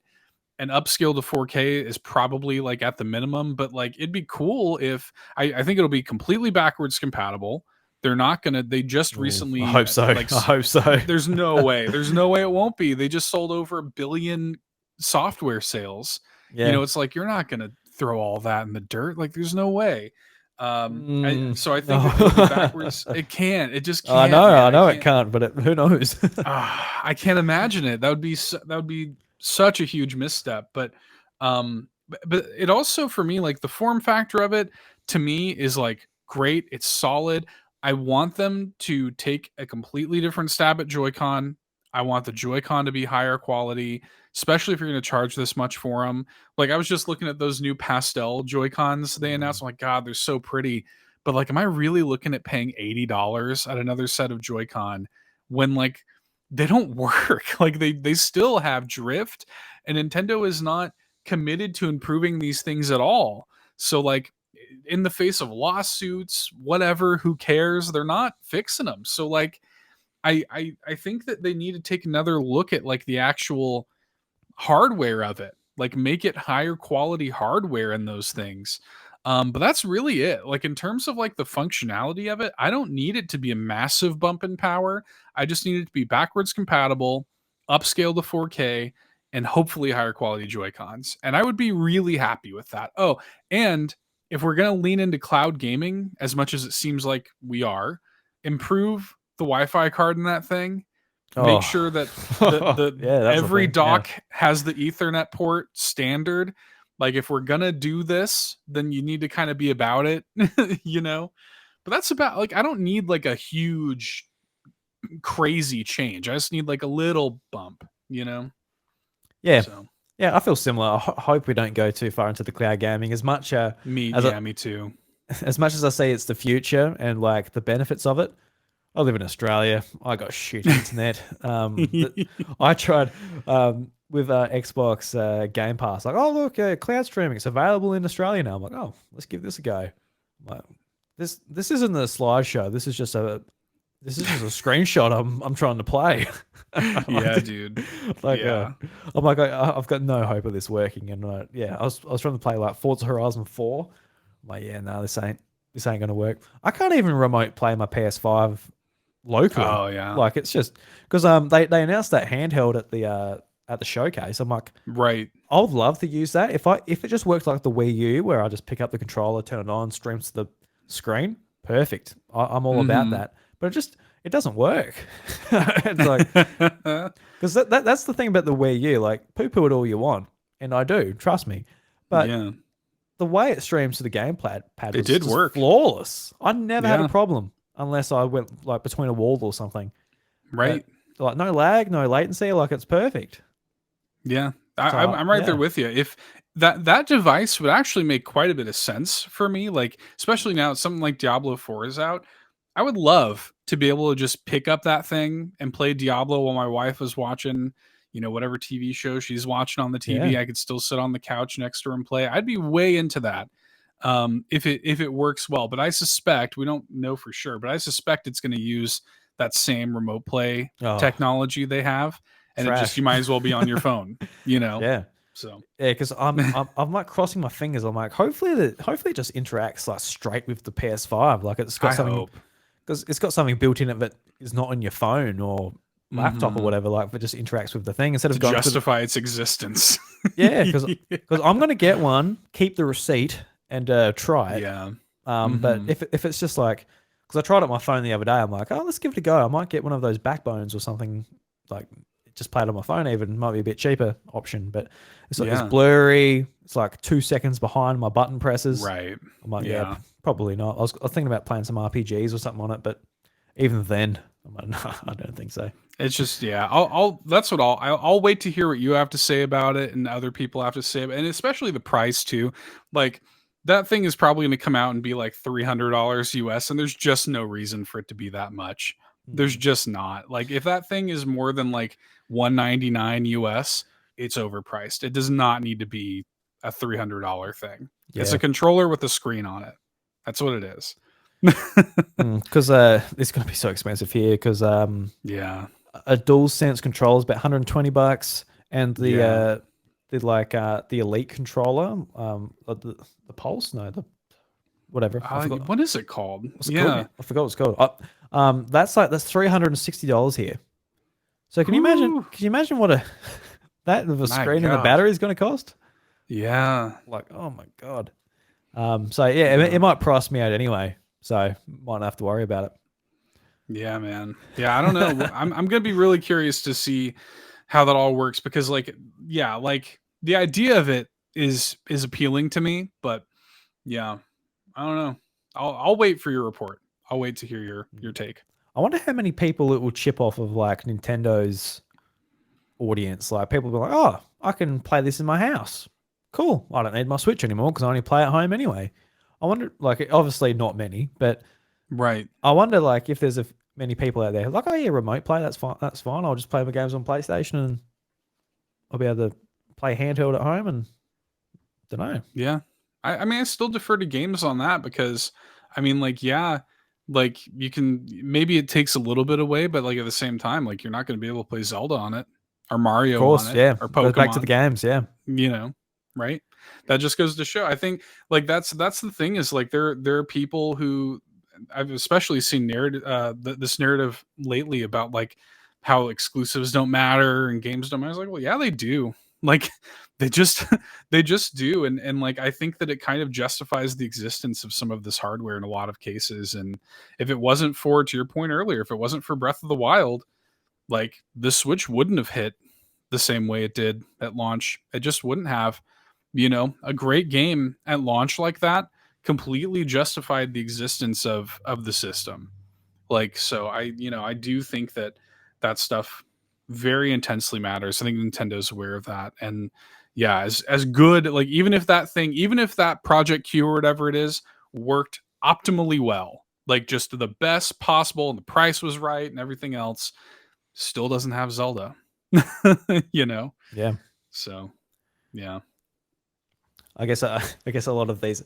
an upscale to 4K is probably like at the minimum, but like it'd be cool if I think it'll be completely backwards compatible. They're not gonna. They just ooh, I recently hope so. like. I hope so. There's no way. There's no way it won't be. They just sold over 1 billion software sales. You Yeah. know, it's like you're not gonna throw all that in the dirt. Like, there's no way. So I think that going No. backwards, it can't. It just I can't, know, man. I I know it can't. can't, but who knows? I can't imagine it. That would be such a huge misstep. But it also for me like the form factor of it to me is like great. It's solid. I want them to take a completely different stab at Joy-Con. I want the Joy-Con to be higher quality, especially if you're going to charge this much for them. Like I was just looking at those new pastel Joy-Cons they announced. I'm like, God, they're so pretty. But like, am I really looking at paying $80 at another set of Joy-Con when like they don't work? Like they still have drift, and Nintendo is not committed to improving these things at all. So like in the face of lawsuits, whatever, who cares? They're not fixing them. So like I think that they need to take another look at like the actual hardware of it, like make it higher quality hardware in those things. But that's really it. Like in terms of like the functionality of it, I don't need it to be a massive bump in power. I just need it to be backwards compatible, upscale to 4K, and hopefully higher quality Joy Cons. And I would be really happy with that. Oh, and if we're gonna lean into cloud gaming as much as it seems like we are, improve the Wi-Fi card in that thing, make Oh, sure that the yeah, that's the every thing. Yeah, dock has the Ethernet port standard. Like if we're gonna do this, then you need to kind of be about it, you know. But that's about like I don't need like a huge crazy change. I just need like a little bump, you know. yeah, So yeah. I feel similar. I hope we don't go too far into the cloud gaming. As I, me too. as much as I say it's the future and like the benefits of it. I live in Australia. I got shit internet. I tried with Xbox Game Pass. Like, oh look, cloud streaming. It's available in Australia now. I'm like, oh, let's give this a go. Like, this isn't a slideshow. This is just a screenshot. I'm trying to play. Yeah, dude. like, Yeah. I'm like, I've got no hope of this working. And yeah, I was trying to play like Forza Horizon 4. I'm like, yeah, no, this ain't gonna work. I can't even remote play my PS5 locally. Oh yeah. Like it's just because they announced that handheld at the showcase. I'm like, Right. I would love to use that if it just worked like the Wii U where I just pick up the controller, turn it on, streams to the screen. Perfect. I'm all about Hmm. that. But it doesn't work. It's like because that's the thing about the Wii U. Like poo poo it all you want, and I do, trust me. But Yeah. the way it streams to the pad It was did just work. flawless. I never had a Yeah. problem unless I went like between a wall or something. But Right. like no lag, no latency, like it's perfect. Yeah, So I'm right there yeah, with you. If that device would actually make quite a bit of sense for me, like especially now something like Diablo 4 is out, I would love to be able to just pick up that thing and play Diablo while my wife is watching, whatever TV show she's watching on the yeah, TV. I could still sit on the couch next to her and play. I'd be way into that. If it works well, but I suspect we don't know for sure, but I suspect it's going to use that same remote play oh technology they have, and it just trash. you might as well be on your phone, you know. Yeah, So yeah, because I'm like crossing my fingers. I'm like hopefully it just interacts like straight with the PS5. Like it's got I something hope. because it's got something built in it that is not on your phone or laptop or Hmm. whatever. Like that just interacts with the thing instead To of going because justify its existence. yeah, because I'm gonna get one, keep the receipt, and try it. Yeah. But Hmm. if it's just like, because I tried it on my phone the other day, I'm like, oh, let's give it a go. I might get one of those backbones or something. Like, just play it on my phone. Even might be a bit cheaper option, but it's Yeah. blurry. It's like 2 seconds behind my button presses. Right. I'm like, yeah, Yeah. probably not. I was thinking about playing some RPGs or something on it, but even then, I'm like, no, I don't think so. It's just yeah. I'll that's what I'll wait to hear what you have to say about it and other people have to say about it, and especially the price too. Like that thing is probably going to come out and be like $300 US, and there's just no reason for it to be that much. There's Mm. just not. Like if that thing is more than like 199 US, it's overpriced. It does not need to be a $300 thing. It's a Yeah, controller with a screen on it. That's what it is. because it's gonna be so expensive here. Because Yeah. a dual sense controller is about 120 bucks, and Yeah. the elite controller, the pulse, no, the whatever, I forgot What is it called? what's it called. Yeah. Yeah, I forgot what's it called. That's $360 here. So Whew. can you imagine what a that of a My screen and the God. battery is going to cost? Yeah. Like, oh my god. So yeah, it Yeah. might price me out anyway. So might not have to worry about Yeah, man. Yeah, I don't know. it. I'm gonna be really curious to see how that all works because, like, yeah, like the idea of it is appealing to me, but yeah, I don't know. I'll wait for your report. I'll wait to hear your take. I wonder how many people it will chip off of like Nintendo's audience. Like people will be like, oh, I can play this in my house. Cool. I don't need my Switch anymore because I only play at home anyway. I wonder, like, obviously not many, but Right. I wonder, like, if there's many people out there like, oh yeah, remote play, that's fine. That's fine. I'll just play my games on PlayStation and I'll be able to play handheld at home and don't know. Yeah. I mean, I still defer to games on that because, I mean, like, yeah, like you can maybe it takes a little bit away, but like at the same time, like you're not going to be able to play Zelda on it or Of Mario on course, it yeah. or Goes back to the Pokemon. games, yeah. You know, right? That just goes to show. I think like that's the thing is like there are people who I've especially seen this narrative lately about like how exclusives don't matter and games don't matter. I was like, well, yeah, they do. Like they just they just do, and like I think that it kind of justifies the existence of some of this hardware in a lot of cases. And if it wasn't for, to your point earlier, if it wasn't for Breath of the Wild, like the Switch wouldn't have hit the same way it did at launch. It just wouldn't have. You know, a great game at launch like that completely justified the existence of the system. Like, so I do think that that stuff very intensely matters. I think Nintendo's aware of that. And yeah, as good, like even if that Project Q or whatever it is worked optimally well, like just the best possible and the price was right and everything else, still doesn't have Zelda. You know? Yeah. So yeah. I guess a lot of these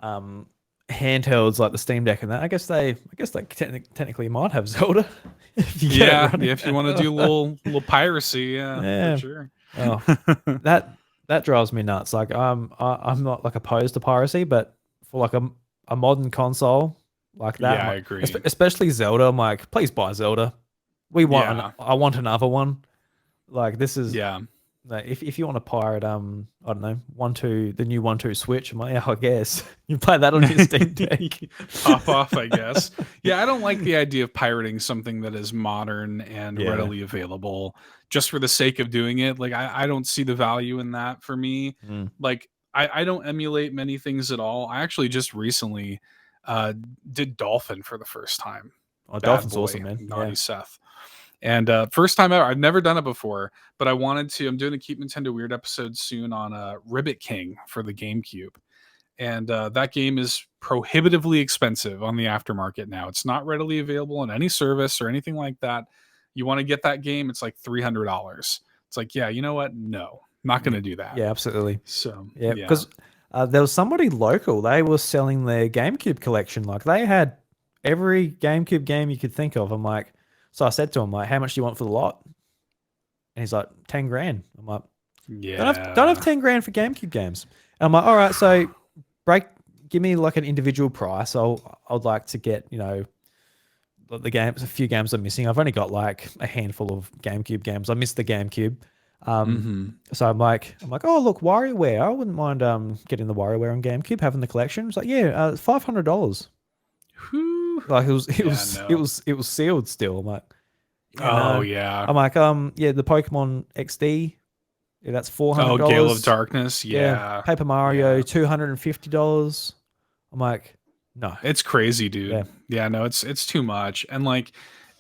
um, handhelds like the Steam Deck and that, I guess they technically might have Zelda if you get it Yeah, running. yeah, if you want to do a little piracy, yeah, for Yeah. sure. Oh, that drives me nuts. Like I'm not like opposed to piracy, but for like a modern console like that, Yeah, I agree. especially Zelda, I'm like, please buy Zelda. Yeah, I want another one. Like this is yeah. like, if you want to pirate I don't know, the new 1-2 Switch, I'm like, yeah, I guess you play that on your Steam Deck. Pop off, I guess. Yeah, I don't like the idea of pirating something that is modern and Yeah. readily available just for the sake of doing it. Like I don't see the value in that for me. Mm. Like I don't emulate many things at all. I actually just recently did Dolphin for the first time. Oh, Bad Dolphin's boy, awesome, man. naughty Yeah. Seth. And first time ever, I've never done it before, but I wanted to. I'm doing a Keep Nintendo Weird episode soon on Ribbit King for the GameCube, and that game is prohibitively expensive on the aftermarket now. It's not readily available on any service or anything like that. You want to get that game, it's like $300. It's like, yeah, you know what? No, not going to do that. Yeah, absolutely. So Yeah, yeah, because there was somebody local. They were selling their GameCube collection. Like they had every GameCube game you could think of. I'm like, so I said to him, like, how much do you want for the lot? And he's like, 10 grand. I'm like, don't have yeah, 10 grand for GameCube games. And I'm like, all right, so break, give me like an individual price. I'd like to get, you know, the games, a few games I'm missing. I've only got like a handful of GameCube games. I missed the GameCube. hmm So I'm like, oh look, WarioWare. I wouldn't mind getting the WarioWare on GameCube, having the collection. It's like, yeah, $500. Like Yeah, no. it was sealed still. I'm like, yeah, Oh no. yeah. I'm like, yeah, the Pokemon XD, yeah, that's four hundred Oh, Gale of dollars. Darkness. Yeah, Yeah, Paper Mario, yeah. $250. I'm like, no. It's crazy, dude. Yeah, Yeah, no, it's too much. And like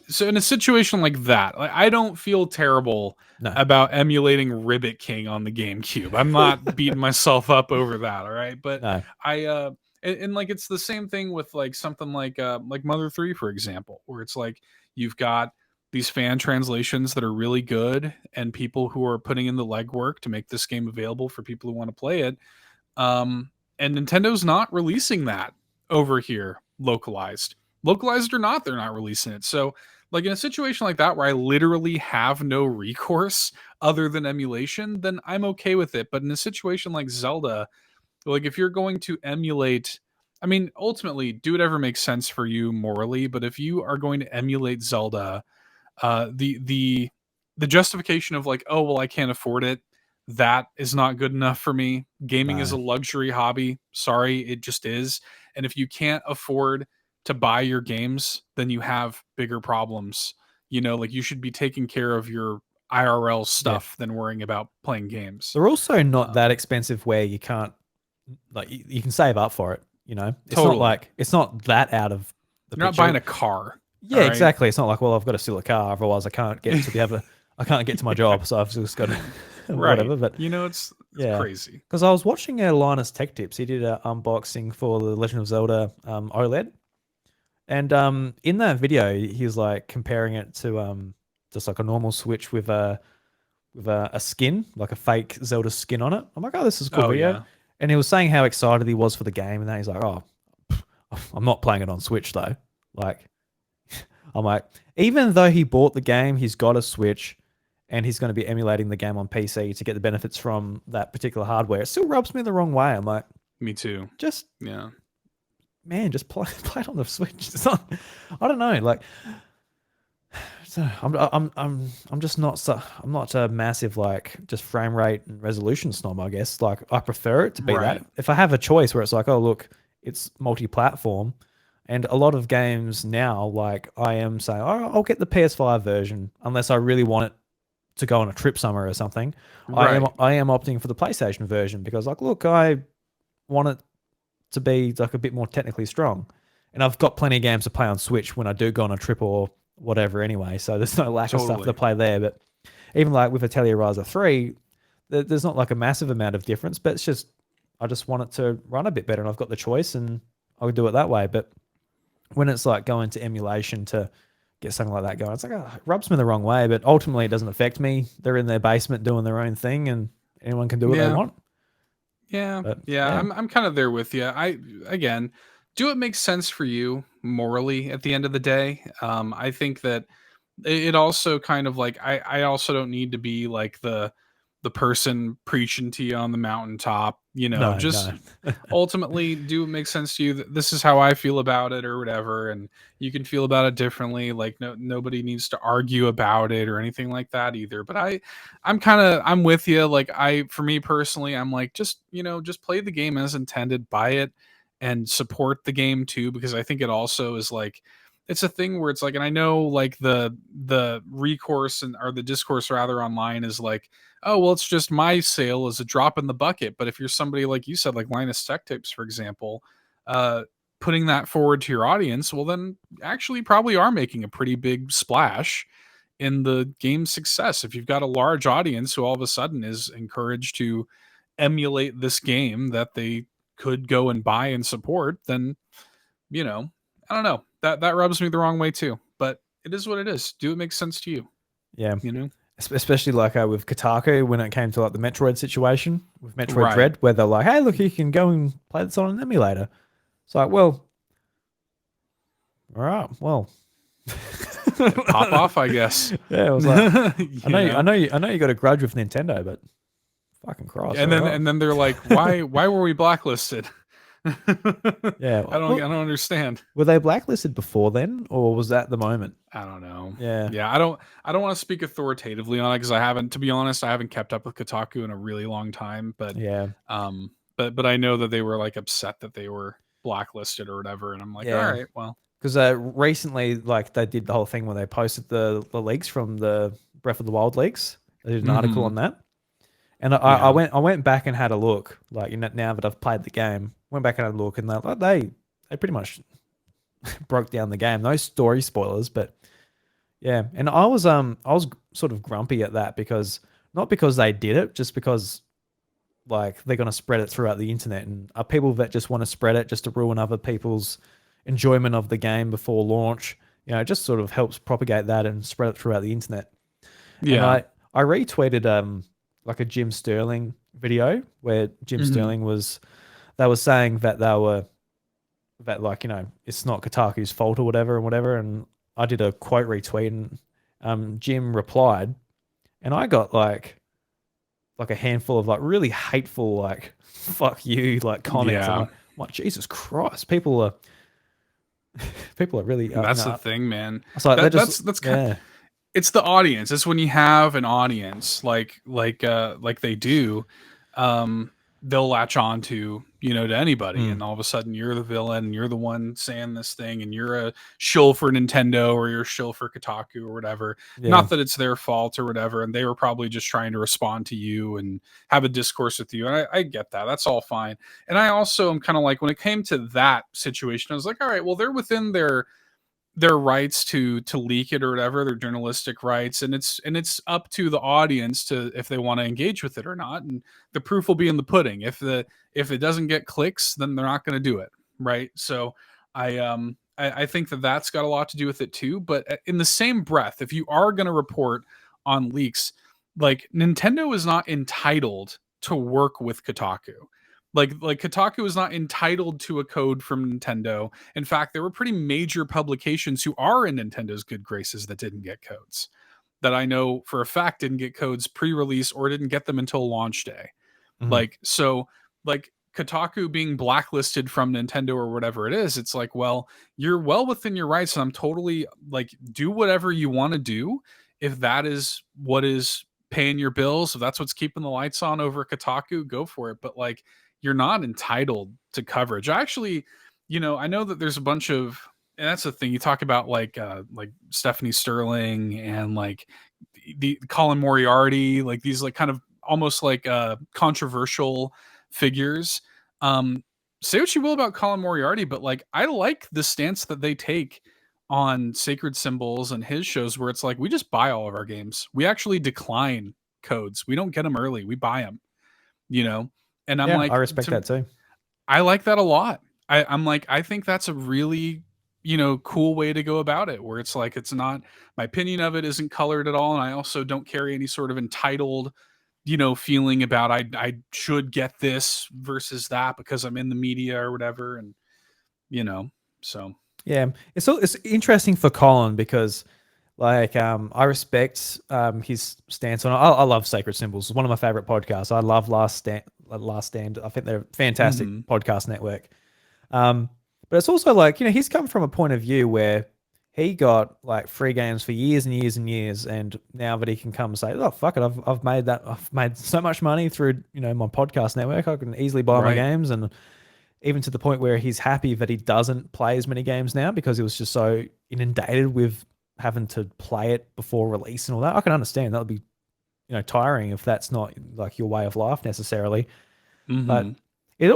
so in a situation like that, like I don't feel terrible no. about emulating Ribbit King on the GameCube. I'm not beating myself up over that, all right? But No. I and like it's the same thing with like something like Mother 3 for example, where it's like you've got these fan translations that are really good and people who are putting in the legwork to make this game available for people who want to play it. And Nintendo's not releasing that over here localized. Localized or not, they're not releasing it. So, like in a situation like that where I literally have no recourse other than emulation, then I'm okay with it. But in a situation like Zelda, like if you're going to emulate, I mean, ultimately, do whatever makes sense for you morally. But if you are going to emulate Zelda, the justification of like, oh well, I can't afford it, that is not good enough for me. Gaming is No. a luxury hobby. Sorry, it just is. And if you can't afford to buy your games, then you have bigger problems. You know, like you should be taking care of your IRL Yeah. stuff than worrying about playing games. They're also not that Um, expensive where you can't like you can save up for it. You know, totally. it's not that out of the You're not picture. buying a car. All Yeah, right. exactly. It's not like, well, I've got to steal a car, otherwise I can't get to my job, so I've just got to Right. whatever. But You know, it's yeah, crazy. because I was watching Linus Tech Tips. He did an unboxing for the Legend of Zelda OLED, and in that video, he's like comparing it to just like a normal Switch with a skin, like a fake Zelda skin on it. I'm like, oh, this is a cool Oh video. yeah. And he was saying how excited he was for the game, and then he's like, oh, I'm not playing it on Switch though. Like, I'm like, even though he bought the game, he's got a Switch, and he's going to be emulating the game on PC to get the benefits from that particular hardware. It still rubs me the wrong way. I'm like, Me too. just Yeah. man, just play it on the Switch. It's not, I don't know, like. So I'm just not so I'm not a massive like just frame rate and resolution snob, I guess. Like I prefer it to be Right. that. If I have a choice where it's like, oh look, it's multi-platform, and a lot of games now, like I am saying, oh, I'll get the PS5 version unless I really want it to go on a trip somewhere or something. Right. I am opting for the PlayStation version because like, look, I want it to be like a bit more technically strong. And I've got plenty of games to play on Switch when I do go on a trip or whatever anyway. So there's no lack of stuff to Totally. play there. But even like with Atelier Ryza 3, there's not like a massive amount of difference, but it's just, I just want it to run a bit better and I've got the choice and I would do it that way. But when it's like going to emulation to get something like that going, it's like, oh, it rubs me the wrong way, but ultimately it doesn't affect me. They're in their basement doing their own thing and anyone can do what they Yeah. want. Yeah. But Yeah. yeah, I'm kind of there with you. I again, do it make sense for you morally at the end of the day? I think that it also kind of like I also don't need to be like the person preaching to you on the mountaintop, you know, no, just no. ultimately do it make sense to you that this is how I feel about it or whatever, and you can feel about it differently. Like nobody needs to argue about it or anything like that either. But I'm with you. Like for me personally, I'm like, just, you know, just play the game as intended, buy it and support the game too, because I think it also is like, it's a thing where it's like, and I know like the recourse and or the discourse rather online is like, oh well, it's just my sale is a drop in the bucket. But if you're somebody like you said, like Linus Tech Tips, for example, uh, putting that forward to your audience, well then actually probably are making a pretty big splash in the game's success. If you've got a large audience who all of a sudden is encouraged to emulate this game that they could go and buy and support, then, you know, I don't know. That rubs me the wrong way too. But it is what it is. Do it make sense to you? Yeah. You know? Especially like with Kotaku when it came to like the Metroid situation with Metroid Right. Dread, where they're like, "Hey, look, you can go and play this on an emulator." It's like, well, all right, well, Pop off, I guess. yeah. I was like, You know? I know you got a grudge with Nintendo, but fucking Christ, all right. And then they're like, why were we blacklisted? Yeah. I Well, don't understand. were they blacklisted before then, or was that the moment? I don't know. Yeah. Yeah, I don't want to speak authoritatively on it because I haven't, to be honest, I haven't kept up with Kotaku in a really long time. Yeah. But I know that they were like upset that they were blacklisted or whatever, and I'm like, all Yeah. right, well, Because recently, like they did the whole thing where they posted the leaks from the Breath of the Wild leaks. They did an article hmm on that. And yeah, I went back and had a look. Like, you know, now that I've played the game, went back and had a look, and they pretty much broke down the game. No story spoilers, but yeah. And I was sort of grumpy at that because not because they did it, just because like they're gonna spread it throughout the internet, and are people that just want to spread it just to ruin other people's enjoyment of the game before launch. You know, it just sort of helps propagate that and spread it throughout the internet. And yeah, I retweeted like a Jim Sterling video where Jim hmm Sterling was they were saying that they were that like, you know, it's not Kotaku's fault or whatever and whatever, and I did a quote retweet and Jim replied and I got like a handful of like really hateful like fuck you like comments. yeah. I'm like Jesus Christ, people are really That's the no. thing, man. It's like they're just That's kind. yeah. it's the audience. It's when you have an audience like they do, um, they'll latch on to, to anybody, Mm, and all of a sudden you're the villain, and you're the one saying this thing, and you're a shill for Nintendo, or you're a shill for Kotaku or whatever. yeah. Not that it's their fault or whatever, and they were probably just trying to respond to you and have a discourse with you. And I get that. That's all fine. And I also am kind of like, when it came to that situation, I was like, all right, well, they're within their rights to leak it or whatever, their journalistic rights, and it's up to the audience to, if they want to engage with it or not, and the proof will be in the pudding. If it doesn't get clicks, then they're not going to do it, right? So I think that that's got a lot to do with it too. But in the same breath, if you are going to report on leaks, like, Nintendo is not entitled to work with Kotaku. Like Kotaku is not entitled to a code from Nintendo. In fact, there were pretty major publications who are in Nintendo's good graces that didn't get codes. That I know for a fact didn't get codes pre-release, or didn't get them until launch day. Mhm. Like Kotaku being blacklisted from Nintendo or whatever it is, it's like, well, you're well within your rights, and I'm totally like, do whatever you want to do. If that is what is paying your bills, if that's what's keeping the lights on over Kotaku, go for it. But like, you're not entitled to coverage. I actually, I know that there's a bunch of, and that's the thing, you talk about like Stephanie Sterling, and like the Colin Moriarty, like these like kind of almost like controversial figures. Um, Say what you will about Colin Moriarty, but like, I like the stance that they take on Sacred Symbols and his shows, where it's like, we just buy all of our games. We actually decline codes. We don't get them early. We buy them, you know? And I'm Yeah, I like, respect that too. I like that a lot. I'm like, I think that's a really, cool way to go about it, where it's like, it's not, my opinion of it isn't colored at all. And I also don't carry any sort of entitled, feeling about, I should get this versus that because I'm in the media or whatever. And, so. Yeah, it's interesting for Colin because, like, I respect his stance on it. I love Sacred Symbols. It's one of my favorite podcasts. I love Last Stand. Last Stand. I think they're a fantastic Mhm. podcast network. But it's also like, he's come from a point of view where he got like free games for years and years and years, and now that he can come and say, "Oh fuck it, I've made so much money through my podcast network. I can easily buy my Right. games," and even to the point where he's happy that he doesn't play as many games now because he was just so inundated with having to play it before release and all that. I can understand that would be, tiring if that's not like your way of life necessarily. But Mhm. it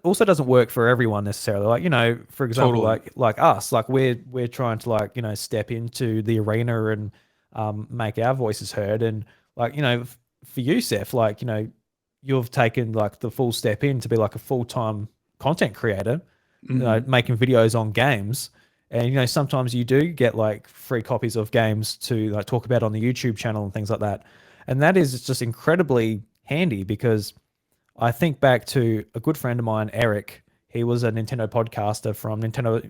also doesn't work for everyone necessarily. Like, for example, Totally. like us, like we're trying to like, step into the arena and make our voices heard. And like, for you, Seth, like, you've taken like the full step in to be like a full-time content creator, Mhm. making videos on games. And sometimes you do get like free copies of games to like talk about on the YouTube channel and things like that. And that is just incredibly handy because I think back to a good friend of mine, Eric. He was a Nintendo podcaster from Nintendo.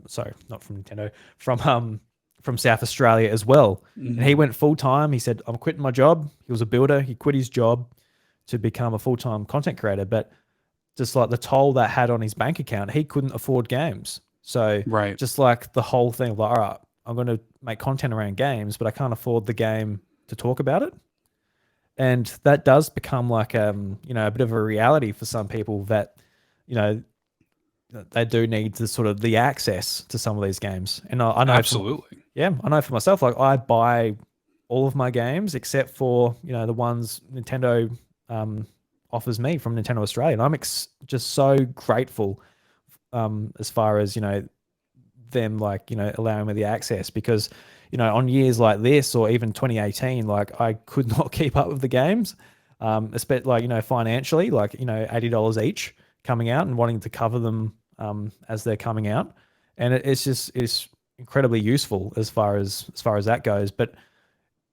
Sorry, not from Nintendo, from South Australia as well. And he Mhm. went full time. He said, "I'm quitting my job." He was a builder. He quit his job to become a full time content creator. But just like the toll that had on his bank account, he couldn't afford games. So Right. just like the whole thing, like, all right, I'm going to make content around games, but I can't afford the game to talk about it. And that does become like a bit of a reality for some people that you know they do need the sort of the access to some of these games. And I know from Absolutely. yeah, I know for myself, like I buy all of my games except for the ones Nintendo um, offers me from Nintendo Australia, and I'm just so grateful as far as them like allowing me the access because on years like this or even 2018 like I could not keep up with the games, especially like financially, like $80 each coming out and wanting to cover them as they're coming out. And it's incredibly useful as far as that goes. But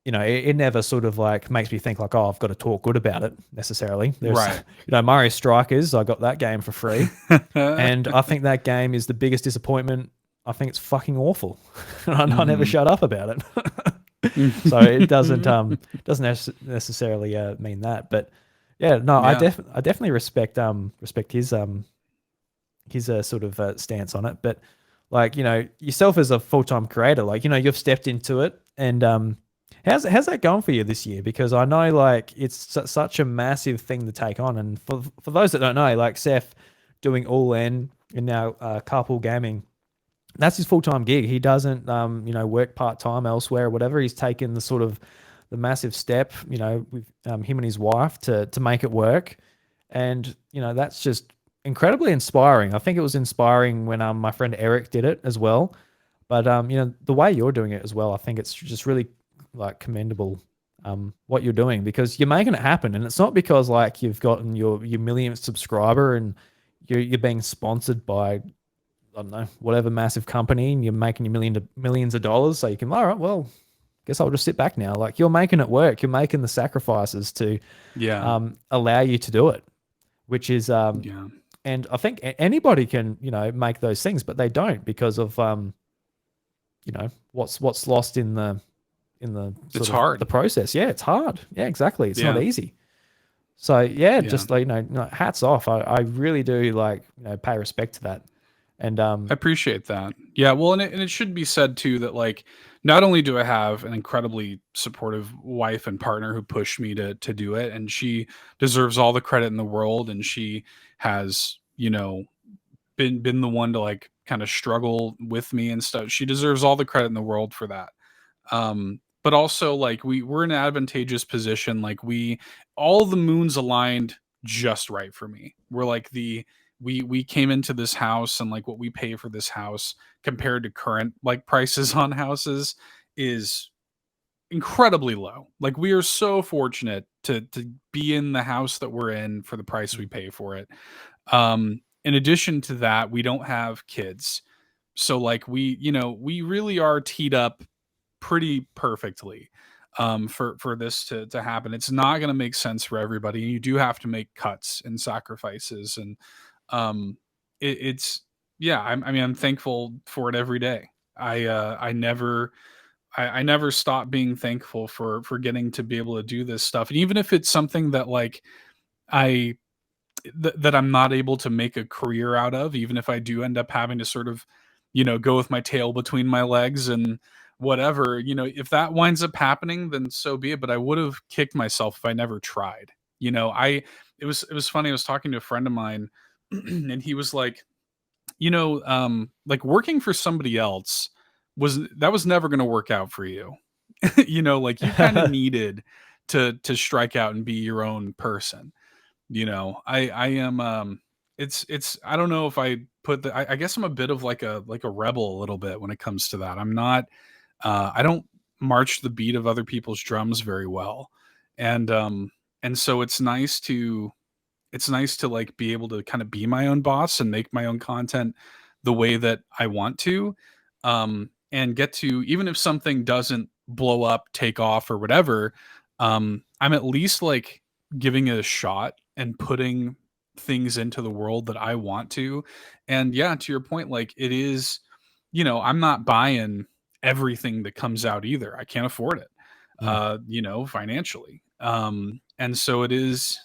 it never sort of like makes me think like, oh, I've got to talk good about it necessarily. There's Right. Mario Strikers, I got that game for free, and I think that game is the biggest disappointment. I think it's fucking awful. I never Mhm. shut up about it. So it doesn't necessarily mean that, but yeah, no, I Yeah. definitely respect his sort of stance on it. But like, yourself as a full-time creator, like, you've stepped into it, and how's that going for you this year? Because I know, like, it's such a massive thing to take on, and for those that don't know, like Seth doing All In and now Carpool Gaming, that's his full-time gig. He doesn't work part-time elsewhere or whatever. He's taken the sort of the massive step, with him and his wife to make it work. And that's just incredibly inspiring. I think it was inspiring when my friend Eric did it as well. But the way you're doing it as well, I think it's just really like commendable, what you're doing, because you're making it happen. And it's not because like you've gotten your millionth subscriber and you're being sponsored by, I don't know, whatever massive company, and you're making your millions of dollars, so you can, all right, well, guess I'll just sit back now. Like, you're making it work. You're making the sacrifices to Yeah. allow you to do it, which is Yeah. and I think anybody can, make those things, but they don't, because of what's lost in the It's sort of hard. the process. Yeah, it's hard. Yeah, exactly. It's not Yeah. easy. So yeah, Yeah. just like, hats off. I really do, like, pay respect to that. And I appreciate that. Yeah, well, and it should be said too that like not only do I have an incredibly supportive wife and partner who pushed me to do it, and she deserves all the credit in the world, and she has, been the one to like kind of struggle with me and stuff. She deserves all the credit in the world for that. But also like we're in an advantageous position. Like all the moons aligned just right for me. We're like we came into this house, and like what we pay for this house compared to current like prices on houses is incredibly low. Like we are so fortunate to be in the house that we're in for the price we pay for it. In addition to that, we don't have kids. So like we really are teed up pretty perfectly, for this to happen. It's not going to make sense for everybody. You do have to make cuts and sacrifices, and um, it's yeah. I mean, I'm thankful for it every day. I never stop being thankful for getting to be able to do this stuff, and even if it's something that like I that I'm not able to make a career out of, even if I do end up having to sort of, go with my tail between my legs and whatever, if that winds up happening, then so be it. But I would have kicked myself if I never tried. It was funny. I was talking to a friend of mine, and he was like, like working for somebody else was never going to work out for you. Like you kind of needed to strike out and be your own person. I am it's I don't know if I put the I guess I'm a bit of like a rebel a little bit when it comes to that. I'm not I don't march the beat of other people's drums very well. And so it's nice to like be able to kind of be my own boss and make my own content the way that I want to, and get to, even if something doesn't blow up, take off or whatever, I'm at least like giving it a shot and putting things into the world that I want to. And yeah, to your point, like it is, I'm not buying everything that comes out either. I can't afford it, Mm. financially. And so it is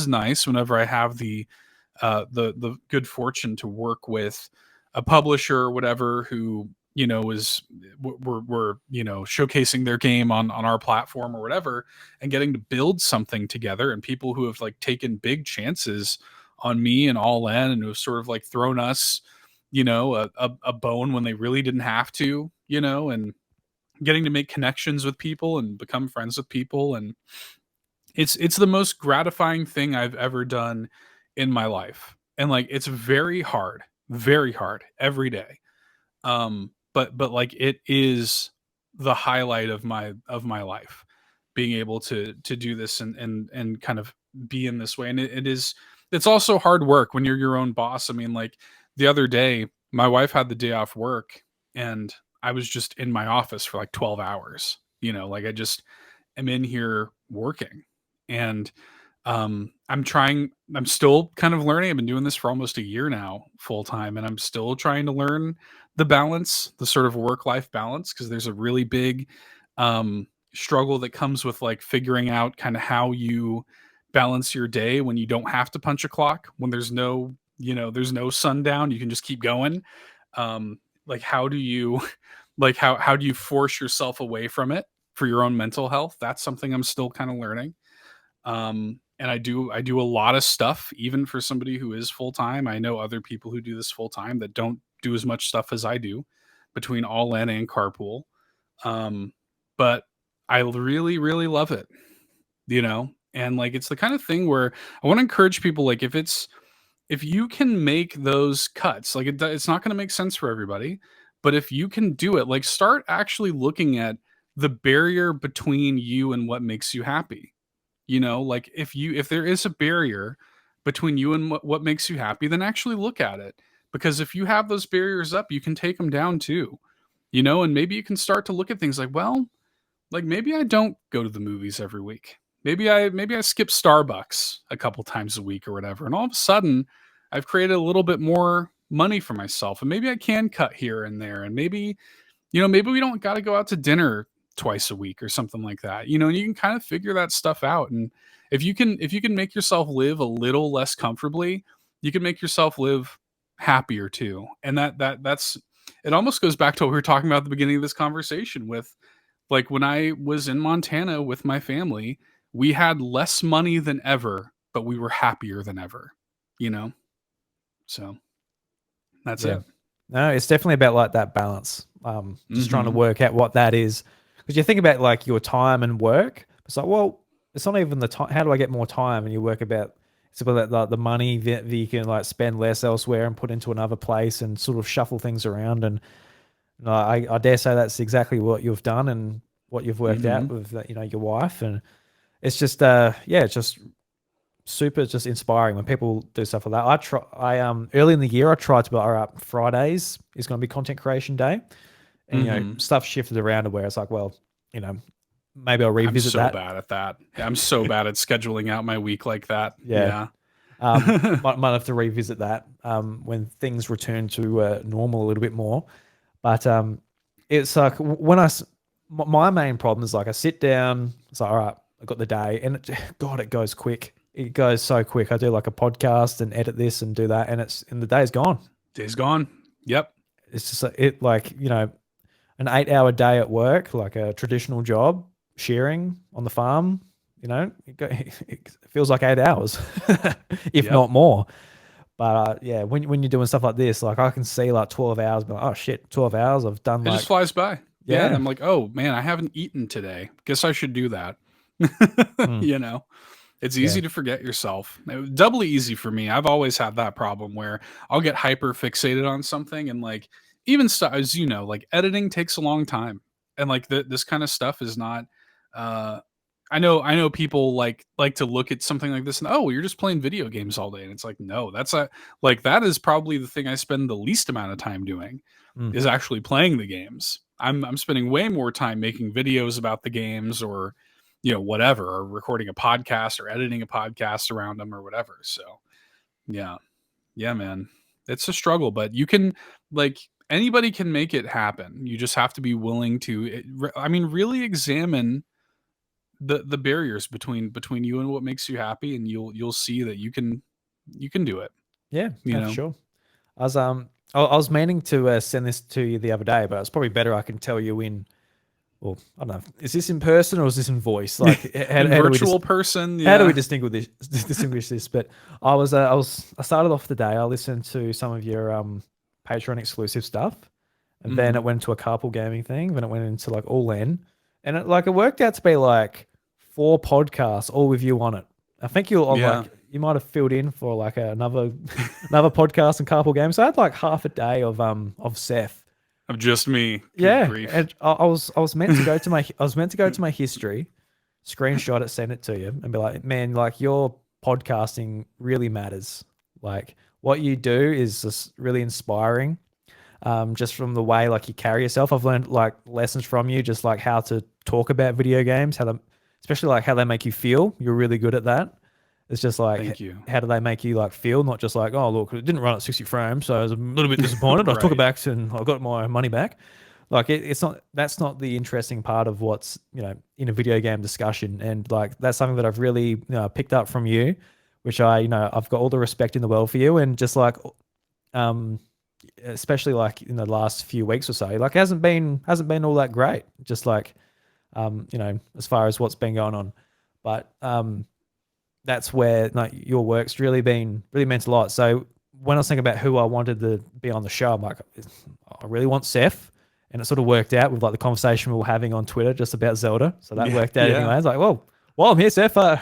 nice whenever I have the good fortune to work with a publisher or whatever who is we're showcasing their game on our platform or whatever, and getting to build something together, and people who have like taken big chances on me and all in, and who have sort of like thrown us a bone when they really didn't have to, and getting to make connections with people and become friends with people. And it's the most gratifying thing I've ever done in my life. And like it's very hard every day. But like it is the highlight of my life, being able to do this and kind of be in this way. And it's also hard work when you're your own boss. I mean, like the other day, my wife had the day off work, and I was just in my office for like 12 hours. Like I just am in here working. And I'm still kind of learning. I've been doing this for almost a year now, full time, and I'm still trying to learn the balance, the sort of work life balance, because there's a really big struggle that comes with like figuring out kind of how you balance your day when you don't have to punch a clock, when there's no sundown, you can just keep going. like how do you like how do you force yourself away from it for your own mental health? That's something I'm still kind of learning. And I do a lot of stuff even for somebody who is full time. I know other people who do this full time that don't do as much stuff as I do between all in and carpool. But I really really love it, you know? And like it's the kind of thing where I want to encourage people, like if you can make those cuts, like it's not going to make sense for everybody, but if you can do it, like start actually looking at the barrier between you and what makes you happy. You know, like if there is a barrier between you and what makes you happy, then actually look at it. Because if you have those barriers up, you can take them down too. You know, and maybe you can start to look at things like, well, like maybe I don't go to the movies every week. Maybe I skip Starbucks a couple times a week or whatever. And all of a sudden, I've created a little bit more money for myself. And maybe I can cut here and there. And maybe, maybe we don't got to go out to dinner twice a week or something like that. And you can kind of figure that stuff out. And if you can make yourself live a little less comfortably, you can make yourself live happier too. And that's it almost goes back to what we were talking about at the beginning of this conversation with, like, when I was in Montana with my family, we had less money than ever, but we were happier than ever, you know? So that's Yeah. it. No, it's definitely about like that balance. Just trying to work out what that is. Because you think about like your time and work. It's like, well, it's not even the time. How do I get more time? And you work about, it's about like the money that you can like spend less elsewhere and put into another place and sort of shuffle things around. And I dare say that's exactly what you've done and what you've worked out with your wife. And it's just it's just super just inspiring when people do stuff like that. Early in the year I tried to be like, all right, Fridays is going to be content creation day, and stuff shifted around to where it's like, well, maybe I'll revisit that. I'm so bad at that. I'm so bad at scheduling out my week like that. Yeah. Might have to revisit that when things return to normal a little bit more. But it's like my main problem is like I sit down, it's like, all right, I got the day, and God, it goes quick. It goes so quick. I do like a podcast and edit this and do that, and the day's gone. Day's gone. Yep. It's just an 8-hour day at work, like a traditional job, shearing on the farm. It feels like 8 hours, if not more. But when you're doing stuff like this, like I can see like 12 hours, but oh shit, 12 hours I've done. It just flies by. Yeah. And I'm like, oh man, I haven't eaten today. Guess I should do that. It's easy to forget yourself. Doubly easy for me. I've always had that problem where I'll get hyper fixated on something, and like even stuff, as like editing takes a long time, and like this kind of stuff is not. I know people like to look at something like this and, oh, you're just playing video games all day, and it's like, no, that is probably the thing I spend the least amount of time doing is actually playing the games. I'm spending way more time making videos about the games, or whatever, or recording a podcast or editing a podcast around them or whatever. So yeah man, it's a struggle, but you can, like, anybody can make it happen. You just have to be willing to really examine the barriers between you and what makes you happy, and you'll see that you can do it. Yeah, for sure. I was meaning to send this to you the other day, but it's probably better I can tell you in. Well, I don't know. Is this in person or is this in voice? Like virtual person. Yeah. How do we distinguish this? But I started off the day. I listened to some of your Patreon exclusive stuff, and then it went to a carpool gaming thing. Then it went into like all in, and it worked out to be like 4 podcasts, all with you on it. I think you might have filled in for like another podcast and carpool game. So I had like half a day of Seth. Of just me. Yeah. And I was meant to go to my history, screenshot it, send it to you, and be like, man, like your podcasting really matters. Like what you do is just really inspiring. Just from the way like you carry yourself. I've learned like lessons from you, just like how to talk about video games, especially like how they make you feel. You're really good at that. It's just like, thank you. How do they make you like feel? Not just like, oh, look, it didn't run at 60 frames, so I was a little bit disappointed. Right. I took it back and I got my money back. Like that's not the interesting part of what's, in a video game discussion. And like, that's something that I've really, picked up from you, which I've got all the respect in the world for you. And just like, especially like in the last few weeks or so, like hasn't been all that great. Just like as far as what's been going on, but that's where like your work's really meant a lot. So when I was thinking about who I wanted to be on the show, I'm like, I really want Seth. And it sort of worked out with like the conversation we were having on Twitter just about Zelda. So that worked out anyway. I was like, well, while I'm here, Seth, I've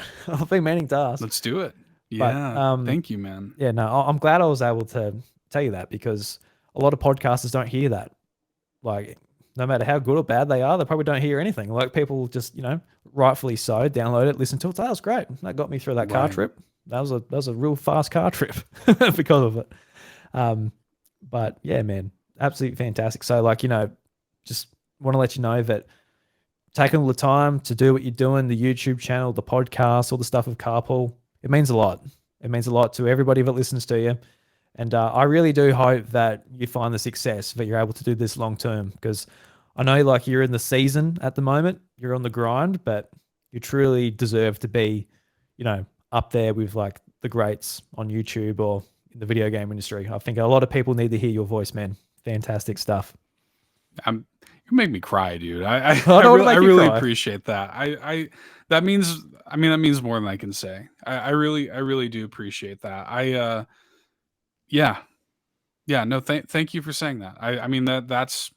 been meaning to ask. Let's do it. But Yeah. Thank you, man. yeah, no, I'm glad I was able to tell you that, because a lot of podcasters don't hear that. Like, no matter how good or bad they are, they probably don't hear anything. Like, people just, rightfully so, download it, listen to it. That was great. That got me through that car trip. That was a real fast car trip because of it. But yeah, man, absolutely fantastic. So like, just want to let you know that taking all the time to do what you're doing, the YouTube channel, the podcast, all the stuff with Carpool, it means a lot. It means a lot to everybody that listens to you. And I really do hope that you find the success, that you're able to do this long term, because I know like you're in the season at the moment, you're on the grind, but you truly deserve to be, up there with like the greats on YouTube or in the video game industry. I think a lot of people need to hear your voice, man. Fantastic stuff. You make me cry, dude. I really appreciate that. That means more than I can say. I really do appreciate that. No, thank you for saying that. I mean that's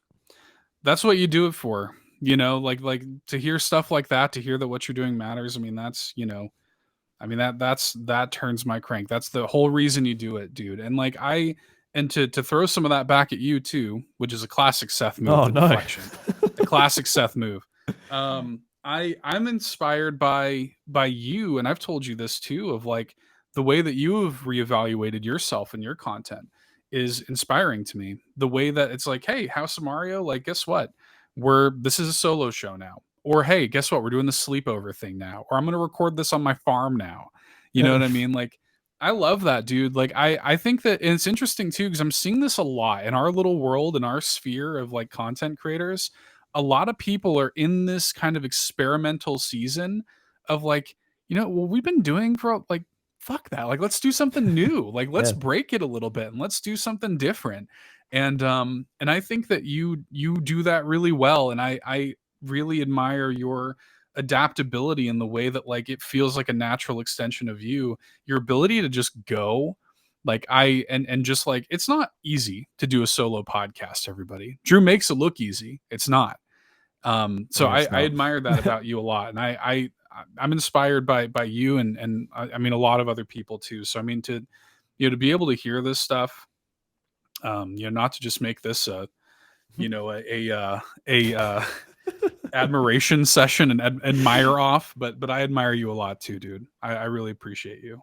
what you do it for, like to hear stuff like that, to hear that what you're doing matters. I mean, that turns my crank. That's the whole reason you do it, dude. And like to throw some of that back at you too, which is a classic Seth move. Oh, no. Deflection. A classic Seth move. I'm inspired by you, and I've told you this too, of like the way that you have reevaluated yourself and your content is inspiring to me. The way that it's like, hey, House of Mario, like, guess what? This is a solo show now. Or hey, guess what? We're doing the sleepover thing now. Or I'm gonna record this on my farm now. You know what I mean? Like, I love that, dude. Like, I think that, and it's interesting too, because I'm seeing this a lot in our little world, in our sphere of like content creators. A lot of people are in this kind of experimental season of like, what we've been doing for like, fuck that. Like, let's do something new. Like, let's break it a little bit and let's do something different. And I think that you do that really well. And I really admire your adaptability in the way that like it feels like a natural extension of you, your ability to just go like and just like, it's not easy to do a solo podcast, everybody. Drew makes it look easy. It's not. So I admire that about you a lot. And I'm inspired by you and I mean, a lot of other people too. So I mean, to be able to hear this stuff, not to just make this a admiration session and admire off, but I admire you a lot too, dude. I really appreciate you.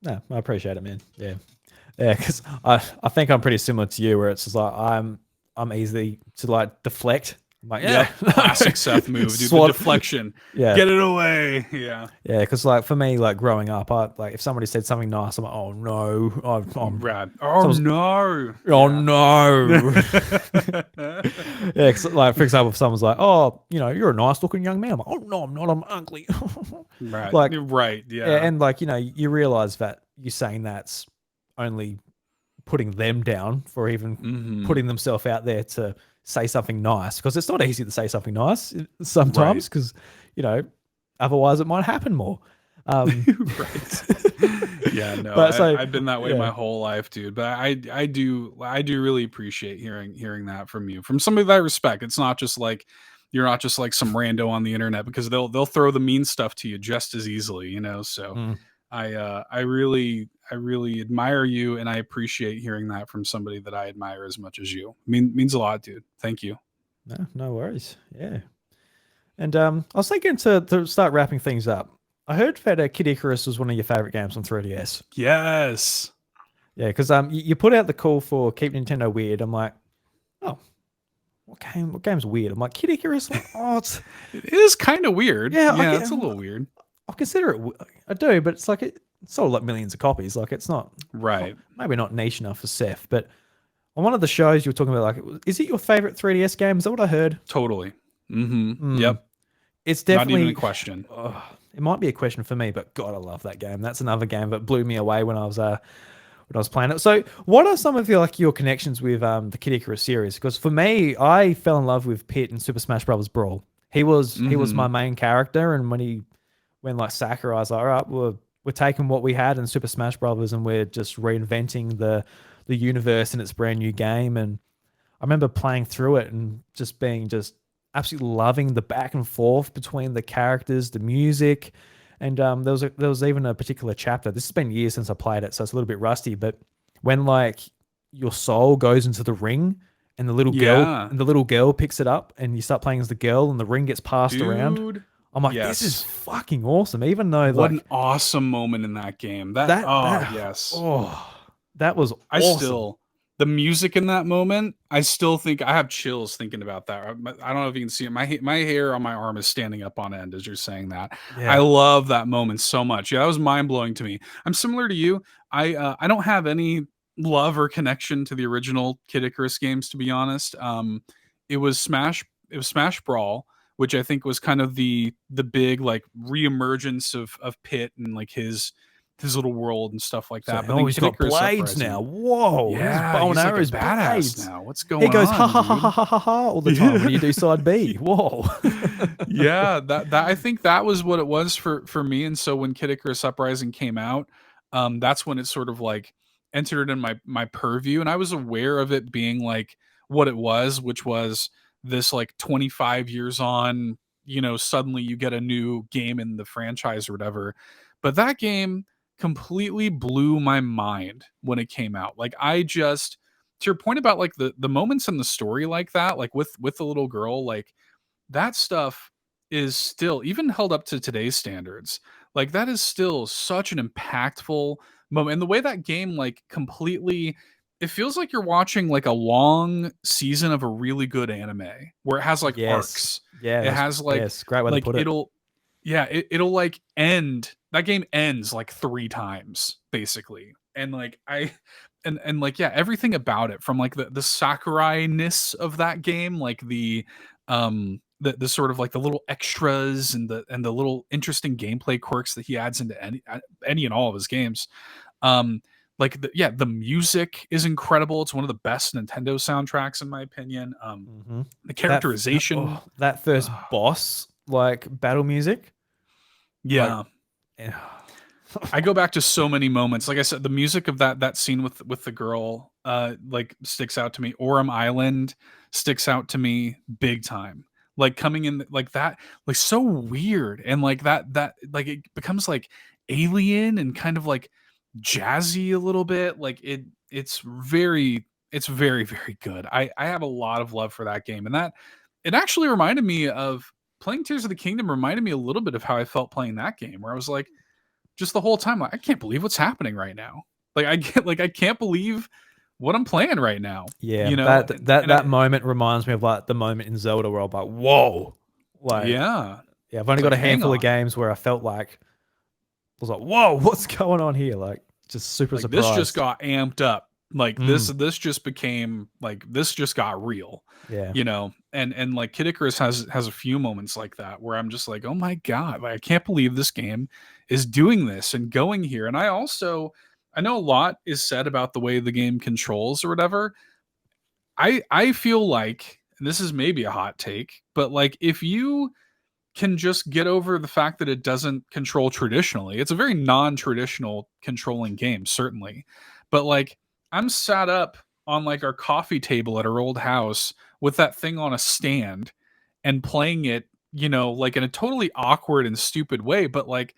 No, I appreciate it, man. Yeah, because I think I'm pretty similar to you, where it's just like I'm easy to like deflect. I'm like, classic Seth move, dude. The deflection. Yeah, get it away. Yeah, because like for me, like growing up, like if somebody said something nice, I'm like, oh no, I'm rad. Oh no, no. Yeah, cause, like for example, if someone's like, oh, you're a nice looking young man, I'm like, oh no, I'm not. I'm ugly. Right. Like, right. Yeah. And like you realize that you saying that's only putting them down for even putting themselves out there to say something nice, because it's not easy to say something nice sometimes, because otherwise it might happen more. Right. Yeah, no, I've been that way my whole life, dude. But I do really appreciate hearing that from you, from somebody that I respect. It's not just like you're not just like some rando on the internet, because they'll throw the mean stuff to you just as easily, So I really admire you, and I appreciate hearing that from somebody that I admire as much as you. Means a lot, dude. Thank you. No worries. Yeah. And I was thinking to start wrapping things up. I heard that Kid Icarus was one of your favorite games on 3DS. Yes. Yeah, because you put out the call for Keep Nintendo Weird. I'm like, oh, what game's weird? I'm like, Kid Icarus? It is kind of weird. Yeah, it's a little weird. I consider it. I do, but it's like it sold like millions of copies. Like, it's not right. Maybe not niche enough for Seth, but on one of the shows you were talking about, like, is it your favorite 3DS game? Is that what I heard? Totally. Yep. It's definitely not even a question. It might be a question for me, but God, I love that game. That's another game that blew me away when I was when I was playing it. So, what are some of your connections with the Kid Icarus series? Because for me, I fell in love with Pit in Super Smash Bros. Brawl. He was my Hmm. main character, and when like Sakurai was like, all right, we're taking what we had in Super Smash Bros. And we're just reinventing the universe in its brand new game. And I remember playing through it and just being just absolutely loving the back and forth between the characters, the music, and there was even a particular chapter. This has been years since I played it, so it's a little bit rusty. But when like your soul goes into the ring and Yeah, the little girl picks it up and you start playing as the girl and the ring gets passed around, dude. I'm like, this is Yes. fucking awesome. Even though What an like awesome moment in that game. That that oh that yes. oh that was I awesome. still the music in that moment, I still think I have chills thinking about that. I don't know if you can see it. My hair on my arm is standing up on end as you're saying that. I Yeah. love that moment so much. Yeah, that was mind blowing to me. I'm similar to you. I don't have any love or connection to the original Kid Icarus games, to be honest. It was Smash. It was Smash Brawl, which I think was kind of the big like reemergence of Pit and like his little world and stuff like So that. But oh, then he's Kid got Icarus blades now. Uprising, Whoa, his yeah, bow and he's like a arrows badass blades. now. What's He going goes ha on, ha ha ha dude? ha ha ha all the time when Yeah. you do side B. Whoa. Yeah, that I think that was what it was for me. And so when Kid Icarus Uprising came out, that's when it sort of like entered in my purview, and I was aware of it being like what it was, which was this like 25 years on, suddenly you get a new game in the franchise or whatever. But that game completely blew my mind when it came out. Like I just to your point about like the moments in the story like that, like with the little girl, like that stuff is still even held up to today's standards. Like that is still such an impactful moment. And the way that game like completely it feels like you're watching like a long season of a really good anime where it has like Yes. arcs. Yeah, It that's has yes, great way to like put it. it'll yeah, it'll like end that game ends like 3 times basically. And like I and like yeah, everything about it from like the Sakurai-ness of that game, like the sort of like the little extras and the little interesting gameplay quirks that he adds into any and all of his games. Um, like the music is incredible. It's one of the best Nintendo soundtracks in my opinion. Hmm. The characterization, That first uh, boss like battle music, like yeah. eh, I go back to so many moments. Like I said, the music of that scene with the girl like sticks out to me. Orem Island sticks out to me big time. Like coming in like that, like so weird and like that like it becomes like alien and kind of like jazzy a little bit. Like it's very very good. I have a lot of love for that game, and that it actually reminded me of playing Tears of the Kingdom. Reminded me a little bit of how I felt playing that game, where I was like just the whole time, like, I can't believe what's happening right now. I can't believe what I'm playing right now. yeah, You know, that and that and I that moment reminds me of like the moment in Zelda where I'm like, whoa, like yeah, yeah, I've only it's got like a hang handful of on, games where I felt like I was like, whoa, what's going on here? Like just super like this just surprised. got amped up. Like Mm, this just became like this just got real. yeah. And like Kid Icarus has a few moments like that where I'm just like, oh my god, like I can't believe this game is doing this and going here. And I know a lot is said about the way the game controls or whatever. I feel like, and this is maybe a hot take, but like if you can just get over the fact that it doesn't control traditionally, it's a very non-traditional controlling game, certainly. But like I'm sat up on like our coffee table at our old house with that thing on a stand and playing it, like in a totally awkward and stupid way, but like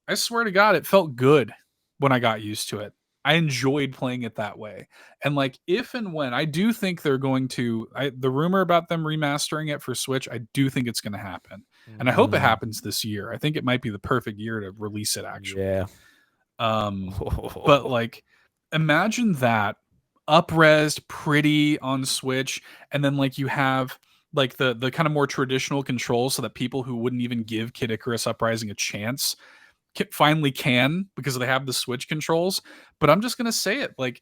I swear to God, it felt good when I got used to it. I enjoyed playing it that way. And like if and when I do think they're going to the rumor about them remastering it for Switch, I do think it's going to happen. And I hope it Mm, happens this year. I think it might be the perfect year to release it actually. yeah. Um but like imagine that upresed pretty on Switch and then like you have like the kind of more traditional controls so that people who wouldn't even give Kid Icarus Uprising a chance finally can because they have the Switch controls. But I'm just gonna say it, like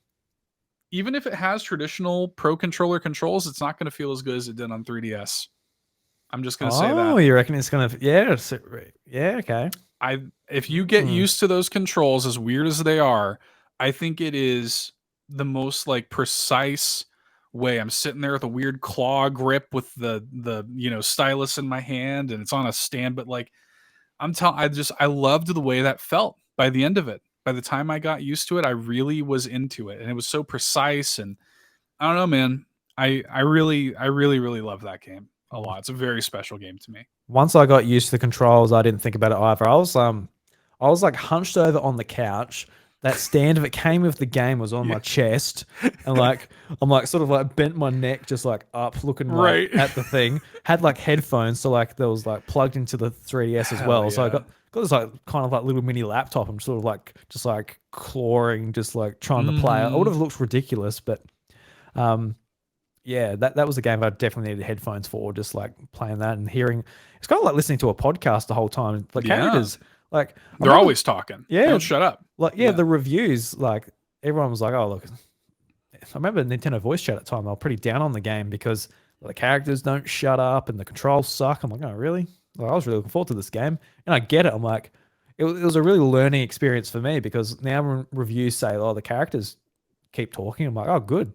even if it has traditional Pro controller controls, it's not gonna feel as good as it did on 3DS. I'm just gonna say Oh, that. you reckon it's gonna? Yeah, yeah, okay. I If you get Mm, used to those controls, as weird as they are, I think it is the most like precise way. I'm sitting there with a weird claw grip with the stylus in my hand, and it's on a stand, but like I loved the way that felt by the end of it. By the time I got used to it, I really was into it, and it was so precise. And I don't know, man. I really love that game a lot. It's a very special game to me. Once I got used to the controls, I didn't think about it either. I was like hunched over on the couch. That stand, if it came with the game, was on Yeah. my chest, and like I'm like sort of like bent my neck just like up, looking like Right. at the thing. Had like headphones, so like there was like plugged into the 3DS as Hell well. So I yeah. got this like kind of like little mini laptop. I'm sort of like just like clawing, just like trying to play. I would Mhm. have looked ridiculous, but um, yeah, that was a game I definitely needed headphones for, just like playing that and hearing. It's kind of like listening to a podcast the whole time. The Yeah. characters, like I They're remember, always talking. They yeah, don't shut up. like yeah, Yeah. the reviews, like everyone was like, "Oh, look." I remember Nintendo Voice Chat at the time. They were pretty down on the game because the characters don't shut up and the controls suck. I'm like, "Oh, really?" Like, I was really looking forward to this game, and I get it. I'm like, it was a really learning experience for me because now when reviews say, "Oh, the characters keep talking," I'm like, "Oh, good."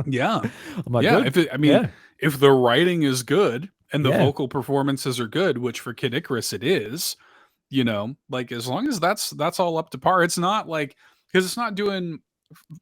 Yeah. I'm like, Yeah. "Good, I mean, yeah, if the writing is good and the yeah." vocal performances are good, which for Kid Icarus it is, like as long as that's all up to par, it's not like because it's not doing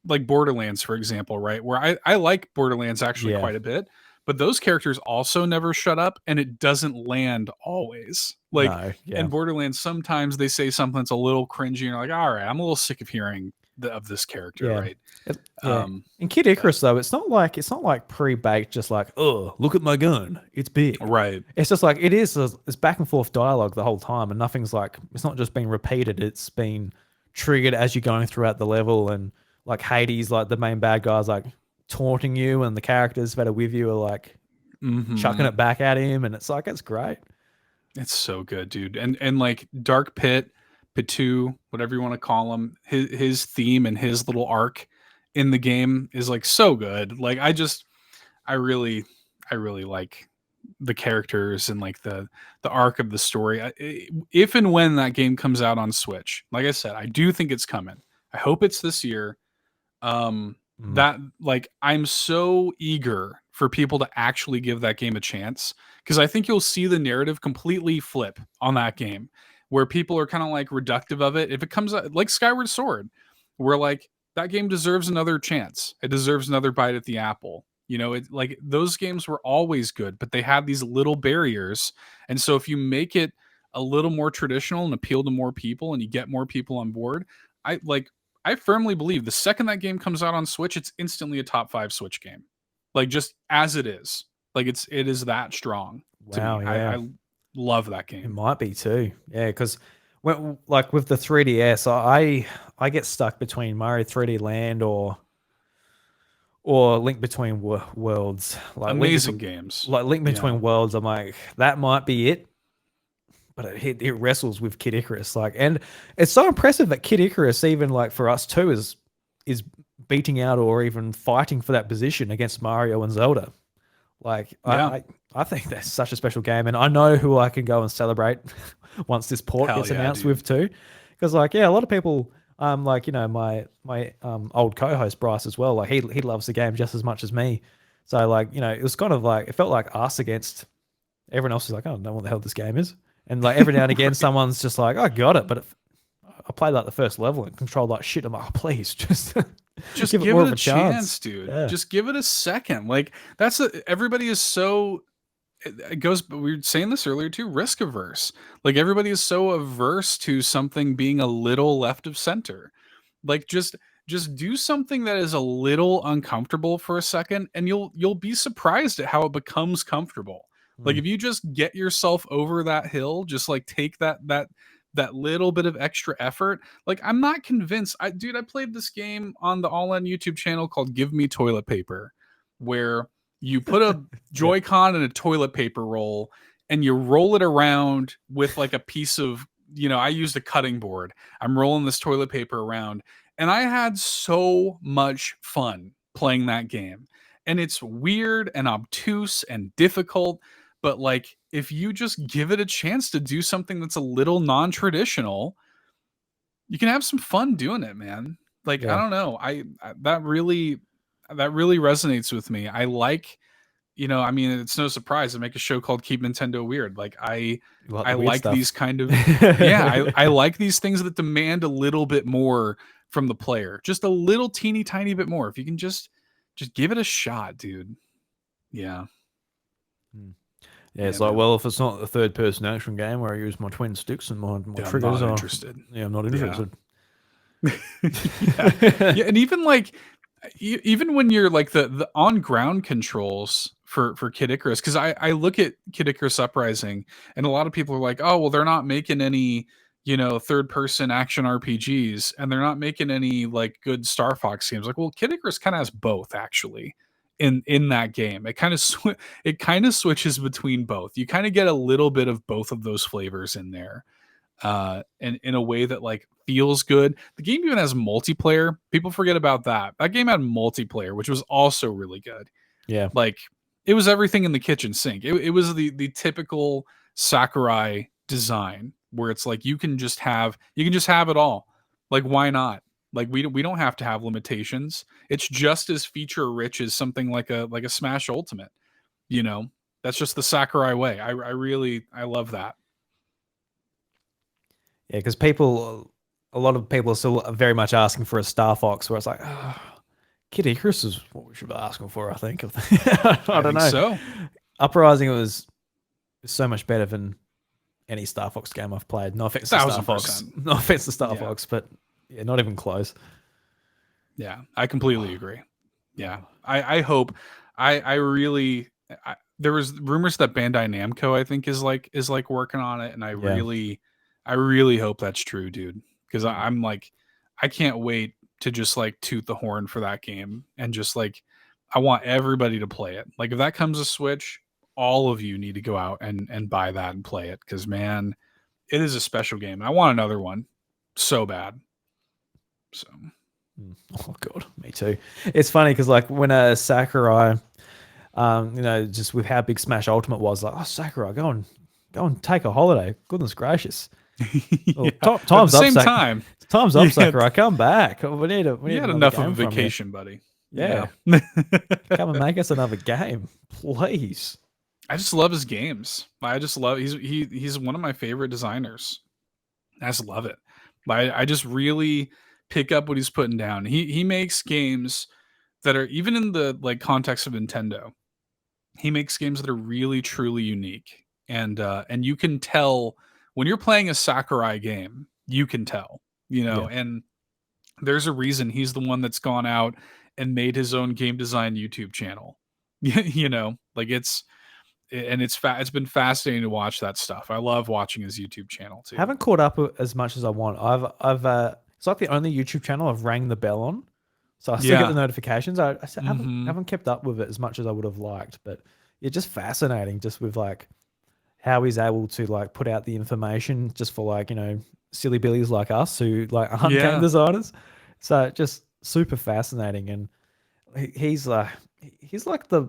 like Borderlands, for example, right? Where I like Borderlands actually Yeah. quite a bit, but those characters also never shut up and it doesn't land always. Like No. Yeah. in Borderlands, sometimes they say something that's a little cringy, and you're like, all right, I'm a little sick of hearing of this character, Yeah. right? Yeah. Um, In Kid but Icarus though, it's not like pre-baked, just like, oh, look at my gun, it's big. right. It's just like it's back and forth dialogue the whole time, and nothing's like it's not just being repeated. It's been triggered as you're going throughout the level, and like Hades, like the main bad guy's like taunting you, and the characters that are with you are like chucking Hmm. it back at him, and it's like it's great. It's so good, dude. And like Dark Pit, Pitu, whatever you want to call him, his theme and his little arc in the game is like so good. Like I really I really like the characters and like the arc of the story. If and when that game comes out on Switch, like I said, I do think it's coming. I hope it's this year. Mm. That like I'm so eager for people to actually give that game a chance because I think you'll see the narrative completely flip on that game where people are kind of like reductive of it if it comes out like Skyward Sword where like that game deserves another chance, it deserves another bite at the apple. It like those games were always good but they had these little barriers, and so if you make it a little more traditional and appeal to more people and you get more people on board, I like I firmly believe the second that game comes out on Switch, it's instantly a top 5 Switch game. Like just as it is. Like it is that strong to Wow. me. Yeah. I love that It game. might be too. Yeah, because when like with the 3DS, I get stuck between Mario 3D Land or Link Between Worlds. Amazing games. Like Link Yeah. Between Worlds. I'm like that might be it, but it wrestles with Kid Icarus. Like, and it's so impressive that Kid Icarus, even like for us too, is beating out or even fighting for that position against Mario and Zelda. Like Yeah. I think that's such a special game, and I know who I can go and celebrate once this port Hell gets yeah, announced dude. with too, because like yeah, a lot of people like my old co-host Bryce as well, like he loves the game just as much as me, so like it was kind of like it felt like us against everyone else is like I don't know what the hell this game is, and like every now and again Right. someone's just like I got it, but I played like the first level and controlled like shit. I'm like, oh, please just Just give it give more it of a a chance. chance, dude. Yeah. Just give it a second. Like everybody is so it goes we were saying this earlier too, risk averse. Like everybody is so averse to something being a little left of center. Like just do something that is a little uncomfortable for a second and you'll be surprised at how it becomes comfortable. Like Mm. if you just get yourself over that hill, just like take that little bit of extra effort. Like I'm not convinced. I played this game on the All In YouTube channel called Give Me Toilet Paper where you put a Yeah. Joy-Con in a toilet paper roll and you roll it around with like a piece of, I used a cutting board. I'm rolling this toilet paper around and I had so much fun playing that game. And it's weird and obtuse and difficult, but like if you just give it a chance to do something that's a little non-traditional, you can have some fun doing it, man. Like I Yeah, don't know, that really resonates with me. I like, I mean, it's no surprise to make a show called Keep Nintendo Weird. Like you like I the weird like these stuff. kind of, yeah, I like these things that demand a little bit more from the player, just a little teeny tiny bit more. If you can just give it a shot, dude. Yeah, Hmm. Yeah, yeah, it's like, man. well, if it's not the third person action game where I use my twin sticks and my Dude, I'm triggers, not or interested. yeah, I'm not Yeah. interested. Yeah. Yeah, and even like even when you're like the on ground controls for Kid Icarus, because I look at Kid Icarus Uprising, and a lot of people are like, oh well, they're not making any third person action RPGs, and they're not making any like good Star Fox games. Like, well, Kid Icarus kind of has both actually. In that game, it kind of switches between both. You kind of get a little bit of both of those flavors in there, and in a way that like feels good. The game even has multiplayer. People forget about that. That game had multiplayer, which was also really good. Yeah, Like it was everything in the kitchen sink. It was the typical Sakurai design where it's like you can just have it all. Like why not? Like we don't have to have limitations. It's just as feature rich as something like a Smash Ultimate. You know, that's just the Sakurai way. I love that. yeah, because a lot of people are still very much asking for a Star Fox, where it's like, oh, Kid Icarus is what we should be asking for. I think. I I don't think know. so. Uprising was so much better than any Star Fox game I've played. No offense to Star Thousand Fox. percent. No offense to Star Yeah. Fox, but yeah, not even close. Yeah. I completely agree. Yeah. I hope I really there was rumors that Bandai Namco I think is like working on it, and Yeah. I really hope that's true, dude. Because Mm. I'm like I can't wait to just like toot the horn for that game, and just like I want everybody to play it. Like if that comes to Switch, all of you need to go out and buy that and play it, because man, it is a special game. I want another one so bad. So Mm. Oh god, me too. It's funny because like when a Sakurai, just with how big Smash Ultimate was, like, oh Sakurai, go and take a holiday. Goodness gracious. Well, yeah, but at the time's up, same time, Time's up, yeah, Sakurai. Come back. We you need had another enough of a game from you. vacation, buddy. Yeah, Yeah. come and make us another game, please. I just love his games. I just love he's one of my favorite designers. I just love it. I just really pick up what he's putting down. He makes games that are even in the like context of Nintendo. He makes games that are really truly unique. And you can tell when you're playing a Sakurai game, you can tell, Yeah, and there's a reason he's the one that's gone out and made his own game design YouTube channel. Like it's been fascinating to watch that stuff. I love watching his YouTube channel too. haven't caught up as much as I want. I've it's like the only YouTube channel I've rang the bell on, so I still get the Yeah. notifications. Haven't Mhm. haven't kept up with it as much as I would have liked, but it's just fascinating, just with like how he's able to like put out the information just for like silly billies like us who like aren't game Yeah. designers. So just super fascinating, and he's he's like the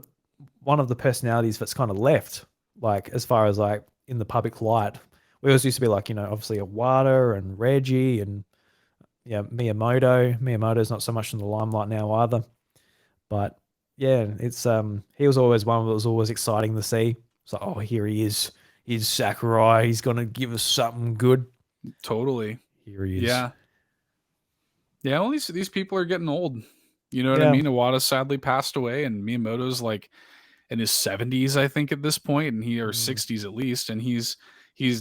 one of the personalities that's kind of left, like as far as like in the public light. We always used to be like obviously Iwata and Reggie and yeah Miyamoto. Miyamoto's not so much in the limelight now either, but yeah, it's he was always one that was always exciting to see. It's like, oh, here he is. He's Sakurai. He's gonna give us something good. Totally. Here he is. Yeah. Yeah, well these people are getting old. You know what I Yeah. mean? Iwata sadly passed away, and Miyamoto's like in his 70s I think at this point, and he or Mm, 60s at least, and he's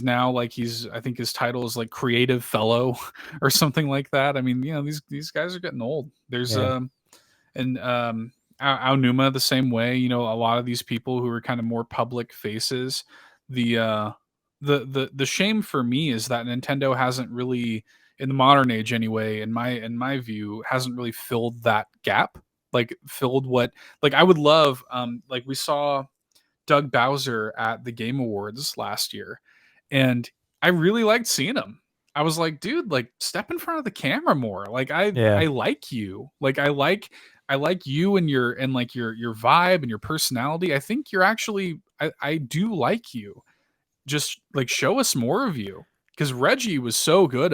now like he's I think his title is like creative fellow or something like that. I mean, these guys are getting old. There's yeah. and Aonuma the same way. A lot of these people who are kind of more public faces. The the shame for me is that Nintendo hasn't really, in the modern age anyway, in my view, hasn't really filled that gap. Like filled what like I would love. Like we saw Doug Bowser at the Game Awards last year, and I really liked seeing him. I was like, dude, like step in front of the camera more. Like Yeah. I like you. Like I like you and your vibe and your personality. I think you're actually I do like you. Just like show us more of you. Because Reggie was so good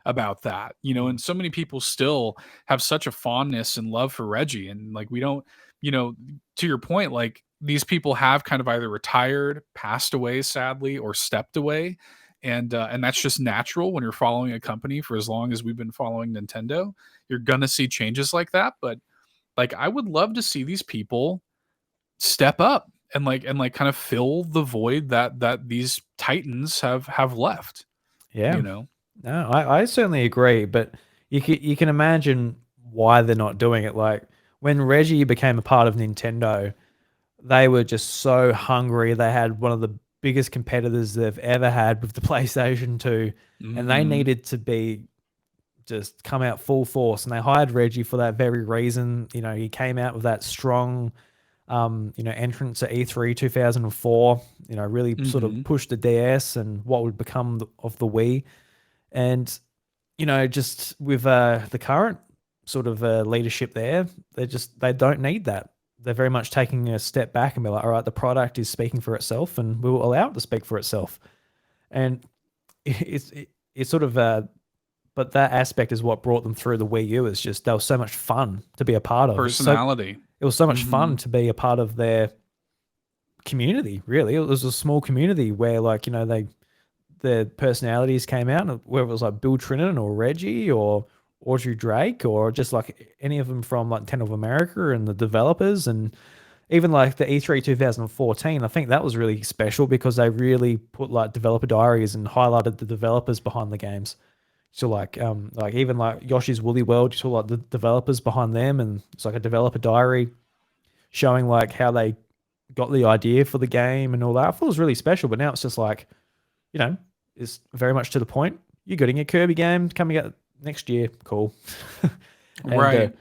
about that, you know, and so many people still have such a fondness and love for Reggie. And like, we don't, you know, to your point, like these people have kind of either retired, passed away, sadly, or stepped away. And that's just natural when you're following a company for as long as we've been following Nintendo. You're gonna see changes like that. But like, I would love to see these people step up and kind of fill the void that these titans have left, Yeah. you know. No, I certainly agree, but you can imagine why they're not doing it. Like when Reggie became a part of Nintendo, they were just so hungry. They had one of the biggest competitors they've ever had with the PlayStation 2, and they Hmm. needed to be just come out full force. And they hired Reggie for that very reason. You know, he came out with that strong, entrance at E3 2004. You know, really sort of Hmm. pushed the DS and what would become of the Wii. And just with the current sort of leadership there, they don't need that. They're very much taking a step back and be like, all right, the product is speaking for itself, and we will allow it to speak for itself. And it's sort of but that aspect is what brought them through the Wii U. Is just they were so much fun to be a part of. Personality. It was so much Hmm. fun to be a part of their community. Really, it was a small community where their personalities came out, and whether it was like Bill Trinan or Reggie or Audrey Drake or just like any of them from like Nintendo of America and the developers, and even like the E3 2014, I think that was really special because they really put like developer diaries and highlighted the developers behind the games. So like even like Yoshi's Woolly World, you saw like the developers behind them, and it's like a developer diary showing like how they got the idea for the game and all that. I thought it was really special, but now it's just like, you know, it's very much to the point. You're getting a Kirby game coming out next year. Cool. And Right.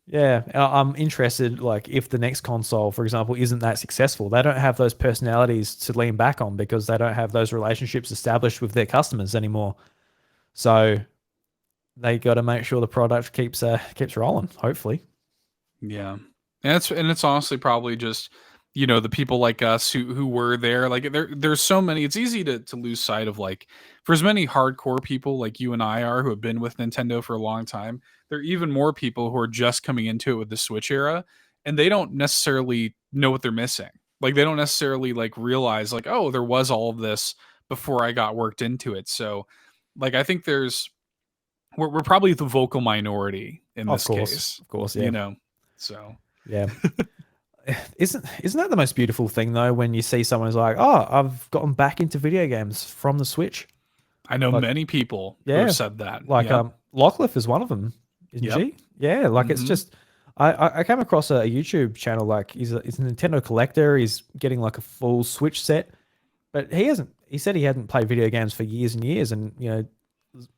yeah, I'm interested. Like, if the next console, for example, isn't that successful, they don't have those personalities to lean back on because they don't have those relationships established with their customers anymore. So they got to make sure the product keeps rolling. Hopefully. Yeah. And it's honestly probably just, you know, the people like us who were there. Like there's so many. It's easy to lose sight of, like, for as many hardcore people like you and I are who have been with Nintendo for a long time, there are even more people who are just coming into it with the Switch era, and they don't necessarily know what they're missing. Like, they don't necessarily like realize, like, oh, there was all of this before I got worked into it. So like, I think we're probably the vocal minority in Of this course, case, of course, you yeah, know. So yeah. Isn't that the most beautiful thing though when you see someone who's like, oh, I've gotten back into video games from the Switch. I know Like, many people who have yeah, said that. like Yep. Lockliff is one of them, isn't Yep. she? Yeah, like it's Hmm. just I came across a YouTube channel. Like he's a Nintendo collector. He's getting like a full Switch set, but he hasn't. He said he hadn't played video games for years and years, and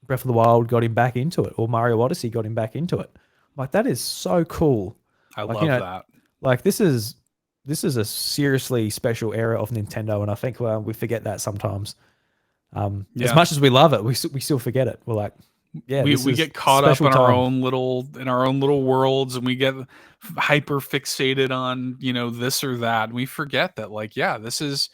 Breath of the Wild got him back into it, or Mario Odyssey got him back into it. Like that is so cool. I Like love that. like this is a seriously special era of Nintendo, and I think we forget that sometimes. As Yeah. much as we love it, we still forget it. We're like, yeah, We this we is get caught up special in our time. own little worlds, and we get hyper fixated on, you know, this or that. And we forget that, like, yeah, this is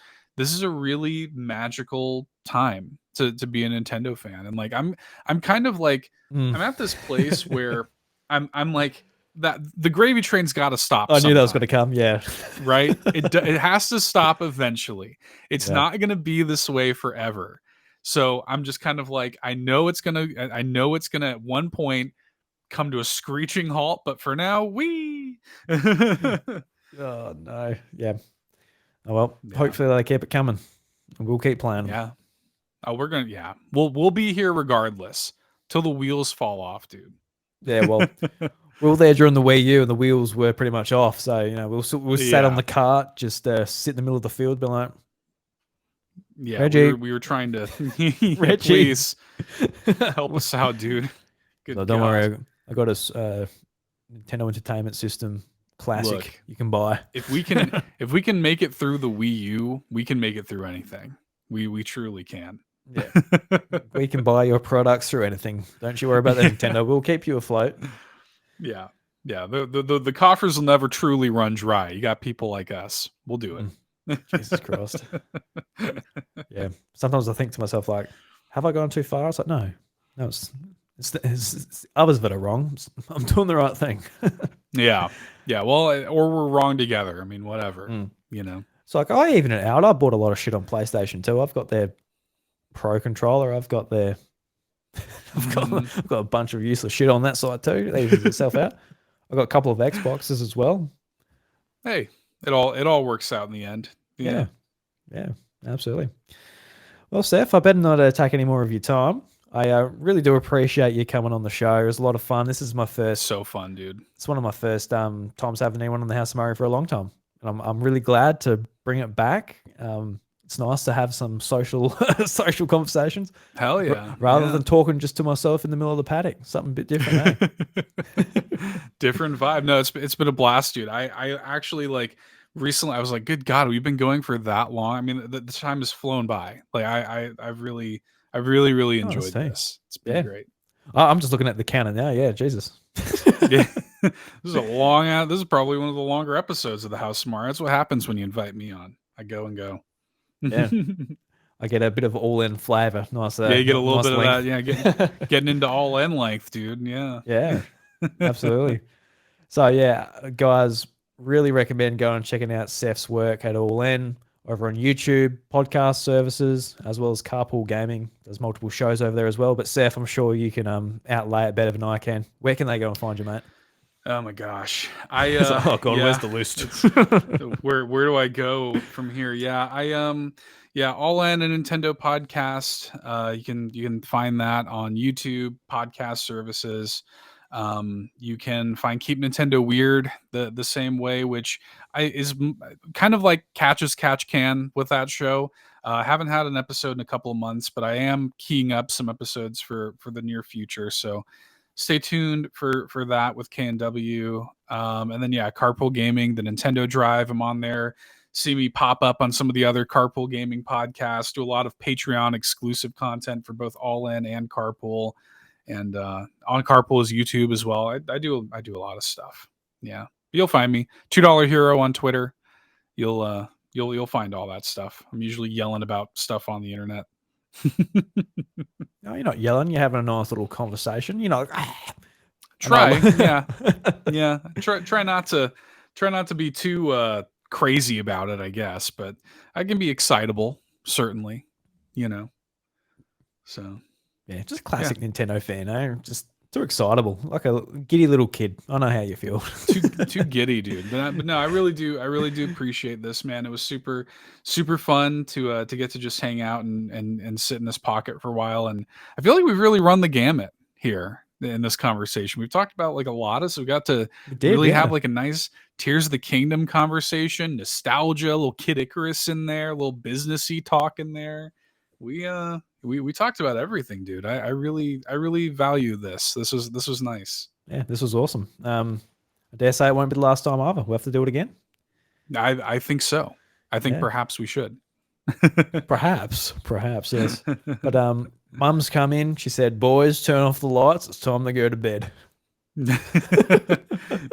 a really magical time to be a Nintendo fan. And like, I'm kind of like, Mm. I'm at this place where I'm like, that the gravy train's got to stop I knew that was going to sometime. come. Yeah, Right? It has to stop eventually. It's yeah. not going to be this way forever. So I'm just kind of like, I know it's gonna at one point come to a screeching halt, but for now, we. Oh no, yeah. Oh well, Yeah, hopefully they keep it coming, and we'll keep playing them. yeah. Oh, yeah. We'll be here regardless till the wheels fall off, dude. Yeah, well, we were there during the Wii U, and the wheels were pretty much off. So we sat on Yeah, the cart, just sit in the middle of the field, be like, yeah. We were Reggie, we were trying to. Reggie. Please help us out, dude. No, Good don't God. worry. I got a Nintendo Entertainment System Classic Look, you can buy. if we can make it through the Wii U, we can make it through anything. We truly can. Yeah, we can buy your products through anything. Don't you worry about the Yeah. Nintendo. We'll keep you afloat. Yeah. Yeah. The coffers will never truly run dry. You got people like us. We'll do Mm, it. Jesus Christ. Yeah. Sometimes I think to myself like, have I gone too far? It's like, no, no, It's others that are wrong. I'm doing the right thing. Yeah. Yeah. Well, or we're wrong together. I mean, whatever. Mm. You know. So like I even it out. I bought a lot of shit on PlayStation too. I've got their Pro controller. Mhm. I've got a bunch of useless shit on that side too. That evens itself out. I've got a couple of Xboxes as well. Hey, it all works out in the end. Yeah, Yeah. yeah, absolutely. Well, Seth, I better not take any more of your time. I really do appreciate you coming on the show. It was a lot of fun. This is my first. So fun, dude. It's one of my first times having anyone on the House of Murray for a long time, and I'm really glad to bring it back. It's nice to have some social social conversations Hell yeah. rather Yeah. than talking just to myself in the middle of the paddock. Something a bit different, eh? Different vibe. No, it's been a blast, dude. I actually like recently I was like, good God, we've been going for that long. I mean, the time has flown by. Like I've really Oh, that's enjoyed hey. this. It's been Yeah. great. I'm just looking at the counter now. Yeah, Jesus. Yeah. This is a long out. This is probably one of the longer episodes of the House Smart. That's what happens when you invite me on. I go and go. Yeah. I get a bit of all-in flavor. Nice, Yeah, you get a little nice bit of that. length. Yeah, getting into all end length, dude. Yeah. Yeah, absolutely. So yeah, guys, really recommend going and checking out Seth's work at All In over on YouTube, podcast services, as well as Carpool Gaming. There's multiple shows over there as well. But Seth, I'm sure you can outlay it better than I can. Where can they go and find you, mate? Oh my gosh. I It's like, oh God, where's yeah. the list? It's where do I go from here? Yeah, yeah, All In a Nintendo podcast. You can find that on YouTube podcast services. You can find Keep Nintendo Weird the same way, which is kind of like Catch as Catch Can with that show. I haven't had an episode in a couple of months, but I am keying up some episodes for the near future. So stay tuned for that with KNW. And then yeah, Carpool Gaming, the Nintendo Drive. I'm on there. See me pop up on some of the other Carpool Gaming podcasts. Do a lot of Patreon exclusive content for both All In and Carpool, and on Carpool's YouTube as well. I do a lot of stuff. Yeah, you'll find me $2 Hero on Twitter. You'll find all that stuff. I'm usually yelling about stuff on the internet. No, you're not yelling. You're having a nice little conversation. You're not like, Try, And yeah, yeah. Try not to be too crazy about it, I guess. But I can be excitable, certainly. You know. So yeah, just yeah, classic Nintendo fan, eh? Just too excitable, like a giddy little kid. I know how you feel. too giddy, dude. But no, I really do appreciate this, man. It was super fun to get to just hang out and sit in this pocket for a while. And I feel like we've really run the gamut here in this conversation. We've talked about like a lot of, so we got to We did, really yeah. have like a nice Tears of the Kingdom conversation, nostalgia, a little Kid Icarus in there, a little businessy talk in there. We talked about everything, dude. I really value this. This was nice. Yeah, this was awesome. I dare say it won't be the last time either. We'll have to do it again. I think so. I think Yeah, perhaps we should. perhaps, yes. But Mum's come in. She said, "Boys, turn off the lights. It's time to go to bed."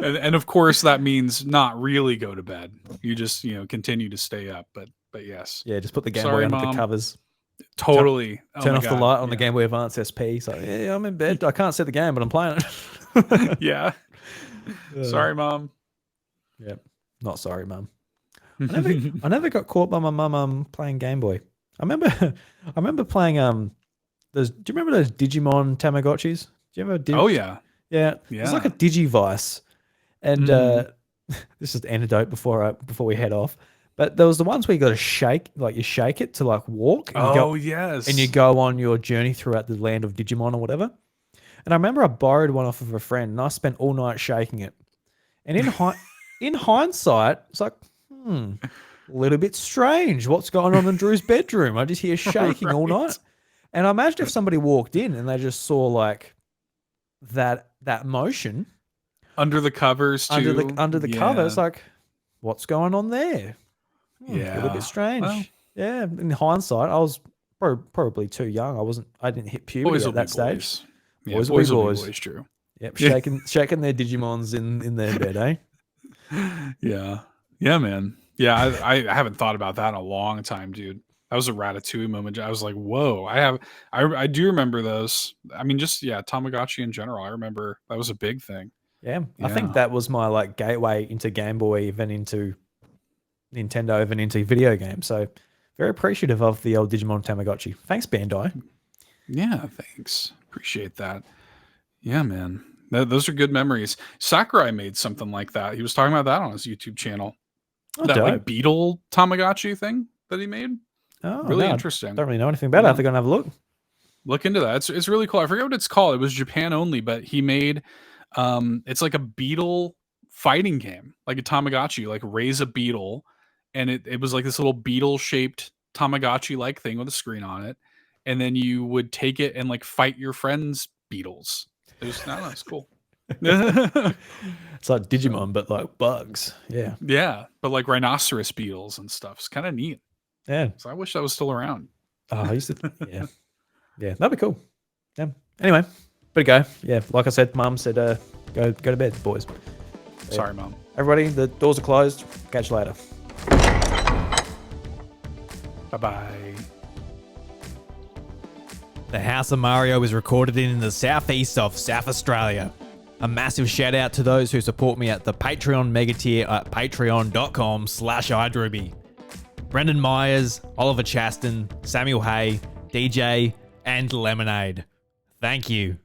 and of course that means not really go to bed. You just continue to stay up. But yes, Yeah, just put the Game Boy sorry, under the Mom. covers. Totally. Oh Turn my off the God. light on the Yeah. Game Boy Advance SP. So yeah, I'm in bed. I can't see the game, but I'm playing it. Yeah. Sorry, Mom. Yeah, not sorry, Mum. I never got caught by my mum playing Game Boy. I remember playing those. Do you remember those Digimon Tamagotchis? Do you ever did? Oh yeah. Yeah, it's like a Yeah. Digivice, and Mhm. this is the antidote before we head off. But there was the ones where you got to shake, like you shake it to like walk, and Oh yes. you go on your journey throughout the land of Digimon or whatever. And I remember I borrowed one off of a friend, and I spent all night shaking it. And in hindsight, it's like, a little bit strange. What's going on in Drew's bedroom? I just hear shaking all Right. night. And I imagine if somebody walked in and they just saw like that motion Under the covers too. under the cover, it's like, what's going on there? A little bit Yeah. strange. Well, Yeah. In hindsight, I was probably too young. I didn't hit puberty boys will at be that stage. boys. Yeah, Boys will boys be will be boys. boys. True. Yep, Yeah. shaking their Digimons in their bed, eh? Yeah. Yeah, man. Yeah, I haven't thought about that in a long time, dude. That was a Ratatouille moment. I was like, whoa, I do remember those. I mean, just, yeah, Tamagotchi in general. I remember that was a big thing. Yeah, I think Yeah. that was my like gateway into Game Boy, even into Nintendo, even into video games. So very appreciative of the old Digimon Tamagotchi. Thanks, Bandai. Yeah, thanks. Appreciate that. Yeah, man. Those are good memories. Sakurai made something like that. He was talking about that on his YouTube channel. Oh, That like dope. beetle Tamagotchi thing that he made. Oh, Really no, I interesting. don't really know anything about it. I Yeah. think I'm gonna have a look. Look into that. It's really cool. I forget what it's called. It was Japan only, but he made it's like a beetle fighting game, like a Tamagotchi, like raise a beetle, and it was like this little beetle shaped Tamagotchi like thing with a screen on it, and then you would take it and like fight your friends' beetles. It was I don't know, it's cool. It's like So, Digimon, but like bugs. Yeah, yeah, but like rhinoceros beetles and stuff. It's kind of neat. yeah. So I wish that was still around. Oh, I used to. Yeah, yeah. That'd be cool. Yeah. Anyway, better go. Yeah, like I said, Mum said, go to bed, boys. Sorry, Mom. Everybody, the doors are closed. Catch you later. Bye bye. The House of Mario is recorded in the southeast of South Australia. A massive shout out to those who support me at the Patreon mega tier at patreon.com/iDruby. Brendan Myers, Oliver Chaston, Samuel Hay, DJ, and Lemonade. Thank you.